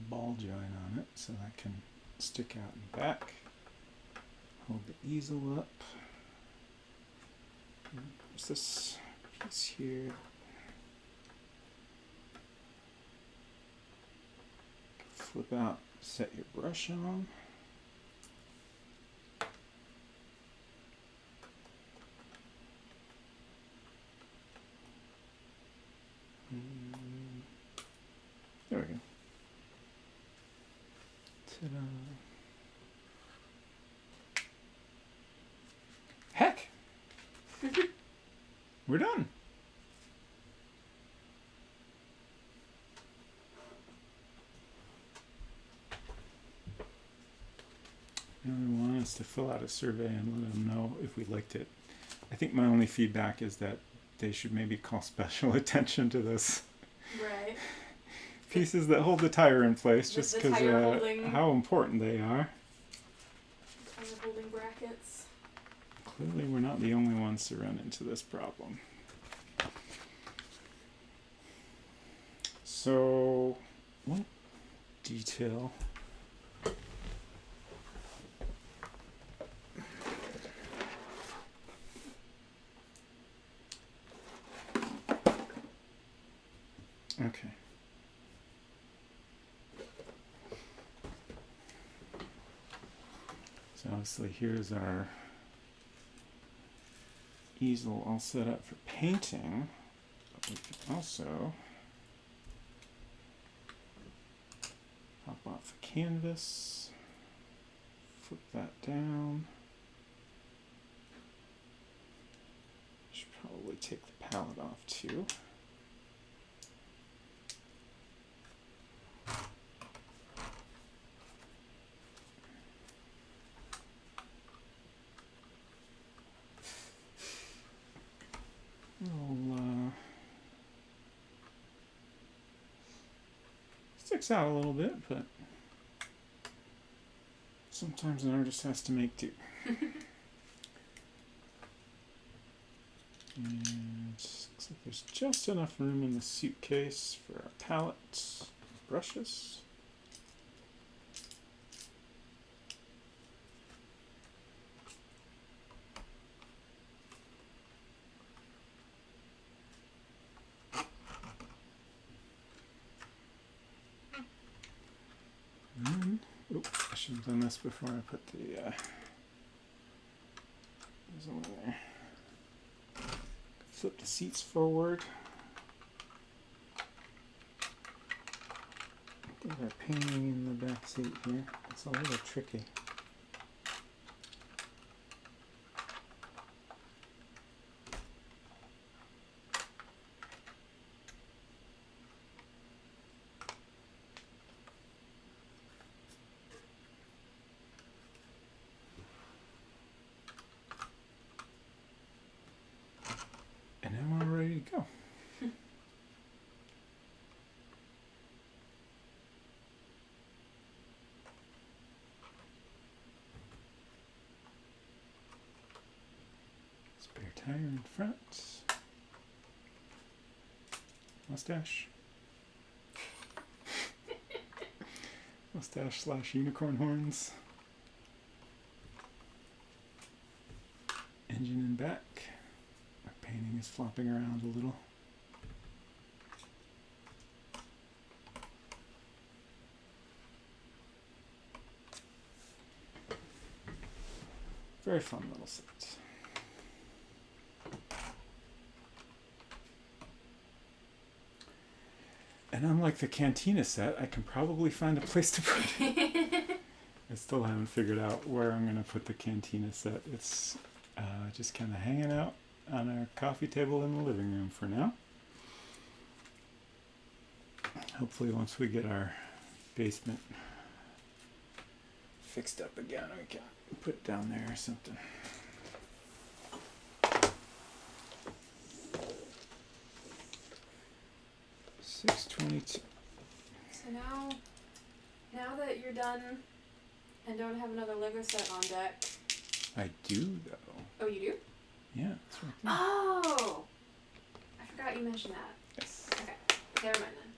ball joint on it so that can stick out in the back. Hold the easel up. And there's this piece here. Flip out, set your brush on. There we go. Ta-da. Heck! We're done. Now they want us to fill out a survey and let them know if we liked it. I think my only feedback is that they should maybe call special attention to this. Right. Pieces that hold the tire in place, just because how important they are. Tire holding brackets. Clearly we're not the only ones to run into this problem. So, one detail. Okay. So obviously here's our easel all set up for painting, but we can also pop off the canvas, flip that down. Should probably take the palette off too. Sticks out a little bit, but sometimes an artist has to make do. And looks like there's just enough room in the suitcase for a palette, brushes. I should have done this before I put the there's one there. Flip the seats forward. Get our painting in the back seat here. It's a little tricky. And then we're ready to go. Spare tire in front. Mustache. Mustache / unicorn horns. Engine in back. Our painting is flopping around a little. Very fun little set. And unlike the Cantina set, I can probably find a place to put it. I still haven't figured out where I'm going to put the Cantina set. It's just kind of hanging out on our coffee table in the living room for now. Hopefully once we get our basement fixed up again, we can put it down there or something. $6.22. So now that you're done and don't have another Lego set on deck. I do though. Oh, you do? Yeah, that's right there. Oh! I forgot you mentioned that. Yes. Okay. Never mind then.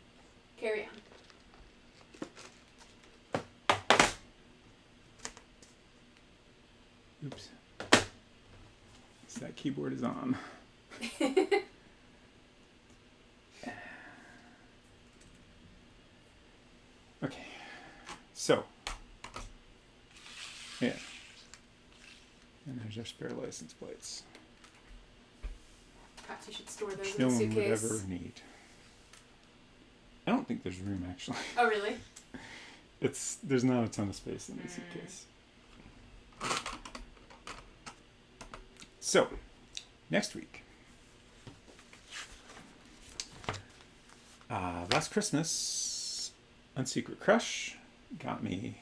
Carry on. Oops. So that keyboard is on. Okay. So. Yeah. And there's our spare license plates. Perhaps you should store those Which in no the one would suitcase. ever need. I don't think there's room actually. Oh, really? There's not a ton of space in the suitcase. So, next week. Last Christmas, Unsecret Crush got me.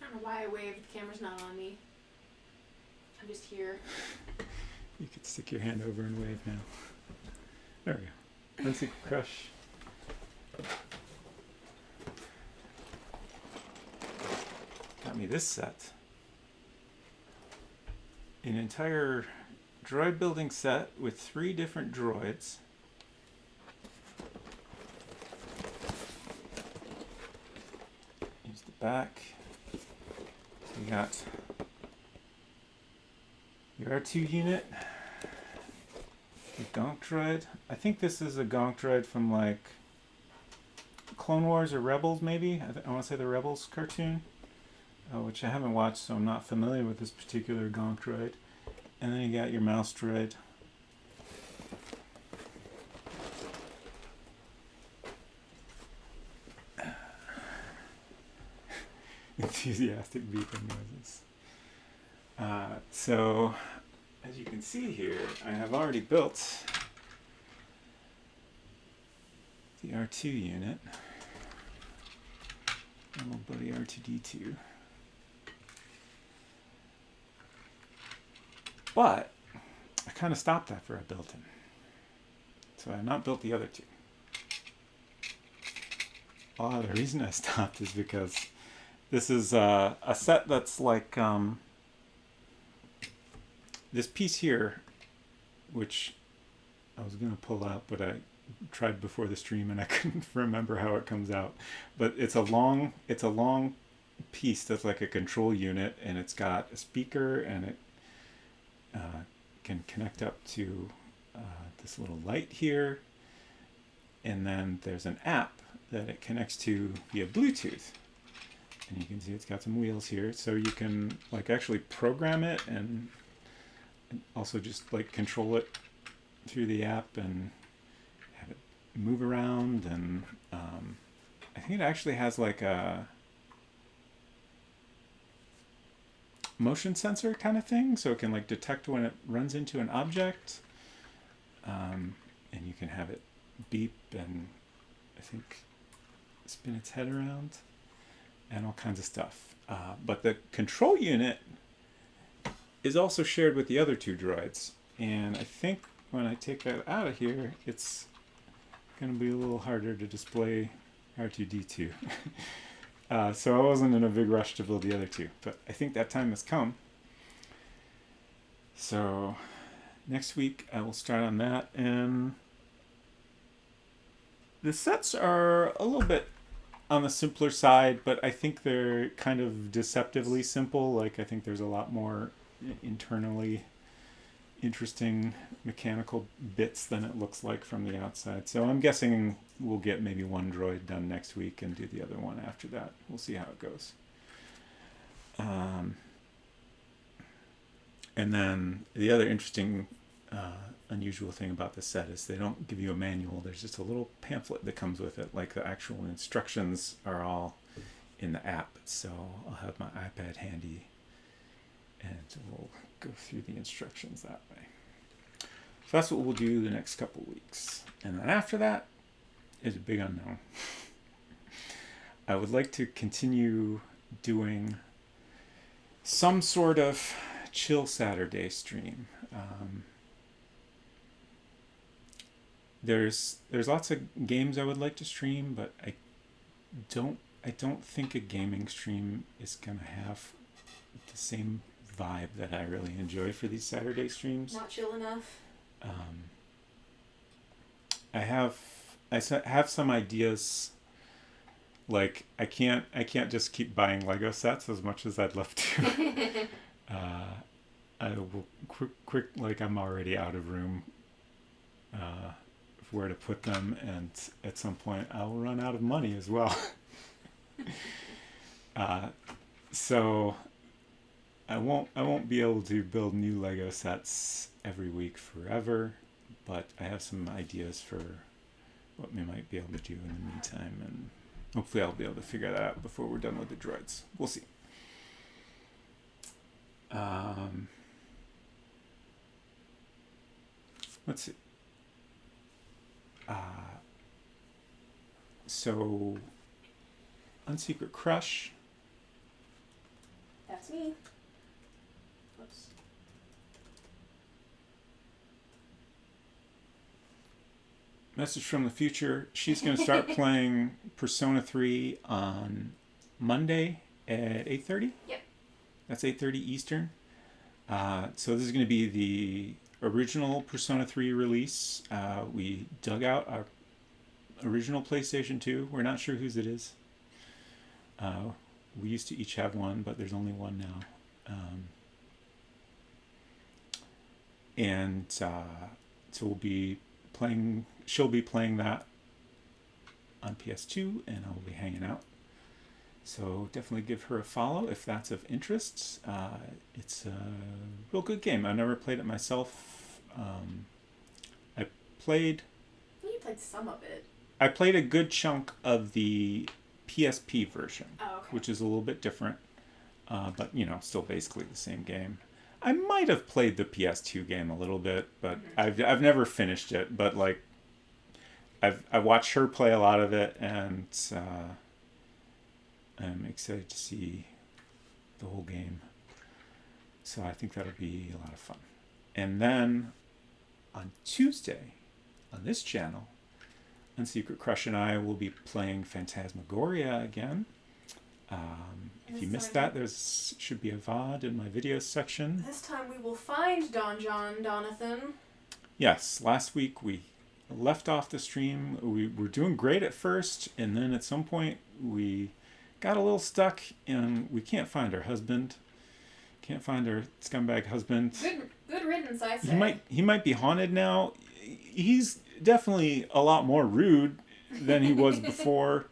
I don't know why I waved. The camera's not on me. I'm just here. You could stick your hand over and wave now. There we go. Unsecret Crush. Got me this set. An entire droid building set with 3 different droids. Here's the back. So you got your R2 unit, your Gonk droid. I think this is a Gonk droid from like Clone Wars or Rebels maybe. I want to say the Rebels cartoon. Which I haven't watched, so I'm not familiar with this particular Gonk droid. And then you got your mouse droid. Enthusiastic beeping noises. So, as you can see here, I have already built the R2 unit. My little buddy R2D2. But I kind of stopped after I built him. So I have not built the other 2. The reason I stopped is because this is a set that's like this piece here, which I was gonna pull out, but I tried before the stream and I couldn't remember how it comes out. But it's a long piece that's like a control unit, and it's got a speaker, and it can connect up to this little light here, and then there's an app that it connects to via Bluetooth. And you can see it's got some wheels here, so you can like actually program it and also just like control it through the app and have it move around. And I think it actually has like a motion sensor kind of thing, so it can like detect when it runs into an object, and you can have it beep and I think spin its head around and all kinds of stuff. But the control unit is also shared with the other two droids, and I think when I take that out of here, it's going to be a little harder to display R2-D2. So I wasn't in a big rush to build the other two, but I think that time has come. So next week I will start on that, and the sets are a little bit on the simpler side, but I think they're kind of deceptively simple. Like I think there's a lot more internally interesting mechanical bits than it looks like from the outside. So I'm guessing we'll get maybe one droid done next week and do the other one after that. We'll see how it goes. And then the other interesting, unusual thing about this set is they don't give you a manual. There's just a little pamphlet that comes with it. Like the actual instructions are all in the app. So I'll have my iPad handy and we'll go through the instructions that way. So that's what we'll do the next couple weeks. And then after that is a big unknown. I would like to continue doing some sort of chill Saturday stream. There's lots of games I would like to stream, but I don't think a gaming stream is gonna have the same vibe that I really enjoy for these Saturday streams. Not chill enough. I have some ideas. Like I can't just keep buying Lego sets as much as I'd love to. I will quick like I'm already out of room for where to put them, and at some point I'll run out of money as well. So I won't be able to build new Lego sets every week forever, but I have some ideas for what we might be able to do in the meantime, and hopefully I'll be able to figure that out before we're done with the droids. We'll see. Let's see. So, Unsecret Crush. That's me. Whoops. Message from the future. She's going to start playing Persona 3 on Monday at 8:30? Yep. That's 8:30 Eastern. So this is going to be the original Persona 3 release. We dug out our original PlayStation 2. We're not sure whose it is. We used to each have one, but there's only one now. So we'll be playing. She'll be playing that on PS2, and I'll be hanging out. So definitely give her a follow if that's of interest. It's a real good game. I've never played it myself. I played some of it. I played a good chunk of the PSP version, Oh, okay. which is a little bit different, but still basically the same game. I might have played the PS2 game a little bit, but I've never finished it. But like, I watched her play a lot of it, and I'm excited to see the whole game. So I think that'll be a lot of fun. And then on Tuesday, on this channel, Unsecret Crush and I will be playing Phantasmagoria again. If you missed that, should be a VOD in my videos section. This time we will find Don John Donathan. Yes, last week we left off the stream. We were doing great at first, and then at some point we got a little stuck, and we can't find our husband. Can't find our scumbag husband. Good riddance, I say. He might be haunted now. He's definitely a lot more rude than he was before,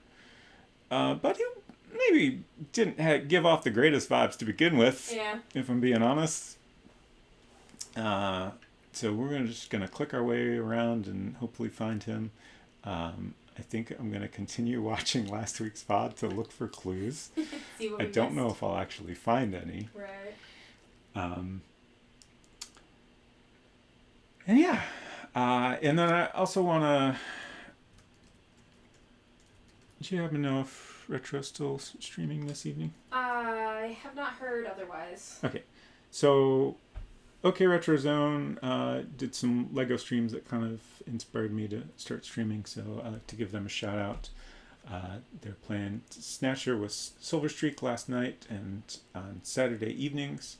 but he maybe didn't give off the greatest vibes to begin with. Yeah. If I'm being honest. So we're just gonna click our way around and hopefully find him. I think I'm gonna continue watching last week's VOD to look for clues. See what I we don't missed. know if I'll actually find any. Right. And yeah, and then I also wanna. Do you happen to know if Retro's still streaming this evening? I have not heard otherwise. Okay, so OK Retro Zone did some LEGO streams that kind of inspired me to start streaming, so I'd like to give them a shout out. They're playing Snatcher with Silver Streak last night, and on Saturday evenings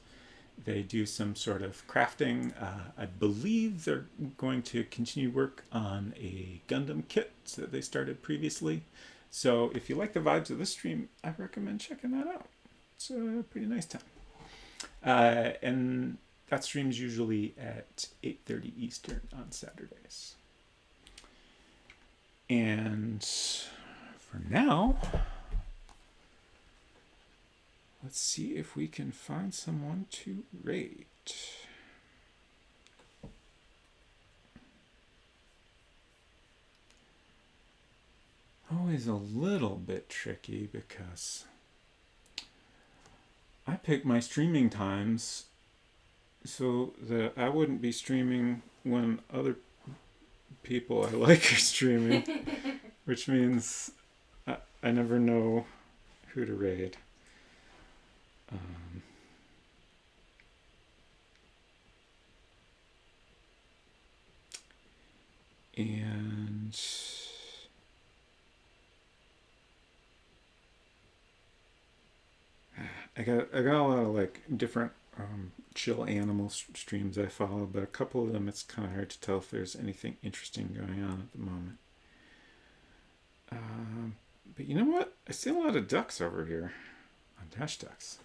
they do some sort of crafting. I believe they're going to continue work on a Gundam kit that they started previously. So if you like the vibes of this stream, I recommend checking that out. It's a pretty nice time. And that stream's usually at 8:30 Eastern on Saturdays. And for now, let's see if we can find someone to raid. Always a little bit tricky because I pick my streaming times so that I wouldn't be streaming when other people I like are streaming, which means I never know who to raid. And I got a lot of like different chill animal streams I follow, but a couple of them it's kind of hard to tell if there's anything interesting going on at the moment. But you know what? I see a lot of ducks over here on Dash Ducks.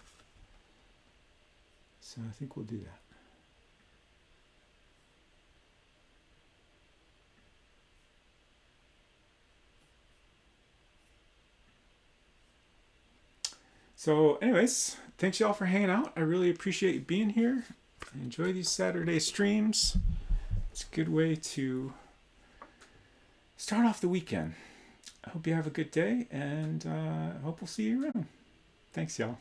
So I think we'll do that. So anyways, thanks y'all for hanging out. I really appreciate you being here. I enjoy these Saturday streams. It's a good way to start off the weekend. I hope you have a good day, and I hope we'll see you around. Thanks, y'all.